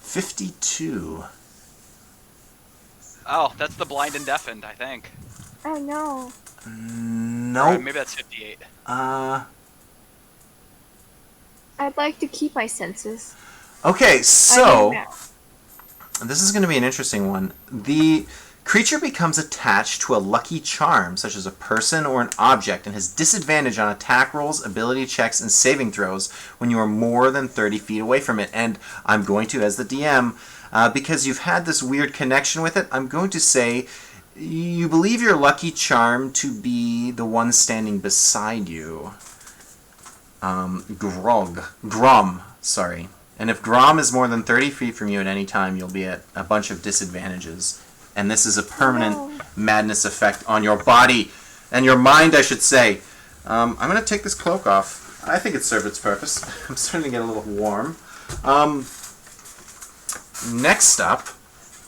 52. Oh, that's the blind and deafened, I think. Oh no. Or Nope. maybe that's 58. I'd like to keep my senses. Okay, I so... mean, This is going to be an interesting one. The creature becomes attached to a lucky charm, such as a person or an object, and has disadvantage on attack rolls, ability checks, and saving throws when you are more than 30 feet away from it. And I'm going to, as the DM, because you've had this weird connection with it, I'm going to say you believe your lucky charm to be the one standing beside you. Grom, sorry. And if Grom is more than 30 feet from you at any time, you'll be at a bunch of disadvantages. And this is a permanent madness effect on your body. And your mind, I should say. I'm going to take this cloak off. I think it served its purpose. I'm starting to get a little warm. Next up...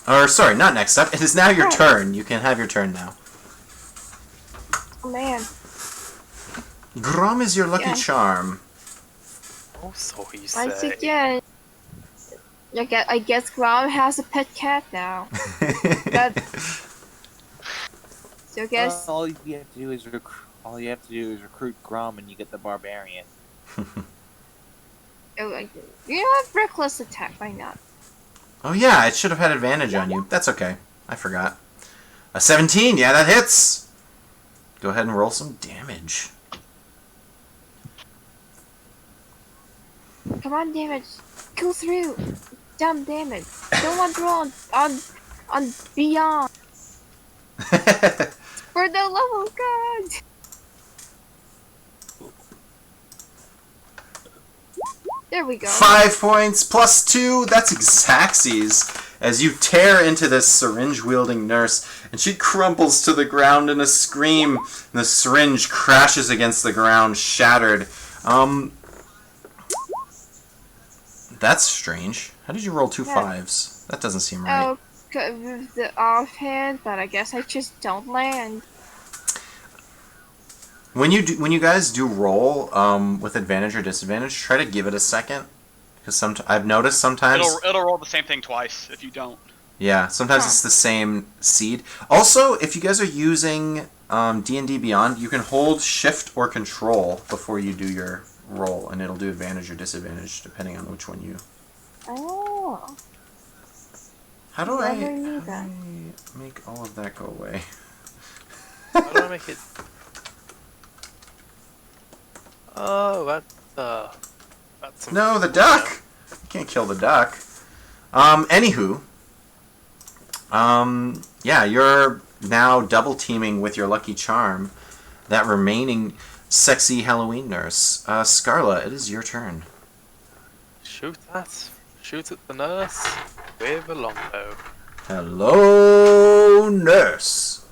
Or, sorry, not next up. It is now your turn. You can have your turn now. oh man. Grom is your lucky Yeah. charm. Oh, so you Once say. again, I guess Grom has a pet cat now. So I guess All you have to do is recruit Grom, and you get the barbarian. you have reckless attack. Why not? Oh yeah, it should have had advantage on you. That's okay. I forgot. A 17, yeah, that hits! Go ahead and roll some damage. Come on, damage. Go through. Dumb damage. Don't want to roll on beyond. For the love of God. There we go. 5 points plus 2, that's exactsies. As you tear into this syringe-wielding nurse, and she crumples to the ground in a scream, and the syringe crashes against the ground, shattered. That's strange. How did you roll 2 Yeah. 5s? That doesn't seem right. Oh, with the offhand, but I guess I just don't land. When you guys do roll with advantage or disadvantage, try to give it a second, because I've noticed sometimes. It'll roll the same thing twice if you don't. Yeah, sometimes it's the same seed. Also, if you guys are using D&D Beyond, you can hold Shift or Control before you do your roll, and it'll do advantage or disadvantage depending on which one you. Oh. How do I Never knew that. make all of that go away? How do I make it? Oh, that's some No, the duck! You can't kill the duck. Anywho. Yeah, you're now double teaming with your lucky charm. That remaining sexy Halloween nurse. Scarla, it is your turn. Shoot at the nurse with a longbow. Hello, nurse.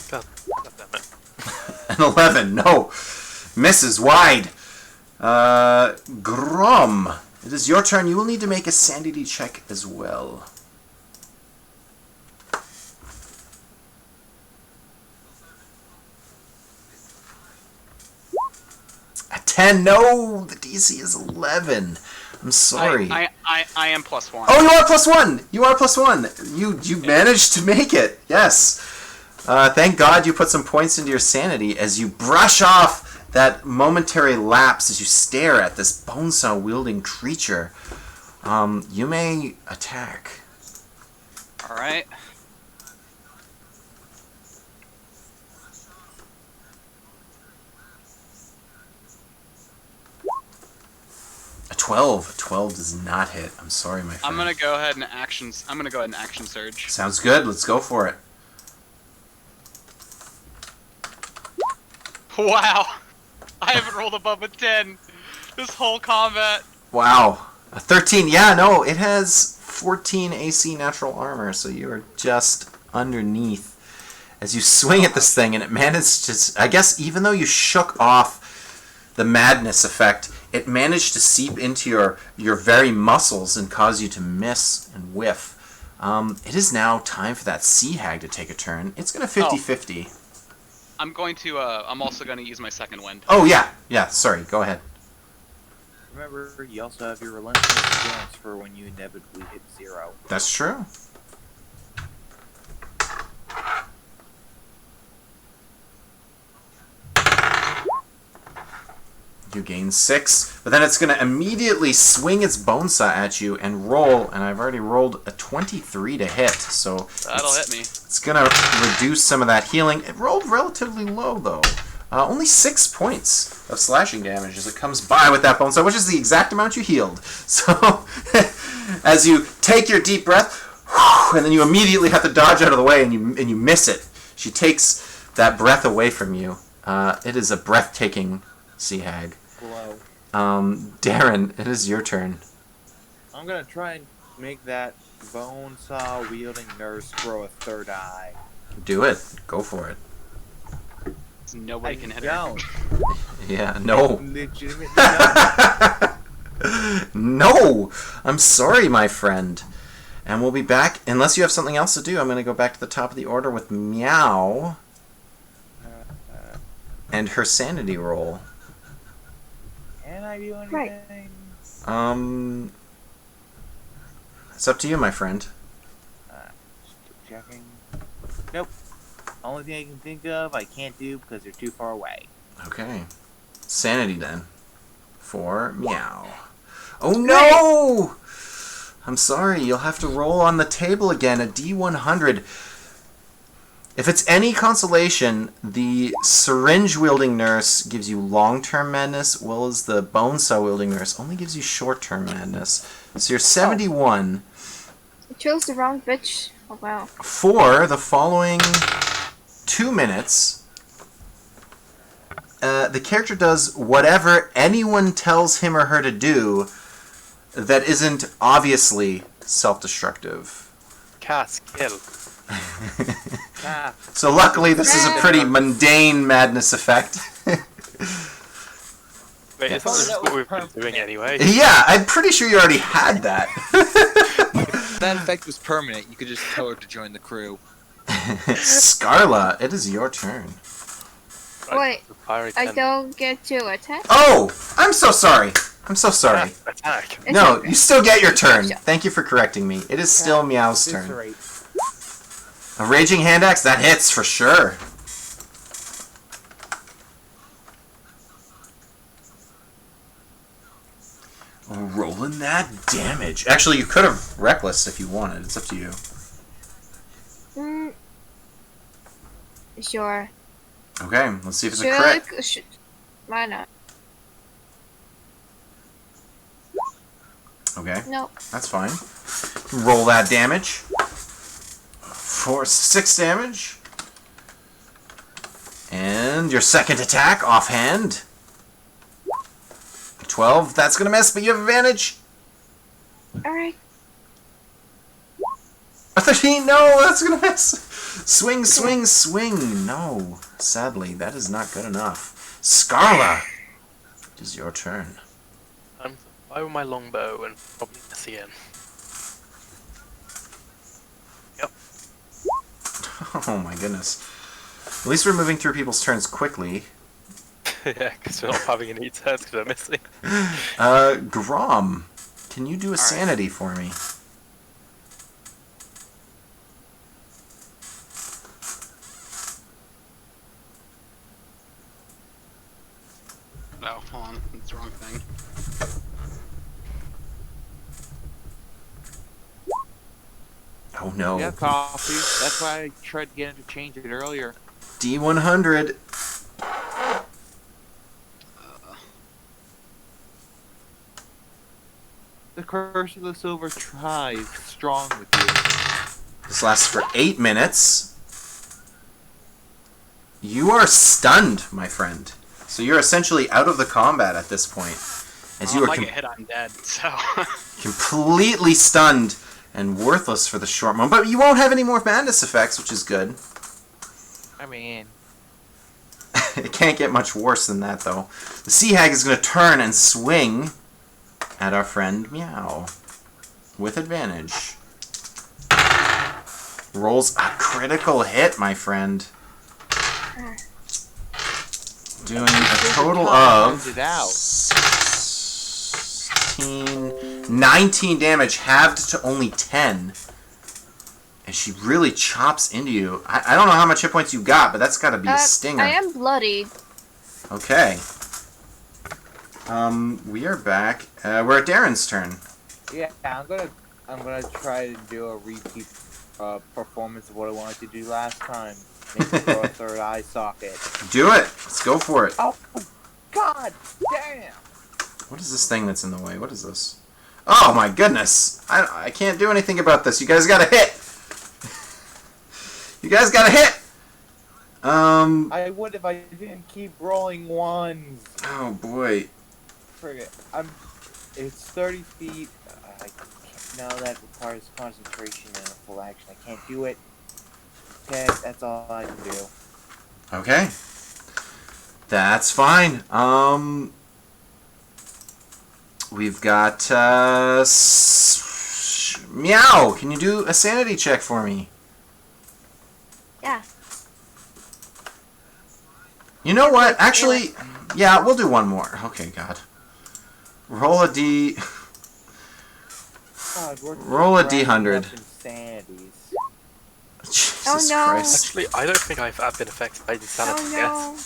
God damn it. An 11, no. Misses wide. Grom, it is your turn. You will need to make a sanity check as well. A 10, no. The DC is 11. I'm sorry. I am +1. Oh, you are +1. You are +1. You managed to make it. Yes. Thank God you put some points into your sanity as you brush off that momentary lapse as you stare at this bonesaw wielding creature. You may attack. All right. 12. 12 does not hit. I'm sorry, my friend. I'm gonna go ahead and action surge. Sounds good. Let's go for it. Wow. I haven't rolled above a 10 this whole combat. Wow. A 13. Yeah, no, it has 14 AC natural armor, so you are just underneath. As you swing at this thing, and it managed to... I guess even though you shook off the madness effect, it managed to seep into your very muscles and cause you to miss and whiff. It is now time for that sea hag to take a turn. It's going to 50-50. I'm also gonna use my second wind. Oh, yeah. Yeah, sorry. Go ahead. Remember, you also have your relentless endurance for when you inevitably hit 0. That's true. You gain 6, but then it's going to immediately swing its bone saw at you and roll, and I've already rolled a 23 to hit, so That'll hit me. It's going to reduce some of that healing. It rolled relatively low, though. Only 6 points of slashing damage as it comes by with that bone saw, which is the exact amount you healed. So, as you take your deep breath, and then you immediately have to dodge out of the way, and you miss it. She takes that breath away from you. It is a breathtaking sea hag. Glow. Darren, it is your turn. I'm gonna try and make that bone saw wielding nurse grow a third eye. Do it. Go for it. Nobody can hit her. Don't. Yeah, no. Legitimately don't. No! I'm sorry, my friend. And we'll be back. Unless you have something else to do, I'm going to go back to the top of the order with Meow and her sanity roll. Can I do anything? Right. It's up to you, my friend. Just checking. Nope. Only thing I can think of I can't do because they're too far away. Okay. Sanity, then. For Meow. Oh, no! I'm sorry, you'll have to roll on the table again, a D100. If it's any consolation, the syringe-wielding nurse gives you long-term madness, while the bone saw-wielding nurse only gives you short-term madness. So you're 71. I chose the wrong bitch. Oh wow. For the following 2 minutes, the character does whatever anyone tells him or her to do that isn't obviously self-destructive. Cast kill. Ah, So luckily this is a pretty mundane madness effect. Wait, isn't this what we've been doing anyway? Yeah, I'm pretty sure you already had that. That effect was permanent. You could just tell her to join the crew. Scarla, it is your turn. Wait, The pirate I can don't get to attack? Oh, I'm so sorry. I'm so sorry. attack. It's No, okay. you still get your turn. Gotcha. Thank you for correcting me. It is still Meow's turn. eviscerate. A raging hand axe, that hits for sure. Rolling that damage. Actually, you could have reckless if you wanted. It's up to you. Sure. Okay, let's see if it's a crit. Why not? Okay, No. that's fine. Roll that damage. For 6 damage. And your second attack, offhand. 12, that's gonna miss, but you have advantage. Alright. A 13, no, that's gonna miss. Swing, swing, swing. No, sadly, that is not good enough. Scarla, it is your turn. I'm fire with my longbow and probably miss again. Yep. Oh my goodness. At least we're moving through people's turns quickly. Yeah, because we're not having any turns because we're missing. Grom, can you do a right. sanity for me? No, hold on. That's the wrong thing. Oh no. Yeah, coffee. That's why I tried to get him to change it earlier. D100. The Curse of the Silver Tribe is strong with you. This lasts for 8 minutes. You are stunned, my friend. So you're essentially out of the combat at this point. As you If are I get hit, I'm dead. So. completely stunned and worthless for the short moment. But you won't have any more madness effects, which is good. I mean, It can't get much worse than that, though. The sea hag is going to turn and swing at our friend Meow. With advantage. Rolls a critical hit, my friend. Doing a total of It out. 19 damage, halved to only 10. And she really chops into you. I don't know how much hit points you got, but that's got to be a stinger. I am bloodied. Okay. We are back. We're at Darren's turn. Yeah, I'm gonna try to do a repeat performance of what I wanted to do last time. Make it throw a third eye socket. Do it. Let's go for it. Oh, God damn! What is this thing that's in the way? What is this? Oh my goodness. I can't do anything about this. You guys got to hit. You guys got to hit. I would if I didn't keep rolling ones. Oh boy. Friggin', it's 30 feet. I can't, no, that requires concentration and a full action. I can't do it. Okay, that's all I can do. Okay. That's fine. We've got Meow. Can you do a sanity check for me? Yeah. You know what? Actually, yeah, we'll do one more. Okay, God. Roll a D. God, Roll a D100. Insanities. Jesus Oh, no. Christ. actually, I don't think I've been affected by insanity Oh yet. no.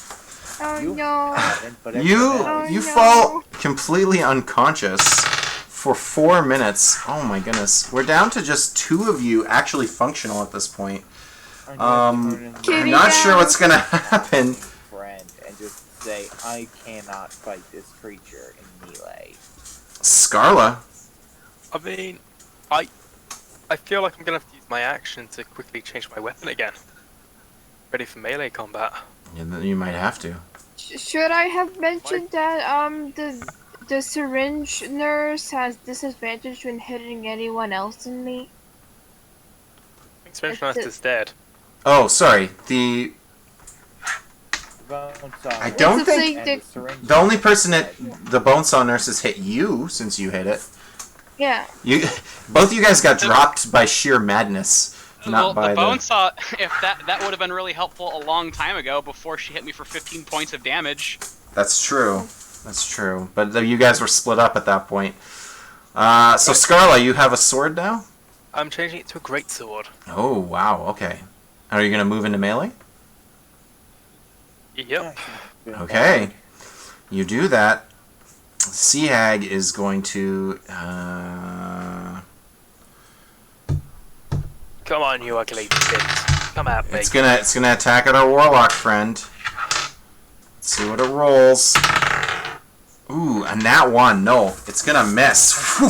Oh You no. haven't, but You everyone you no. fall completely unconscious for 4 minutes. Oh my goodness. We're down to just 2 of you actually functional at this point. else, I'm gonna turn into I'm Kitty not sure down. what's gonna happen. a friend and just say, I cannot fight this creature in melee. Scarla. I mean, I feel like I'm gonna have to use my action to quickly change my weapon again. Ready for melee combat. Yeah, you might have to. Should I have mentioned that the syringe nurse has disadvantage when hitting anyone else than me? Expansion Master is dead. Oh, sorry. I What's don't the think thing the only person that the Bonesaw nurse has hit you since you hit it. Yeah. Both of you guys got dropped by sheer madness, well, not by the bone saw. If that would have been really helpful a long time ago, before she hit me for 15 points of damage. That's true. That's true. But you guys were split up at that point. So Scarla, you have a sword now? I'm changing it to a great sword. Oh wow. Okay. Are you gonna move into melee? Yep. Okay. You do that. Sea Hag is going to. Come on, you ugly bitch. Come at me. It's gonna attack at our warlock friend. Let's see what it rolls. Ooh, a nat 1. No, it's gonna miss. Whew.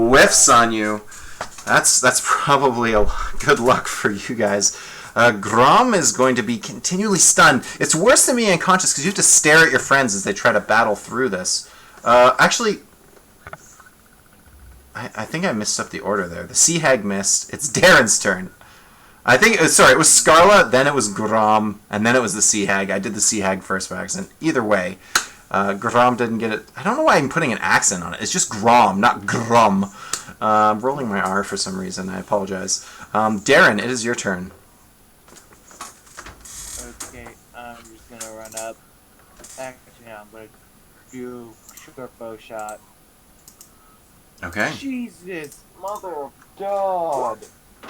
Whiffs on you. That's probably a good luck for you guys. Grom is going to be continually stunned. It's worse than being unconscious because you have to stare at your friends as they try to battle through this. Actually, I think I messed up the order there. The Sea Hag missed. It's Darren's turn. I think it was Scarla, then it was Grom, and then it was the Sea Hag. I did the Sea Hag first by accident. Either way, Grom didn't get it. I don't know why I'm putting an accent on it. It's just Grom, not Grum. I'm rolling my R for some reason. I apologize. Darren, it is your turn. Okay, I'm just gonna run up. Actually, I'm gonna do short bow shot. Okay. Jesus, mother of God!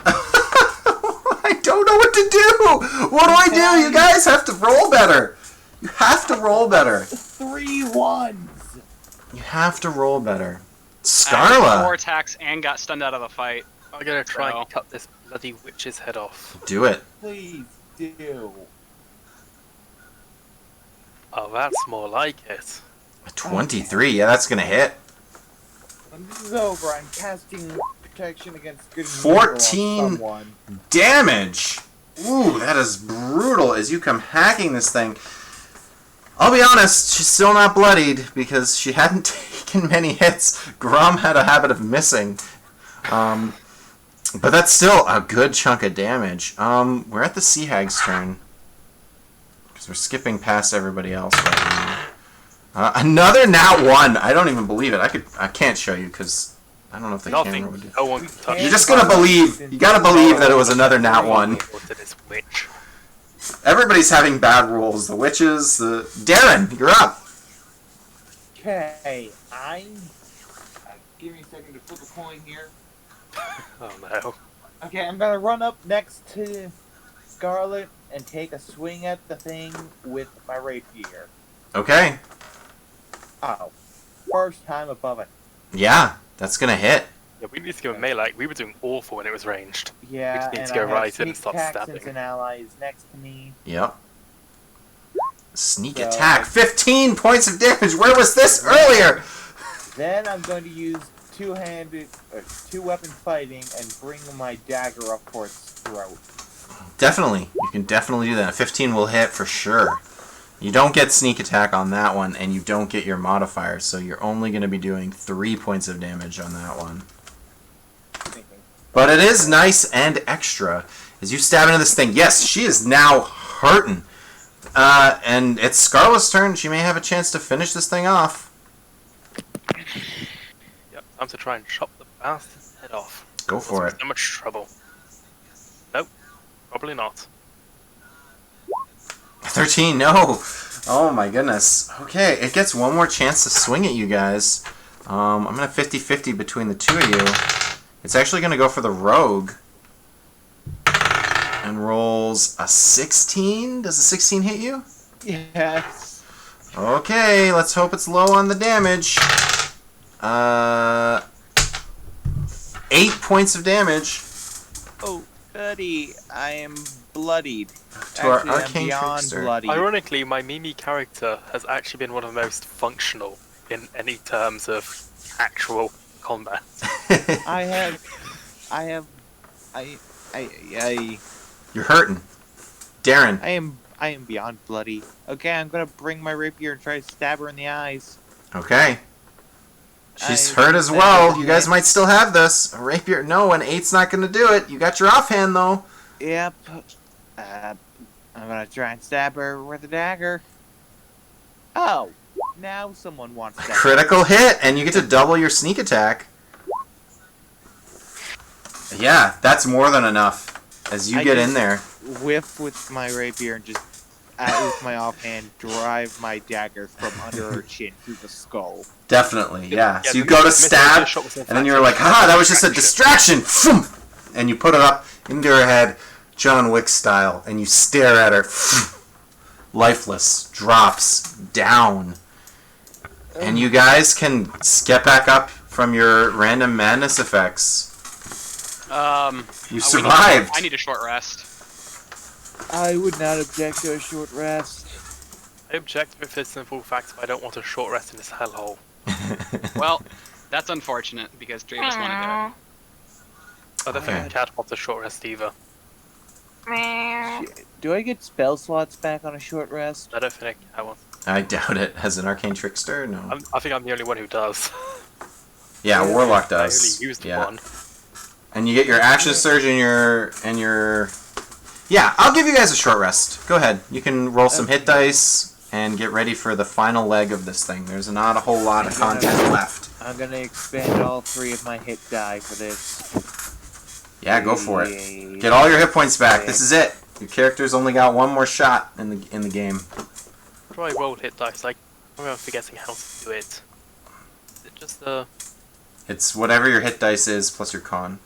I don't know what to do. What do I do? You guys have to roll better. You have to roll better. 3 ones. You have to roll better. I had 4 Scarla, attacks and got stunned out of the fight. I'm gonna try So- and cut this bloody witch's head off. do it. Please do. Oh, that's more like it. A 23. Yeah, that's gonna hit. When this is over, I'm casting protection against good and evil on 14 someone. damage. Ooh, that is brutal as you come hacking this thing. I'll be honest, she's still not bloodied because she hadn't taken many hits. Grom had a habit of missing. But that's still a good chunk of damage. We're at the Sea Hag's turn. Because we're skipping past everybody else right now. Another nat 1. I don't even believe it. I can't show you because I don't know if the camera would do. No one can touch You're just gonna believe. You gotta believe that it was another nat 1. Witch. Everybody's having bad rolls. The witches, Darren, you're up. Okay, give me a second to flip a coin here. Oh no. Okay, I'm gonna run up next to Scarlet and take a swing at the thing with my rapier. Okay. Oh, first time above it. Yeah, that's gonna hit. Yeah, we need to go melee. We were doing awful when it was ranged. Yeah, We just need and to go I have right in and sneak start attack stabbing. since an ally is next to me. Yep. Sneak So- attack. 15 points of damage. Where was this earlier? Then I'm going to use two-weapon fighting and bring my dagger up for its throat. Definitely. You can definitely do that. 15 will hit for sure. You don't get sneak attack on that one, and you don't get your modifier, so you're only going to be doing 3 points of damage on that one. But it is nice and extra. As you stab into this thing, yes, she is now hurting. And it's Scarlet's turn. She may have a chance to finish this thing off. Yep, time to try and chop the bastard's head off. Go for it. So much trouble. Nope, probably not. 13, no! Oh my goodness. Okay, it gets one more chance to swing at you guys. I'm going to 50-50 between the two of you. It's actually going to go for the rogue. And rolls a 16. Does a 16 hit you? Yes. Okay, let's hope it's low on the damage. 8 points of damage Oh, buddy, I am bloodied. to our Actually, I'm arcane beyond trickster. bloody. Ironically, my Mimi character has actually been one of the most functional in any terms of actual combat. You're hurting. Darren. I am beyond bloody. Okay, I'm gonna bring my rapier and try to stab her in the eyes. Okay. She's I- hurt as well. You guys might still have this. A rapier. No, an 8's not going to do it. You got your offhand, though. Yep. I'm gonna try and stab her with a dagger. Oh, now someone wants that. Critical hit, and you get to double your sneak attack. Yeah, that's more than enough. As you I get just- in there. Whiff with my rapier and just, with my offhand, drive my dagger from under her chin through the skull. Definitely, yeah. So you the go to missile stab, shot was in and then fact you're like, that was just a distraction! Phoom! And you put it up into her head, John Wick style, and you stare at her. Lifeless, drops down. And you guys can get back up from your random madness effects. You survived! I need a short rest. I would not object to a short rest. I object with the simple fact that I don't want a short rest in this hellhole. Well, that's unfortunate because Dravis wanted I don't think Okay. the cat wants a short rest either. Do I get spell slots back on a short rest? I don't think I want. I doubt it. As an arcane trickster, no. I think I'm the only one who does. Yeah, Warlock I does. only used Yeah. one. And you get your action surge and your. Yeah, I'll give you guys a short rest. Go ahead. You can roll some hit dice and get ready for the final leg of this thing. There's not a whole lot of content left. I'm gonna expend all 3 of my hit die for this. Yeah, go for it. Get all your hit points back. This is it. Your character's only got one more shot in the game. How do I roll hit dice? Like, I'm forgetting how to do it. Is it just the It's whatever your hit dice is plus your con.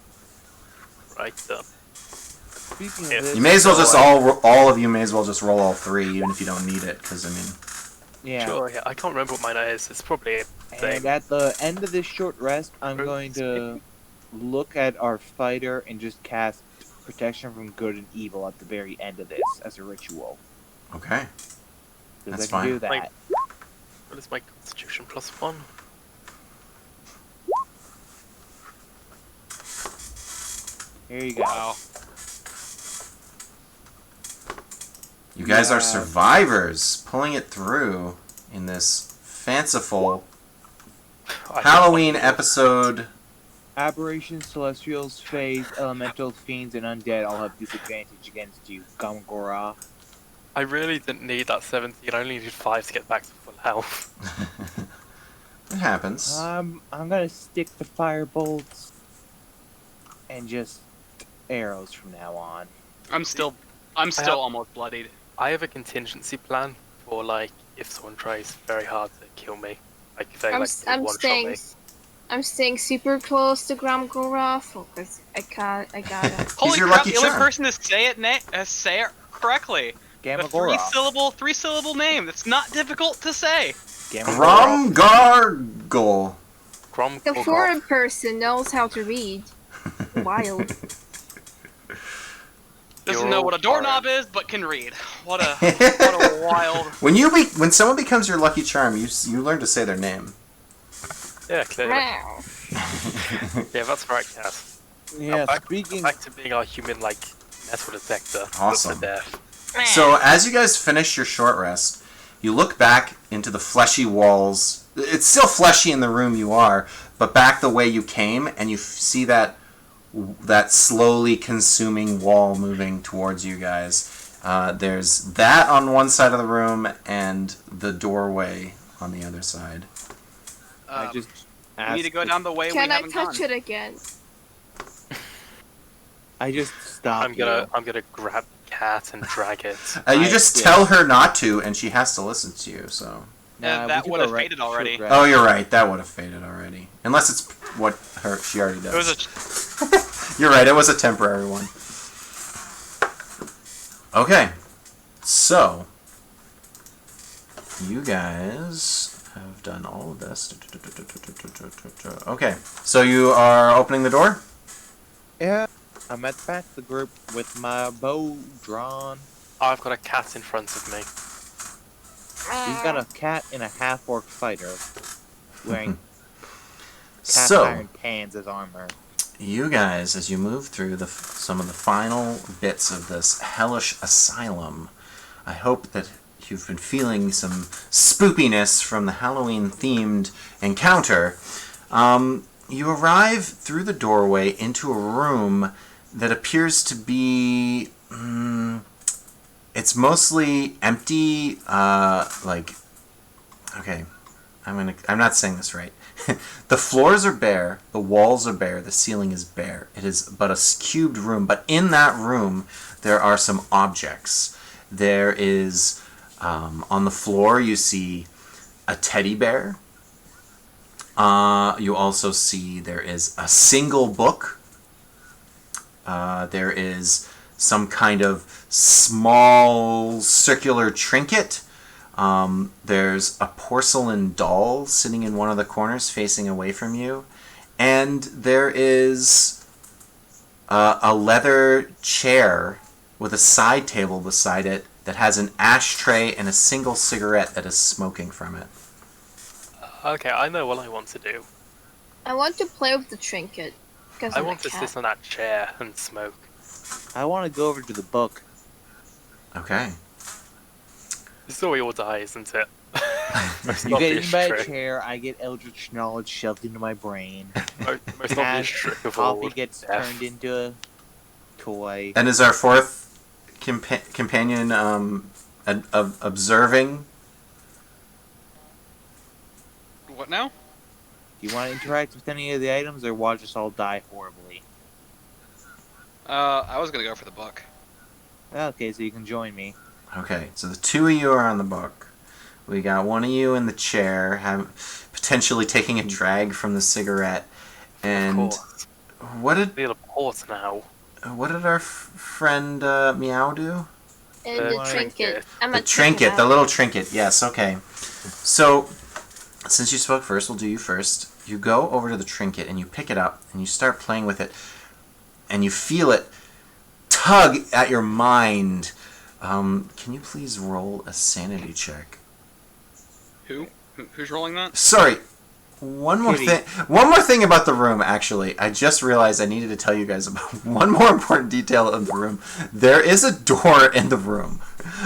right? Speaking of Yeah. this, You may as well just all of you may as well just roll all 3, even if you don't need it, because I mean. yeah. Sure. Yeah, I can't remember what mine is. It's probably a And thing. at the end of this short rest, I'm going to look at our fighter and just cast protection from good and evil at the very end of this as a ritual. Okay. Because That's I can do fine. that. What is my Constitution +1? Here you go. Wow. You guys are Yeah. survivors, pulling it through in this fanciful I Halloween think- episode. Aberrations, celestials, fays, elementals, fiends, and undead all have disadvantage against you. Gamgora. I really didn't need that 17. I only needed 5 to get back to full health. It happens. I'm gonna stick to fire bolts and just arrows from now on. I'm still have- almost bloodied. I have a contingency plan for like if someone tries very hard to kill me. Like if they I'm, like I'm one shot staying. me. I'm staying super close to Gramgora because I gotta. Holy your crap! lucky The only charm. person to say it correctly. The Gamagora. three syllable name. That's not difficult to say. Gamagora. Gromgargle. The foreign person knows how to read. Wild. Doesn't You're know all what a doorknob foreign. is, but can read. What a wild. When someone becomes your lucky charm, you learn to say their name. Yeah, clearly. Meow. Yeah, that's right, Cass. Yeah, back, speaking. back to being our human like metal detector. Awesome. For death. So as you guys finish your short rest, you look back into the fleshy walls. It's still fleshy in the room you are, but back the way you came, and you see that slowly consuming wall moving towards you guys. There's that on one side of the room, and the doorway on the other side. I just We need to go down the way Can we I haven't touch gone. it again? I just stopped. I'm gonna grab the cat and drag it. You just tell her not to, and she has to listen to you. So. That would have faded already. Oh, you're right. That would have faded already, unless it's what she already does. It was You're right. It was a temporary one. Okay, so you guys have done all of this. Okay, so you are opening the door. Yeah. I'm at the back of the group with my bow drawn. I've got a cat in front of me. He's got a cat and a half-orc fighter wearing cast So iron pans as armor. you guys, as you move through some of the final bits of this hellish asylum, I hope that you've been feeling some spoopiness from the Halloween-themed encounter. You arrive through the doorway into a room that appears to be... it's mostly empty, okay, I'm not saying this right. The floors are bare, the walls are bare, the ceiling is bare. It is but a cubed room, but in that room there are some objects. There is, on the floor you see a teddy bear. You also see there is a single book. There is some kind of small circular trinket. There's a porcelain doll sitting in one of the corners facing away from you. And there is a leather chair with a side table beside it that has an ashtray and a single cigarette that is smoking from it. Okay, I know what I want to do. I want to play with the trinket. Because I want to sit on that chair and smoke. I want to go over to the book. Okay. This is all we all die, isn't it? Most You get obvious in by a trick. chair, I get eldritch knowledge shoved into my brain. Most obvious trick of all. Coffee gets death. turned into a toy. And is our fourth companion observing? What now? Do you want to interact with any of the items or watch us all die horribly? I was gonna go for the book. Okay, so you can join me. Okay, so the two of you are on the book. We got one of you in the chair, potentially taking a drag from the cigarette. And Of course. what did Feel a port now. our friend Meow do? And The the trinket. I'm The gonna check it trinket, the out. little trinket. Yes, okay. So, since you spoke first, we'll do you first. You go over to the trinket and you pick it up and you start playing with it, and you feel it tug at your mind. Can you please roll a sanity check? Who's rolling that? Sorry, One more Kitty. thing. One more thing about the room. Actually, I just realized I needed to tell you guys about one more important detail of the room. There is a door in the room.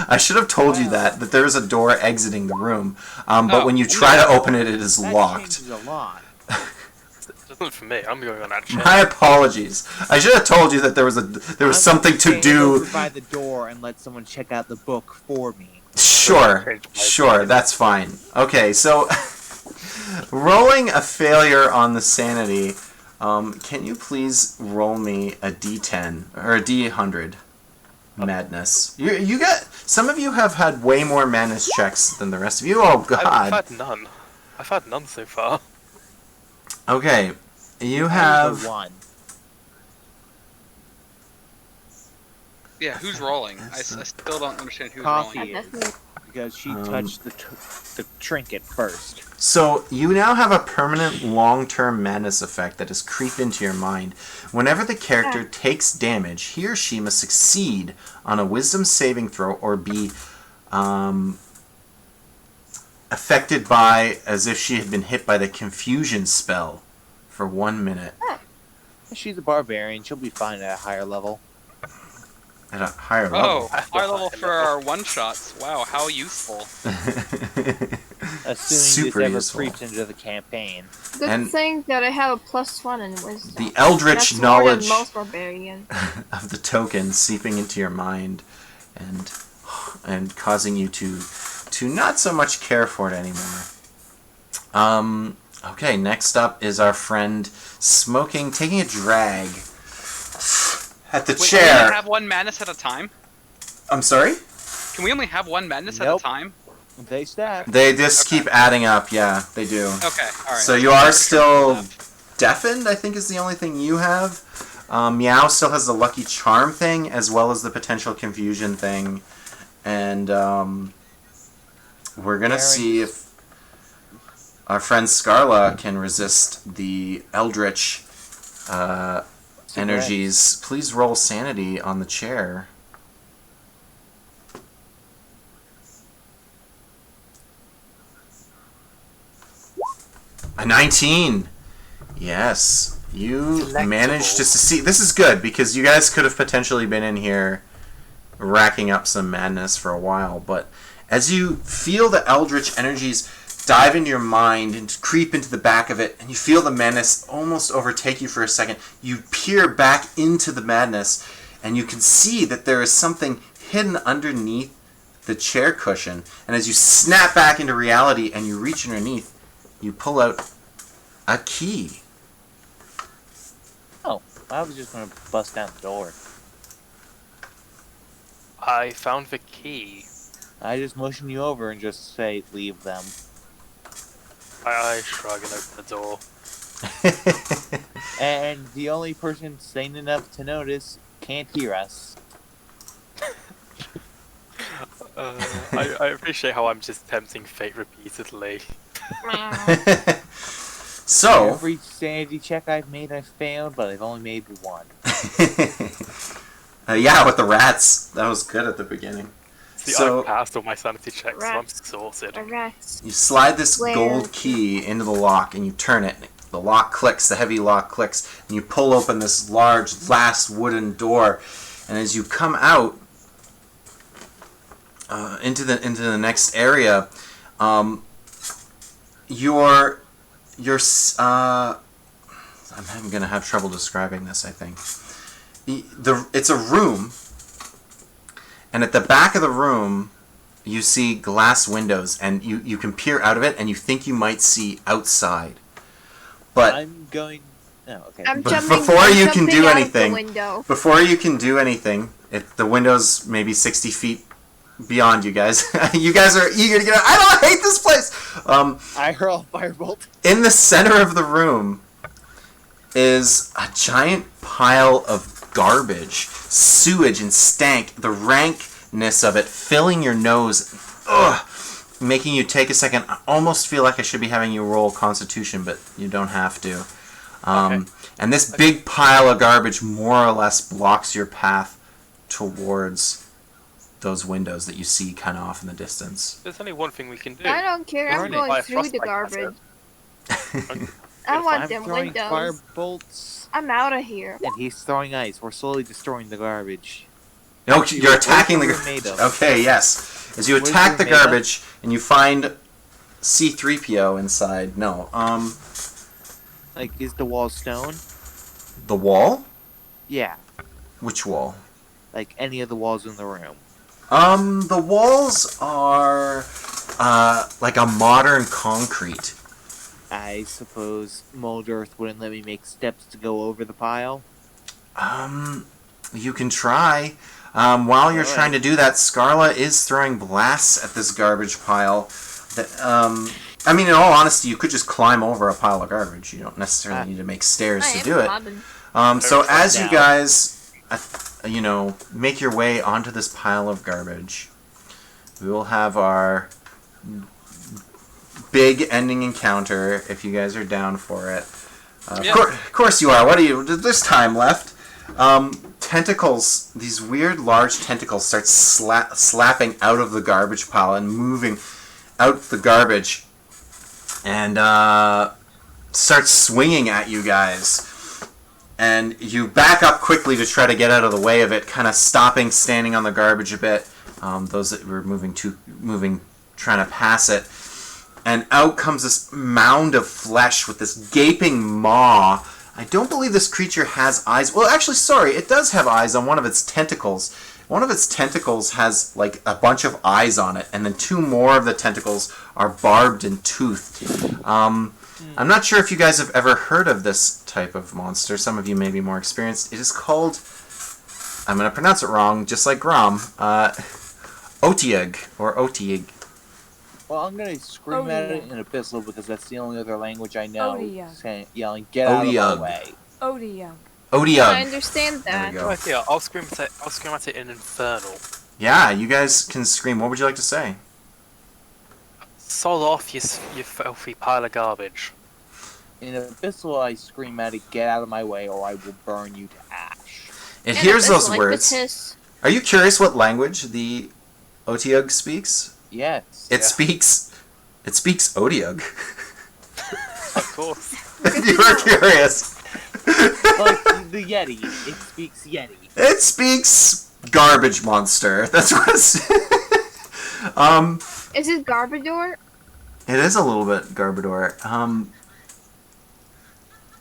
I should have told you that there is a door exiting the room. But when you try to open it, it is That locked. changes a lot. It doesn't for me. I'm going on that chair. My apologies. I should have told you that there was I'm something gonna to stand do. over by the door and let someone check out the book for me. Sure, that's fine. Okay, so rolling a failure on the sanity, can you please roll me a D10 or a D100 madness? You got some of you have had way more madness checks than the rest of you. Oh I've God. had none. I've had none so far. Okay, you I have. the one. Yeah, who's rolling? I still don't understand who's Coffee rolling. is. Because she touched the trinket first. So you now have a permanent long-term madness effect that is creep into your mind. Whenever the character takes damage, he or she must succeed on a wisdom saving throw or be affected by as if she had been hit by the confusion spell for 1 minute. She's a barbarian. She'll be fine at a higher level. At a higher Oh, level. high level for our one-shots. Wow, how useful. Assuming Super this ever useful. creeps into the campaign. Good And- thing that I have a +1 in wisdom. The eldritch That's knowledge more than most barbarians. of the token seeping into your mind and causing you to not so much care for it anymore. Okay, next up is our friend taking a drag at the Wait, can we chair. only have one madness at a time? I'm sorry? Can we only have one madness at Nope. a time? They stack. They just keep adding up, yeah, they do. Okay, alright. So you are still deafened, I think is the only thing you have. Meow still has the lucky charm thing, as well as the potential confusion thing. And we're gonna see if our friend Scarla can resist the eldritch energies. Please roll sanity on the chair. A 19. Yes. You managed to see. This is good because you guys could have potentially been in here racking up some madness for a while. But as you feel the eldritch energies dive into your mind and creep into the back of it, and you feel the madness almost overtake you for a second, you peer back into the madness, and you can see that there is something hidden underneath the chair cushion. And as you snap back into reality and you reach underneath, you pull out a key. Oh, I was just gonna bust down the door. I found the key. I just motion you over and just say, leave them. I shrug and open the door. And the only person sane enough to notice can't hear us. I appreciate how I'm just tempting fate repeatedly. So, Every sanity check I've made, I've failed, but I've only made one. yeah, with the rats, that was good at the beginning. See, So- I've passed all my sanity checks, so I'm Rats. sorted. A rat. You slide this Where? gold key into the lock and you turn it. The lock clicks, the heavy lock clicks, and you pull open this large glass wooden door. And as you come out into the next area, you're I'm gonna have trouble describing this, I think. It's a room, and at the back of the room you see glass windows, and you can peer out of it, and you think you might see outside. But I'm going... Oh, okay. I'm But jumping, before I'm you can jumping do out of anything- the window. before you can do anything, the window's maybe 60 feet beyond you guys. You guys are eager to get out. I hate this place! I hurl a firebolt. In the center of the room is a giant pile of garbage, sewage and stank, the rankness of it filling your nose, making you take a second. I almost feel like I should be having you roll Constitution, but you don't have to. Okay. And this big pile of garbage more or less blocks your path towards those windows that you see kind of off in the distance. There's only one thing we can do. I don't care, I'm Running going by a through the frostbite garbage. I If want I'm them throwing windows. fire bolts I'm out of here. and he's throwing ice, we're slowly destroying the garbage. No, Actually, you're what is attacking the the room made of? Okay, yes. As you What is attack the the room made of? garbage and you find C3PO inside. No. Like, is the wall stone? The wall? Yeah. Which wall? Like any of the walls in the room. The walls are like a modern concrete. I suppose mold earth wouldn't let me make steps to go over the pile. You can try. While you're Alright. trying to do that, Scarla is throwing blasts at this garbage pile. That, I mean, in all honesty, you could just climb over a pile of garbage. You don't necessarily need to make stairs I to am do it. mobbing. So as you down. guys, make your way onto this pile of garbage, we will have our big ending encounter if you guys are down for it. Yeah. Of course you are. What are you? There's time left. Tentacles, these weird large tentacles start slapping out of the garbage pile and moving out the garbage and start swinging at you guys. And you back up quickly to try to get out of the way of it, kind of stopping, standing on the garbage a bit. Those that were moving, trying to pass it. And out comes this mound of flesh with this gaping maw. I don't believe this creature has eyes. Well, actually, sorry, it does have eyes on one of its tentacles. One of its tentacles has, like, a bunch of eyes on it, and then two more of the tentacles are barbed and toothed. I'm not sure if you guys have ever heard of this type of monster. Some of you may be more experienced. It is called, I'm going to pronounce it wrong, just like Grom, Otiug, or Otiug. Well, I'm gonna scream at it in Abyssal because that's the only other language I know. Odiug. Yelling, get out of Odiug. my way. Odiug. Odiug. I understand There that. we No go. idea. I'll scream at it in Infernal. Yeah, you guys can scream. What would you like to say? Sod off, you filthy pile of garbage. In Abyssal, I scream at it, get out of my way, or I will burn you to ash. It And hears it's those like words. the hiss. Are you curious what language the Otiug speaks? Yes. It speaks Odiug. Of course. You were curious. Like the Yeti. It speaks Yeti. It speaks garbage monster. That's what it's. Is it Garbodor? It is a little bit Garbodor.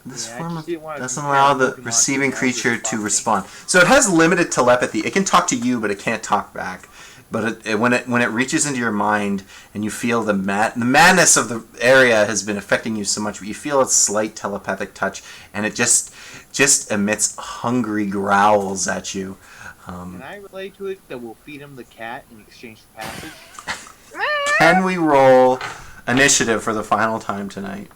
This Yeah, I form just of didn't wanna doesn't compare allow the Pokemon receiving to creature Elvis to Foxy. respond. So it has limited telepathy. It can talk to you, but it can't talk back. But when it reaches into your mind and you feel the madness of the area has been affecting you so much, but you feel its slight telepathic touch, and it just emits hungry growls at you. Can I relate to it that we'll feed him the cat in exchange for passage? Can we roll initiative for the final time tonight?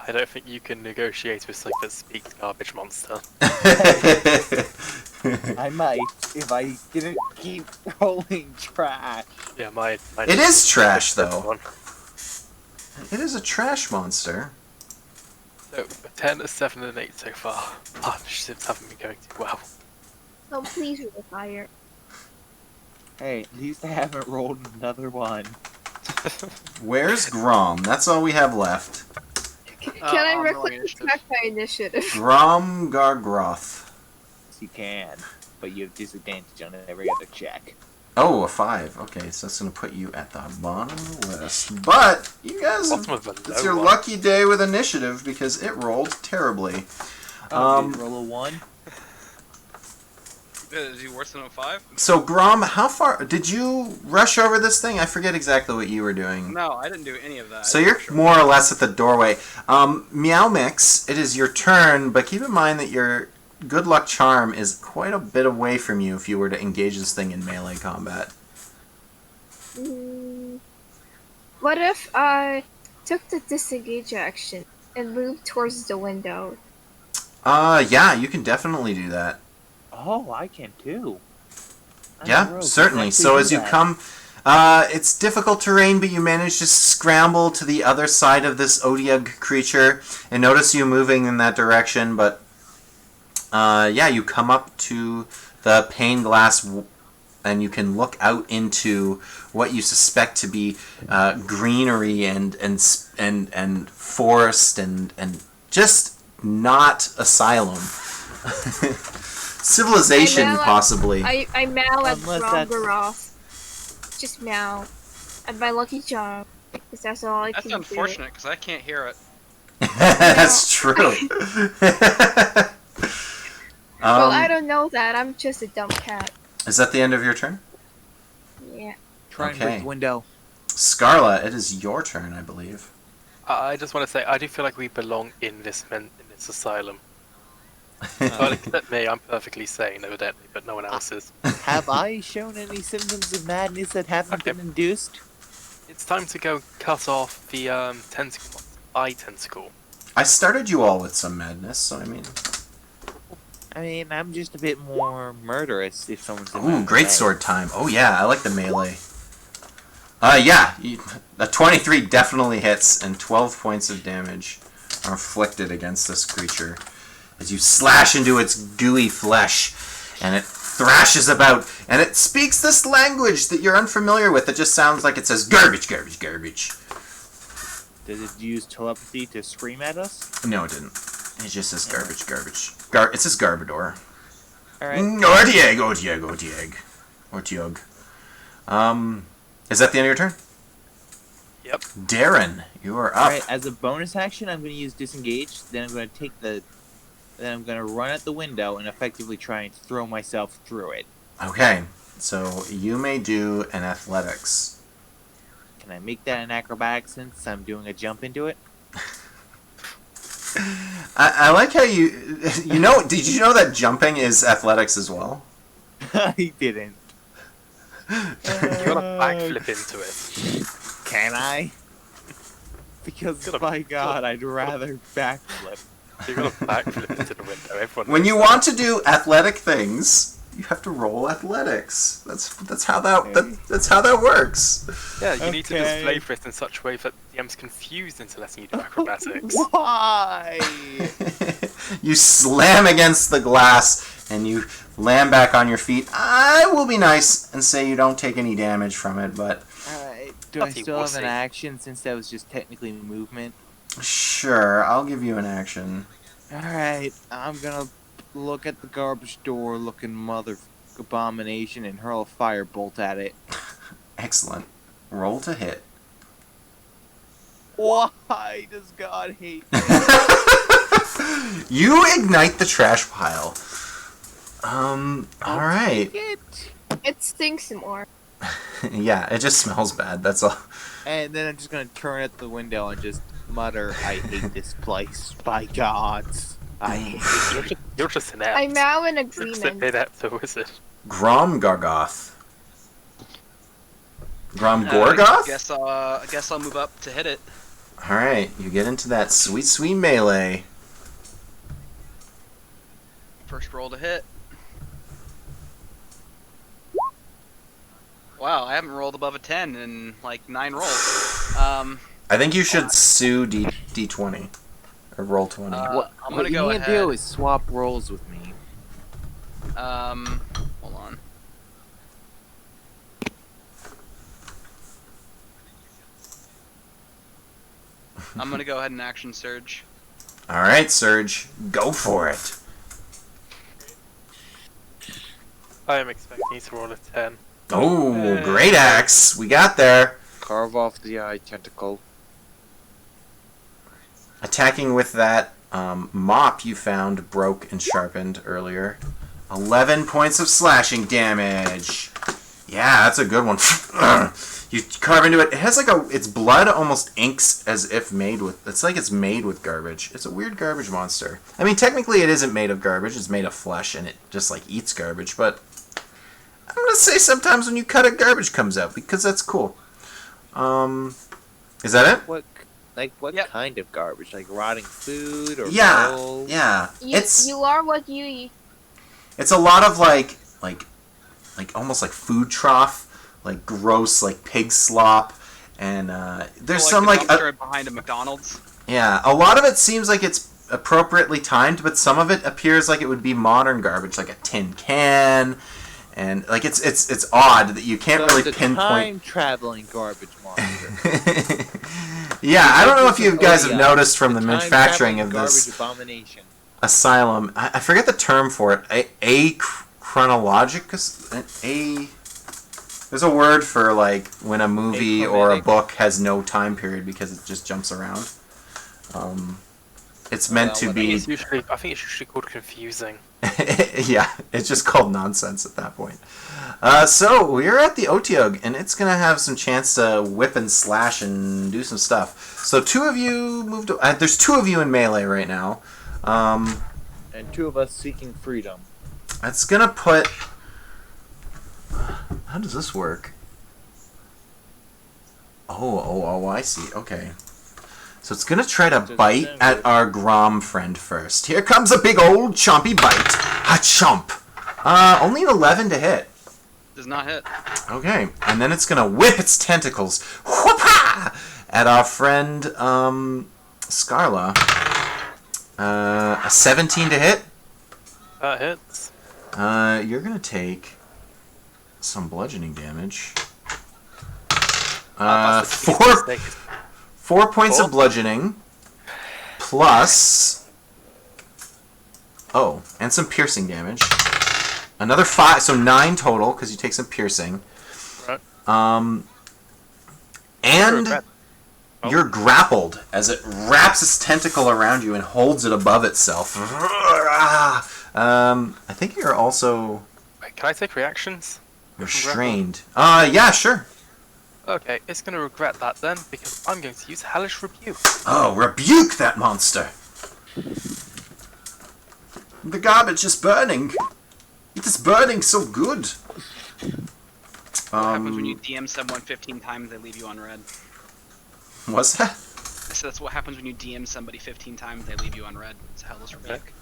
I don't think you can negotiate with something that speaks garbage monster. I might, if I didn't keep rolling trash. Yeah, my It is trash, though. One. It is a trash monster. So, a 10, a 7, and an 8 so far. Partnerships haven't been going too well. Oh, please retire. Hey, at least I haven't rolled another one. Where's Grom? That's all we have left. Can I I'm rolling reckless initiative. attack my initiative? Grom Gargroth. You can, but you have disadvantage on every other check. Oh, a 5. Okay, so that's going to put you at the bottom of the list. But, you guys, Bottom of the it's low your one. lucky day with initiative because it rolled terribly. Did you roll a 1? Is he worse than a 5? So, Grom, how far... Did you rush over this thing? I forget exactly what you were doing. No, I didn't do any of that. So you're more or less at the doorway. Meow Mix, it is your turn, but keep in mind that your good luck charm is quite a bit away from you if you were to engage this thing in melee combat. What if I took the disengage action and moved towards the window? Yeah, you can definitely do that. Oh, I can too. I'm a Yeah, rogue. certainly. I can So do as you that. come, it's difficult terrain, but you manage to scramble to the other side of this Odiug creature, and notice you moving in that direction, but yeah, you come up to the pane glass and you can look out into what you suspect to be greenery and forest and just not Asylum. Civilization, possibly. I meow at Unless that's- Gromgaroth. Just meow. At my lucky charm. Because that's all I That's can unfortunate because I can't hear it. That's true. Well, I don't know that. I'm just a dumb cat. Is that the end of your turn? Yeah. Try and Okay. break the window. Scarla, it is your turn, I believe. I just want to say, I do feel like we belong in this asylum. Well, except me, I'm perfectly sane, evidently, but no one else is. Have I shown any symptoms of madness that haven't Okay. been induced? It's time to go cut off the tentacle, eye tentacle. I started you all with some madness, so I mean... I mean, I'm just a bit more murderous if someone's in Ooh, my great way. sword time. Oh yeah, I like the melee. Yeah, a 23 definitely hits, and 12 points of damage are inflicted against this creature as you slash into its gooey flesh, and it thrashes about, and it speaks this language that you're unfamiliar with. It just sounds like it says garbage, garbage, garbage. Does it use telepathy to scream at us? No, it didn't. It just says garbage, garbage. It says Garbador. Alright. Ortieg, Ortieg, Ortieg. Ortieg. Is that the end of your turn? Yep. Darren, you are up. Alright, as a bonus action, I'm going to use disengage. Then I'm going to take the. Then I'm going to run at the window and effectively try and throw myself through it. Okay, so you may do an athletics. Can I make that an acrobatic since I'm doing a jump into it? I like how you know. Did you know that jumping is athletics as well? I didn't. You gotta backflip into it. Can I? Because by God, I'd rather backflip. You gotta backflip into the window. Everyone When knows you that. want to do athletic things, you have to roll athletics. That's how that's how that works. Yeah, you need to Okay. display for it in such a way that the DM's confused into letting you do acrobatics. Why? You slam against the glass and you land back on your feet. I will be nice and say you don't take any damage from it, but Alright, do I Bloody still have an wussy. action since that was just technically movement? sure, I'll give you an action. Alright, I'm gonna look at the garbage door looking mother abomination and hurl a firebolt at it. Excellent. Roll to hit. Why does God hate me? You ignite the trash pile. Alright. It stinks more. Yeah, it just smells bad, that's all. And then I'm just gonna turn at the window and just mutter, I hate this place. By gods. I hate it. You're just an I apt. meow in Just agreement. an apt wizard. Gromgargoth. Gromgorgoth? I guess I'll move up to hit it. Alright, you get into that sweet, sweet melee. First roll to hit. Wow, I haven't rolled above a 10 in like 9 rolls. I think you should sue D20. Or roll 20. I'm What gonna you go can't ahead. do is swap rolls with me. Hold on. I'm gonna go ahead and action surge. Alright, Surge. Go for it. I am expecting you to roll a 10. Oh, great axe. We got there. Carve off the eye tentacle. Attacking with that mop you found broke and sharpened earlier. 11 points of slashing damage. Yeah, that's a good one. You carve into it. It has like its blood almost inks as if made with, it's like it's made with garbage. It's a weird garbage monster. I mean, technically it isn't made of garbage. It's made of flesh and it just like eats garbage, but I'm going to say sometimes when you cut it, garbage comes out because that's cool. Is that it? What Yep. kind of garbage? Like rotting food or Yeah, metal? yeah. You are what you eat. It's a lot of like almost like food trough, like gross like pig slop, and there's some the like dumpster behind a McDonald's. yeah, a lot of it seems like it's appropriately timed, but some of it appears like it would be modern garbage, like a tin can, And like it's odd that you can't really the pinpoint. time traveling garbage monster. Yeah, I don't know if you guys have ODI, noticed from the manufacturing time-traveling of this garbage abomination. Asylum. I forget the term for it. A chronologicus. There's a word for like when a movie or a book has no time period because it just jumps around. It's meant to be. I think it's usually called confusing. Yeah, it's just called nonsense at that point. So we're at the Otiug, and it's gonna have some chance to whip and slash and do some stuff. So two of you moved. There's two of you in melee right now. And two of us seeking freedom. That's gonna put. How does this work? Oh, I see. Okay. So it's gonna try to bite at our Grom friend first. Here comes a big old chompy bite. A chomp. Only an 11 to hit. Does not hit. Okay, and then it's gonna whip its tentacles whoop-ha! At our friend Scarla. A 17 to hit. That hits. You're gonna take some bludgeoning damage. That's the 4 mistake. 4 points of bludgeoning plus and some piercing damage. Another 5, so 9 total because you take some piercing. Right. And you're grappled as it wraps its tentacle around you and holds it above itself. I think you're also Wait, can I take reactions? restrained. Yeah, sure. Okay, it's going to regret that then, because I'm going to use Hellish Rebuke. Oh, rebuke that monster! The garbage is burning. It is burning so good. What happens when you DM someone 15 times, they leave you unread? What's that? I said that's what happens when you DM somebody 15 times, they leave you unread. It's a hellish rebuke.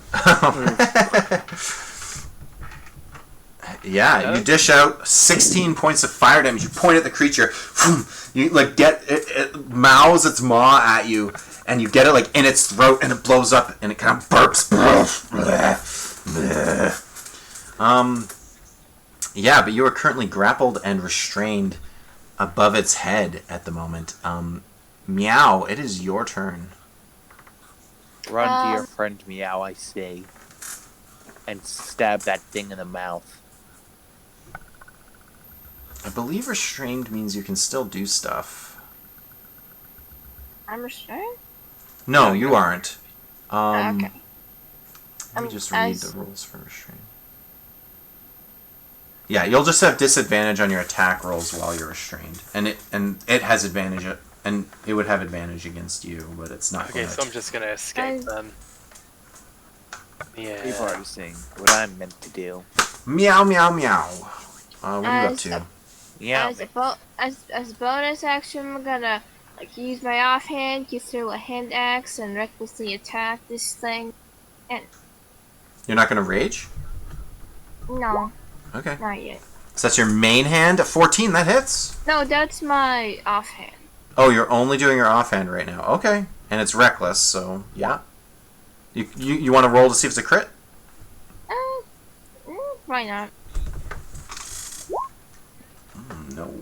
Yeah, you dish out 16 points of fire damage. You point at the creature. You like get it mouths its maw at you, and you get it like in its throat, and it blows up, and it kind of burps. Yeah, but you are currently grappled and restrained above its head at the moment. Meow, it is your turn. Run to your friend Meow, I say. And stab that thing in the mouth. I believe restrained means you can still do stuff. I'm restrained? No, you aren't. Okay. Let me just read the rules for restrained. Yeah, you'll just have disadvantage on your attack rolls while you're restrained, and it has advantage, and it would have advantage against you, but it's not. Okay, so I'm just gonna escape then. Yeah. You've already seen what I'm meant to do. Meow, meow, meow. What are you up to? Yeah. As a bonus action, I'm gonna use my offhand, use through a hand axe, and recklessly attack this thing. And You're not gonna rage? no, Okay. not yet. So that's your main hand. A 14, that hits. No, that's my offhand. Oh, you're only doing your offhand right now. Okay, and it's reckless, so yeah. You want to roll to see if it's a crit? Why not? No.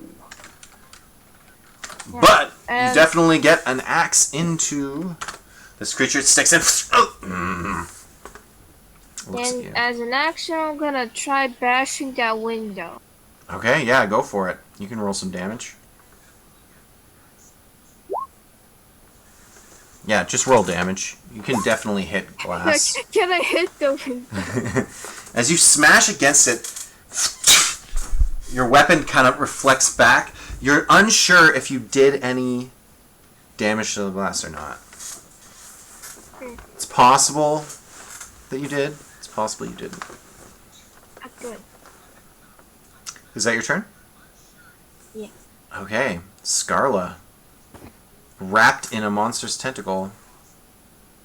Yeah. But you definitely get an axe into this creature. It sticks in. And as an action, I'm gonna try bashing that window. Okay, yeah, go for it. You can roll some damage. Yeah, just roll damage. You can definitely hit glass. Can I hit the window? As you smash against it, your weapon kind of reflects back. You're unsure if you did any damage to the glass or not. It's possible that you did. It's possible you didn't. Good. Is that your turn? Yeah. Okay, Scarla. Wrapped in a monster's tentacle.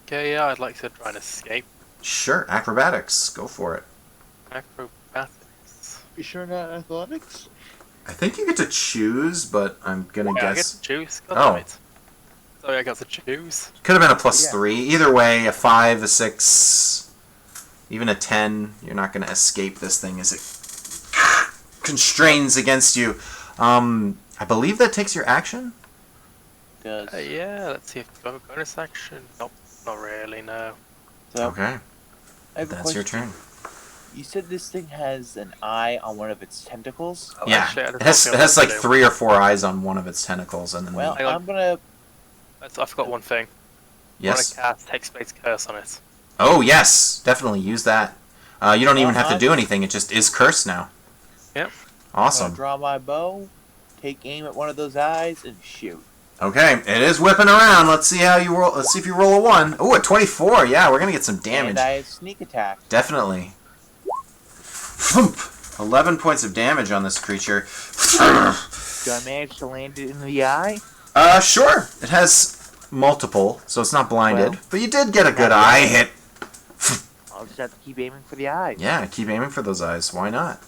Okay, yeah, I'd like to try and escape. Sure, acrobatics. Go for it. Acrobatics. You sure not athletics? I think you get to choose, but I'm gonna Yeah, I get guess. to choose. God Oh. damn it. Sorry, I got to choose. Could have been a plus Yeah. 3. Either way, a 5, a 6, even a 10. You're not gonna escape this thing as it constrains against you. I believe that takes your action. Does. Yeah, let's see if you have a bonus action. Nope, not really, no. So, Okay, I have a that's your question. turn. You said this thing has an eye on one of its tentacles? Oh, Yeah, actually, it has like 3 or 4 eyes on one of its tentacles, and then Well, Hang on. I'm gonna. I forgot one thing. yes. I want to cast Hexblade's Curse on it. Oh yes, definitely use that. You don't even have to I'm- do anything; it just is cursed now. Yep. I'm gonna Awesome. draw my bow, take aim at one of those eyes, and shoot. Okay, it is whipping around. Let's see how you roll. Let's see if you roll a 1. Oh, a 24. Yeah, we're gonna get some damage. And I have sneak attack. Definitely. Thump. 11 points of damage on this creature. Do I manage to land it in the eye? Sure. It has multiple, so it's not blinded. Well, but you did get a good not eye yet. hit. I'll just have to keep aiming for the eye. Yeah, keep aiming for those eyes. Why not?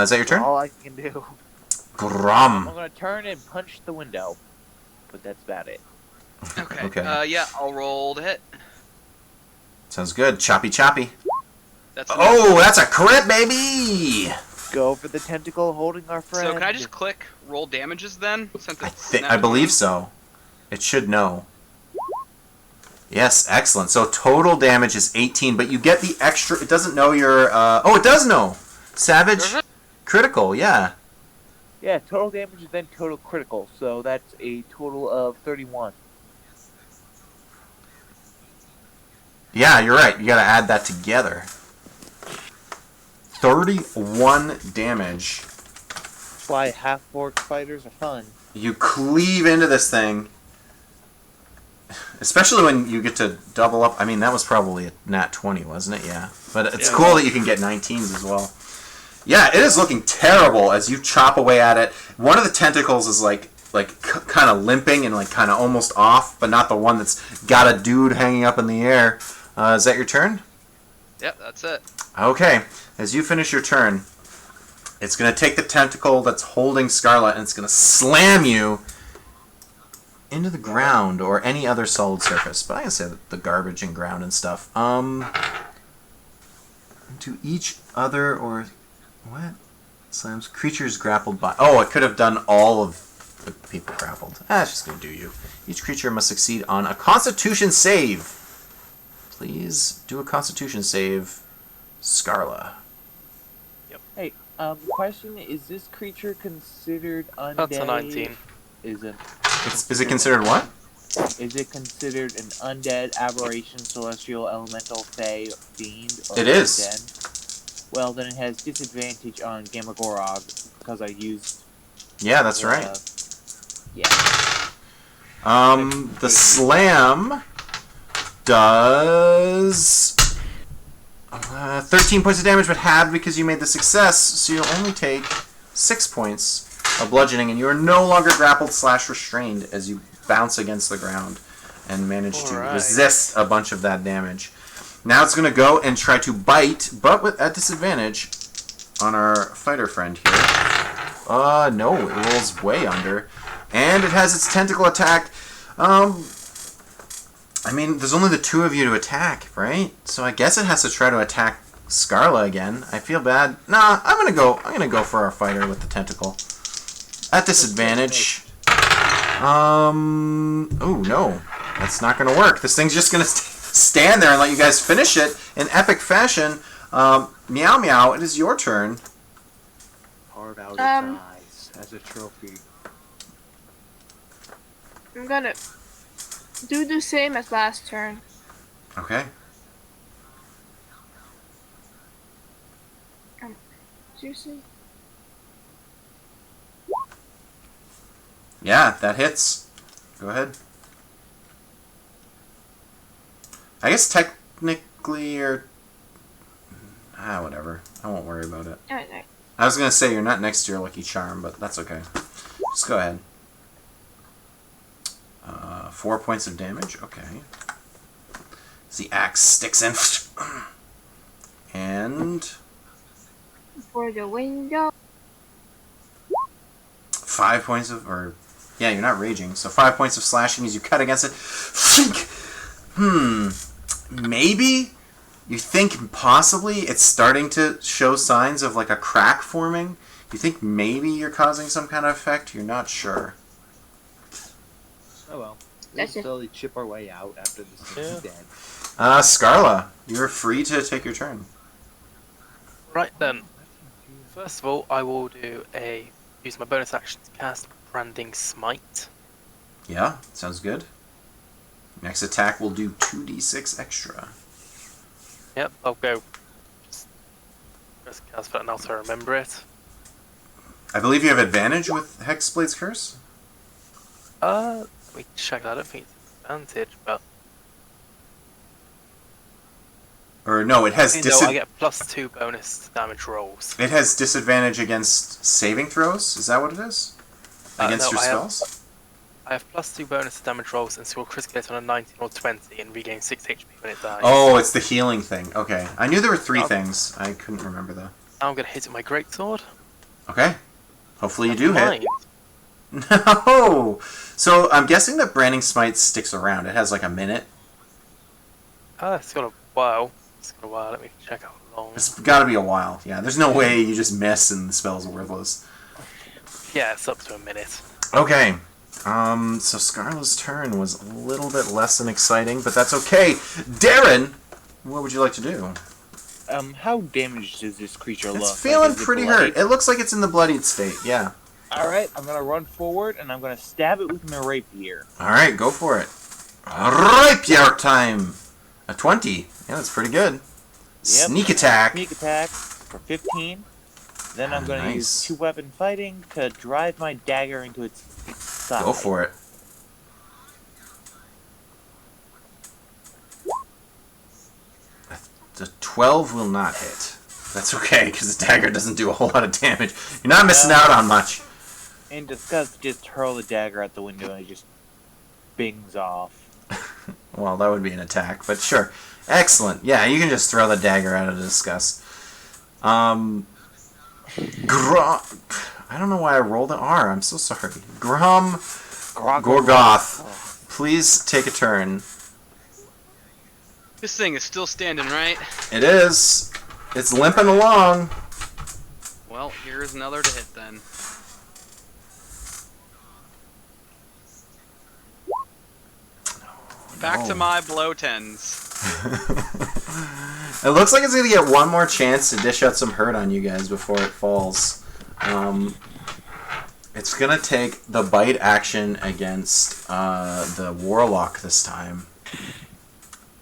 Is that your turn? All I can do. I'm Grum. gonna turn and punch the window. But that's about it. Okay. Okay. Yeah, I'll roll to hit. Sounds good. Choppy choppy. That's Oh, that's a crit, baby! Go for the tentacle holding our friend. So can I just click roll damages then? Since it's I believe so. It should know. Yes, excellent. So total damage is 18, but you get the extra. It doesn't know your. Oh, it does know. Savage Does it? critical. Yeah. Yeah, total damage is then total critical, so that's a total of 31. Yeah, you're right. You got to add that together. 31 damage. That's why half-orc fighters are fun. You cleave into this thing. Especially when you get to double up. I mean, that was probably a nat 20, wasn't it? Yeah. But it's cool that you can get 19s as well. Yeah, it is looking terrible as you chop away at it. One of the tentacles is like kind of limping and like kind of almost off, but not the one that's got a dude hanging up in the air. Is that your turn? Yep, that's it. Okay. As you finish your turn, it's going to take the tentacle that's holding Scarlet and it's going to slam you into the ground or any other solid surface. But I can say the garbage and ground and stuff. To each other or what? Slams creatures grappled by. Oh, it could have done all of the people grappled. It's just going to do you. Each creature must succeed on a Constitution save. Please do a Constitution save, Scarla. Hey, question, is this creature considered undead? That's a 19. Is Is it considered what? it considered an undead, aberration, celestial, elemental, fey, fiend, or It is. dead? Well, then it has disadvantage on Gamagorog, because I used... Yeah, that's right. Yeah. The slam does 13 points of damage, but halved because you made the success, so you'll only take 6 points of bludgeoning, and you are no longer grappled / restrained as you bounce against the ground and manage to resist a bunch of that damage. Now it's going to go and try to bite, but at disadvantage on our fighter friend here. No, it rolls way under. And it has its tentacle attack. I mean, there's only the two of you to attack, right? So I guess it has to try to attack Scarla again. I feel bad. Nah, I'm gonna go for our fighter with the tentacle. At disadvantage. Oh no. That's not gonna work. This thing's just gonna stand there and let you guys finish it in epic fashion. Meow Meow, it is your turn. Carve out its eyes as a trophy. I'm gonna do the same as last turn. Okay. Seriously? Yeah, that hits. Go ahead. I guess technically you're... whatever. I won't worry about it. Alright. I was going to say you're not next to your lucky charm, but that's okay. Just go ahead. 4 points of damage. Okay. As the axe sticks in. And... For the window. 5 points of... Yeah, you're not raging. So 5 points of slashing as you cut against it. Maybe? You think possibly it's starting to show signs of like a crack forming? You think maybe you're causing some kind of effect? You're not sure. Oh well. We'll That's it. slowly chip our way out after this thing's dead. Scarla, you're free to take your turn. Right then. First of all, I will use my bonus action to cast Branding Smite. Yeah, sounds good. Next attack will do 2d6 extra. Yep, I'll go. Just cast that now so I remember it. I believe you have advantage with Hexblade's Curse? Let me check that. I don't think it's advantage, but Or no, it has I get +2 bonus to damage rolls. It has disadvantage against saving throws? Is that what it is? Against your spells? I have +2 bonus to damage rolls and score critical hit on a 19 or 20 and regain 6 HP when it dies. Oh, it's the healing thing. Okay. I knew there were 3 things. I couldn't remember though. I'm gonna hit it with my greatsword. Okay. Hopefully you do hit. Nine. No! So I'm guessing that Branding Smite sticks around. It has like a minute. It's got a while. Let me check how long. It's got to be a while. Yeah, there's no way you just miss and the spell's worthless. Yeah, it's up to a minute. Okay. So Scarla's turn was a little bit less than exciting, but that's okay. Darren, what would you like to do? How damaged does this creature look? It's feeling is it pretty bloodied? hurt. It looks like it's in the bloodied state, yeah. Alright, I'm gonna run forward and I'm gonna stab it with my rapier. Alright, go for it. Rapier time! A 20. Yeah, that's pretty good. Yep. Sneak attack. Sneak attack for 15. Then I'm gonna use Nice. 2-weapon fighting to drive my dagger into its side. Go for it. The 12 will not hit. That's okay, because the dagger doesn't do a whole lot of damage. You're not missing out on much. In disgust, just hurl the dagger out the window and it just bings off. Well, that would be an attack, but sure. Excellent. Yeah, you can just throw the dagger out of disgust. I don't know why I rolled an R. I'm so sorry. Gorgoth, please take a turn. This thing is still standing, right? It is. It's limping along. Well, here's another to hit then. Back to my blow 10s. It looks like it's going to get one more chance to dish out some hurt on you guys before it falls. It's going to take the bite action against the Warlock this time.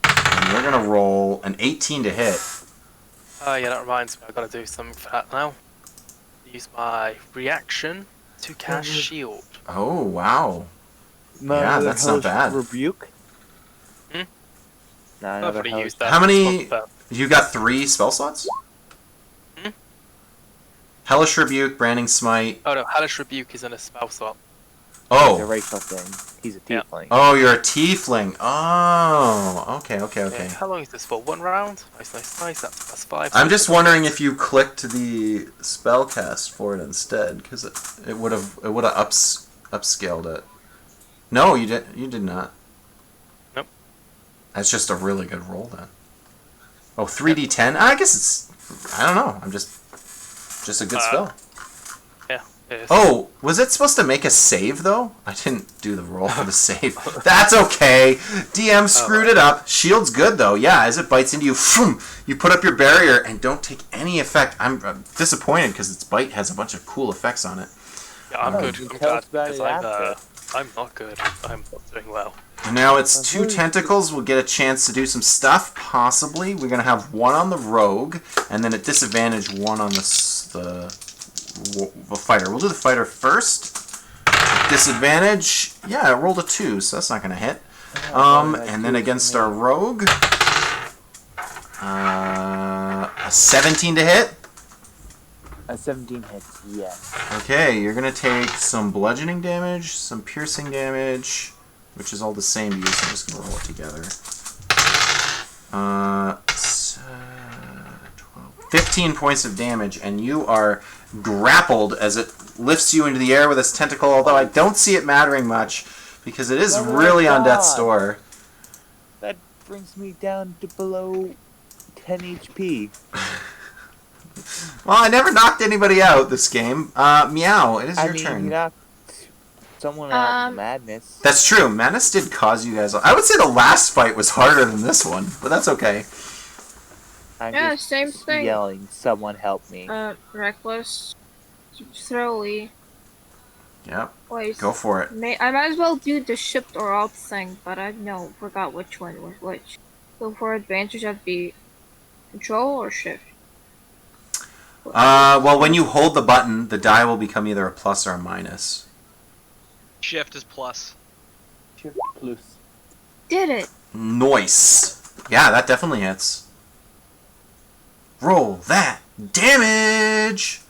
And we're going to roll an 18 to hit. Yeah, that reminds me, I've got to do something for that now. Use my reaction to cast shield. Oh, wow. Yeah, that's not bad. Rebuke? Hmm? Nah, I've already used that. How many... You got 3 spell slots? Hmm? Hellish Rebuke, Branding Smite. Oh no, Hellish Rebuke is in a spell slot. He's a Oh. racial thing. He's a Yeah. tiefling. Oh, you're a tiefling. Oh. Okay. Yeah, how long is this for? 1 round? Nice. That's +5. I'm just wondering if you clicked the spell cast for it instead, because it would have upscaled it. No, you did not. Nope. That's just a really good roll then. Oh, 3d10? I guess it's... I don't know. I'm just a good spell. Yeah, it is. Oh, was it supposed to make a save, though? I didn't do the roll for the save. That's okay. DM screwed it up. Shield's good, though. Yeah, as it bites into you, you put up your barrier and don't take any effect. I'm disappointed because its bite has a bunch of cool effects on it. Yeah, I'm good. you I'm tell glad us about because it I'm not good. I'm not doing well. And now its 2 tentacles will get a chance to do some stuff, possibly. We're going to have 1 on the rogue, and then at disadvantage 1 on the fighter. We'll do the fighter first. Disadvantage, yeah, I rolled a 2, so that's not going to hit. And then against our rogue, a 17 to hit. A 17 hits, yes. Okay, you're going to take some bludgeoning damage, some piercing damage, which is all the same to you, so I'm just going to roll it together. 15 points of damage, and you are grappled as it lifts you into the air with its tentacle, although I don't see it mattering much, because it is really on death's door. That brings me down to below 10 HP. Well, I never knocked anybody out this game. Meow, it is your turn. You knocked someone out in madness. That's true. Madness did cause you guys... I would say the last fight was harder than this one, but that's okay. I'm Yeah, just same thing. yelling, someone help me. Reckless. Slowly. Yep. Wait. Go for it. I might as well do the shift or alt thing, but I forgot which one was which. So for advantage, that'd be control or shift. Well, when you hold the button, the die will become either a plus or a minus. Shift is plus. Shift plus. Did it? Nice. Yeah, that definitely hits. Roll that damage.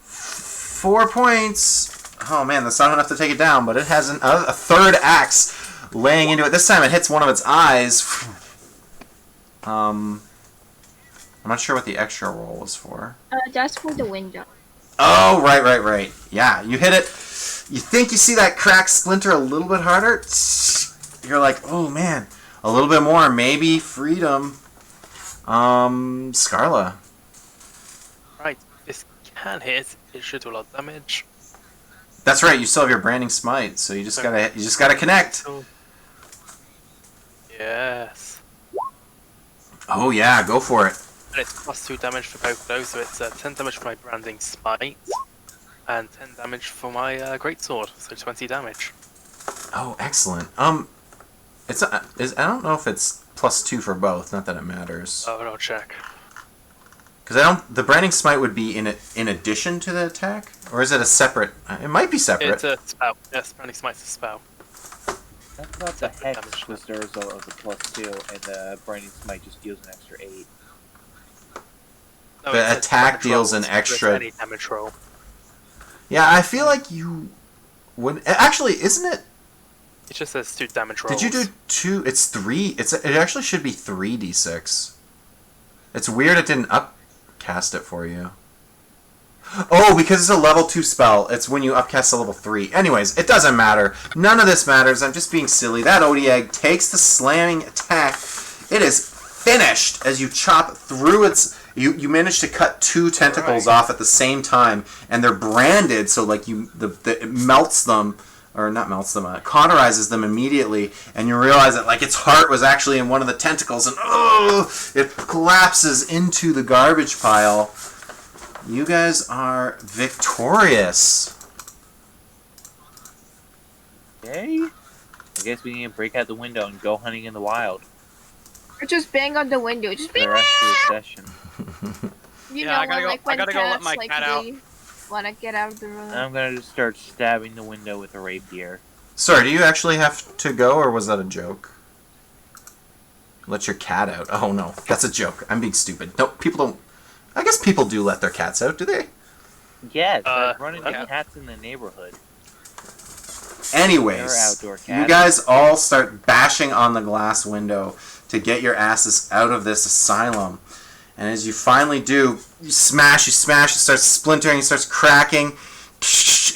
4 points. Oh man, that's not enough to take it down, but it has a third axe laying into it. This time it hits one of its eyes. I'm not sure what the extra roll was for. That's for the window. Oh, right. Yeah, you hit it. You think you see that crack splinter a little bit harder. You're like, oh man, a little bit more, maybe freedom. Scarla. Right, this can hit. It should do a lot of damage. That's right. You still have your branding smite, so you just gotta connect. Yes. Oh yeah, go for it. And it's plus 2 damage for both of those, so it's 10 damage for my branding smite, and 10 damage for my greatsword, so 20 damage. Oh, excellent. It's I don't know if it's plus 2 for both. Not that it matters. Oh, I'll check. Because the branding smite would be in addition to the attack, or is it a separate? It might be separate. It's a spell. Yes, branding smite's a spell. That's not the hex was the result of the plus 2, and the branding smite just deals an extra 8. No, The it's attack damage deals roll, an so extra- any damage roll. Yeah, I feel like you would actually. Isn't it? It just says 2 damage rolls. Did you do 2? It's 3. It actually should be 3d6. It's weird it didn't upcast it for you. Oh, because it's a level 2 spell. It's when you upcast a level 3. Anyways, it doesn't matter. None of this matters. I'm just being silly. That Odie egg takes the slamming attack. It is finished as you chop through its... You manage to cut 2 tentacles off at the same time, and they're branded, so like it melts them, or not melts them, cauterizes them immediately, and you realize that like its heart was actually in one of the tentacles, and it collapses into the garbage pile. You guys are victorious. Yay! I guess we need to break out the window and go hunting in the wild Or just bang on the window. Just for be the rest of the session. You Yeah, know, I gotta go- like I when gotta go let cats, my like, cat out. they wanna get out of the room. And I'm gonna just start stabbing the window with a rapier. Sorry, do you actually have to go, or was that a joke? Let your cat out. Oh no, that's a joke. I'm being stupid. No, people don't... I guess people do let their cats out, do they? Yes, I've run into yeah. cats in the neighborhood. Anyways, They're outdoor you cats. guys all start bashing on the glass window to get your asses out of this asylum. And as you finally do, you smash, it starts splintering, it starts cracking.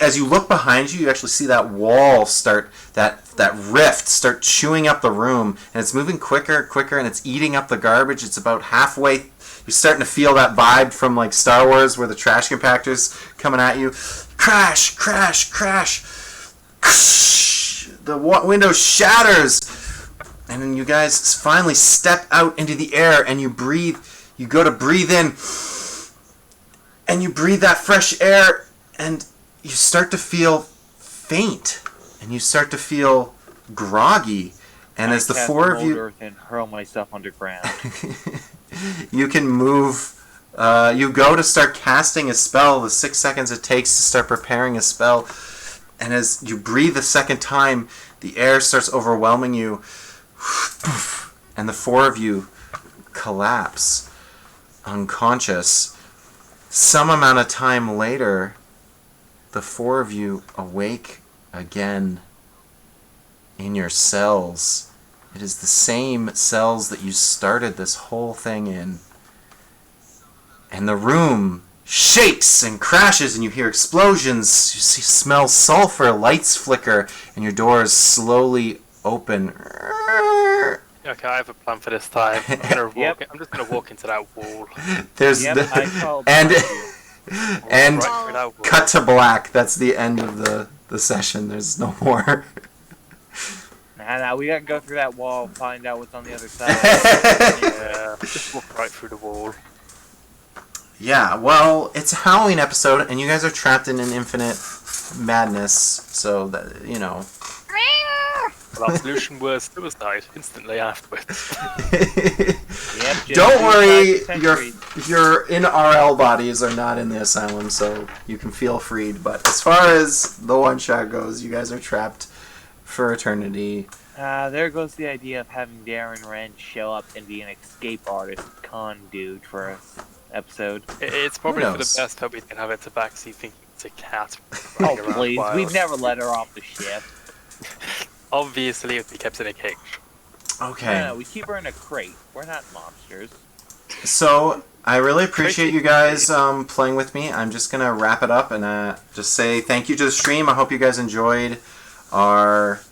As you look behind you, you actually see that wall start, that rift start chewing up the room. And it's moving quicker, and it's eating up the garbage. It's about halfway. You're starting to feel that vibe from like Star Wars where the trash compactor's coming at you. Crash, crash, crash. The window shatters. And then you guys finally step out into the air and you breathe. You go to breathe in. And you breathe that fresh air. And you start to feel faint. And you start to feel groggy. And as the cast four of mold you... earth and hurl myself underground. You can move. You go to start casting a spell. The 6 seconds it takes to start preparing a spell, and as you breathe the second time, the air starts overwhelming you, and the 4 of you collapse, unconscious. Some amount of time later, the 4 of you awake again in your cells. It is the same cells that you started this whole thing in. And the room shakes and crashes, and you hear explosions. You smell sulfur, lights flicker, and your doors slowly open. Yeah, Okay, I have a plan for this time. I'm gonna walk. Yep. I'm just gonna walk into that wall. There's Yep, the, I called and Walk and right through that wall. cut to black. That's the end of the session. There's no more. Nah, we gotta go through that wall, find out what's on the other side. Yeah, just walk right through the wall. Yeah, well, it's a Halloween episode, and you guys are trapped in an infinite madness. So that you know. Well, our solution was suicide instantly afterwards. Yep, just Don't worry, 25 your in RL bodies are not in the asylum, so you can feel freed. But as far as the one shot goes, you guys are trapped for eternity. There goes the idea of having Darren Wren show up and be an escape artist con dude for us episode. It's probably for the knows? best that we can have it to backseat thinking it's a cat. Oh running around please, wild. we've never let her off the ship. Obviously, if we kept in a cage. Okay. No, we keep her in a crate. We're not monsters. So I really appreciate you guys playing with me. I'm just gonna wrap it up and just say thank you to the stream. I hope you guys enjoyed our.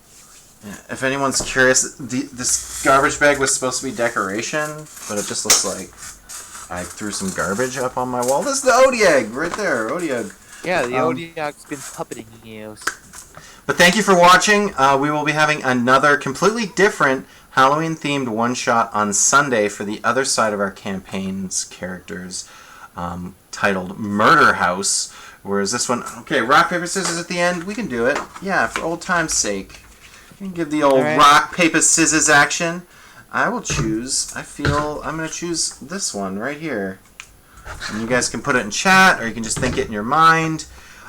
If anyone's curious, this garbage bag was supposed to be decoration, but it just looks like I threw some garbage up on my wall. This is the Odieg right there, Odieg. Yeah, the Odiac's been puppeting you. But thank you for watching. We will be having another completely different Halloween-themed one-shot on Sunday for the other side of our campaign's characters, titled Murder House. Whereas this one, okay, rock, paper, scissors at the end. We can do it. Yeah, for old time's sake. We can give the old rock, paper, scissors action. I will choose. I'm going to choose this one right here. And you guys can put it in chat, or you can just think it in your mind.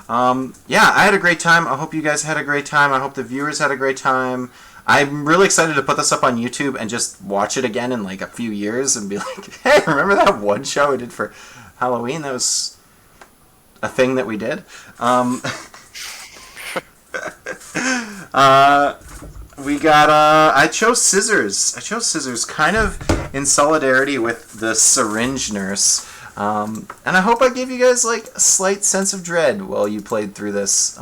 Yeah, I had a great time. I hope you guys had a great time. I hope the viewers had a great time. I'm really excited to put this up on YouTube and just watch it again in like a few years and be like, hey, remember that one show we did for Halloween? That was a thing that we did. We got, I chose scissors. I chose scissors kind of in solidarity with the syringe nurse. And I hope I gave you guys like a slight sense of dread while you played through this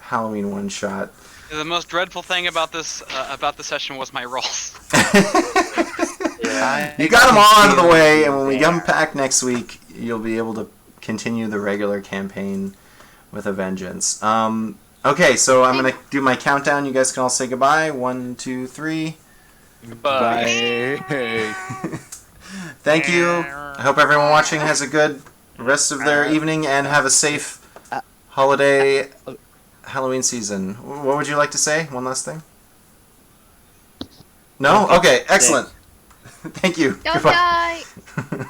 Halloween one shot. The most dreadful thing about the session was my rolls. Yeah. You got them all out of the way, and when we come back next week, you'll be able to continue the regular campaign with a vengeance. Okay, so I'm gonna do my countdown. You guys can all say goodbye. 1, 2, 3. Bye. Thank you. I hope everyone watching has a good rest of their evening and have a safe holiday Halloween season. What would you like to say? One last thing? No? Okay, excellent. Thank you. Don't Goodbye. die!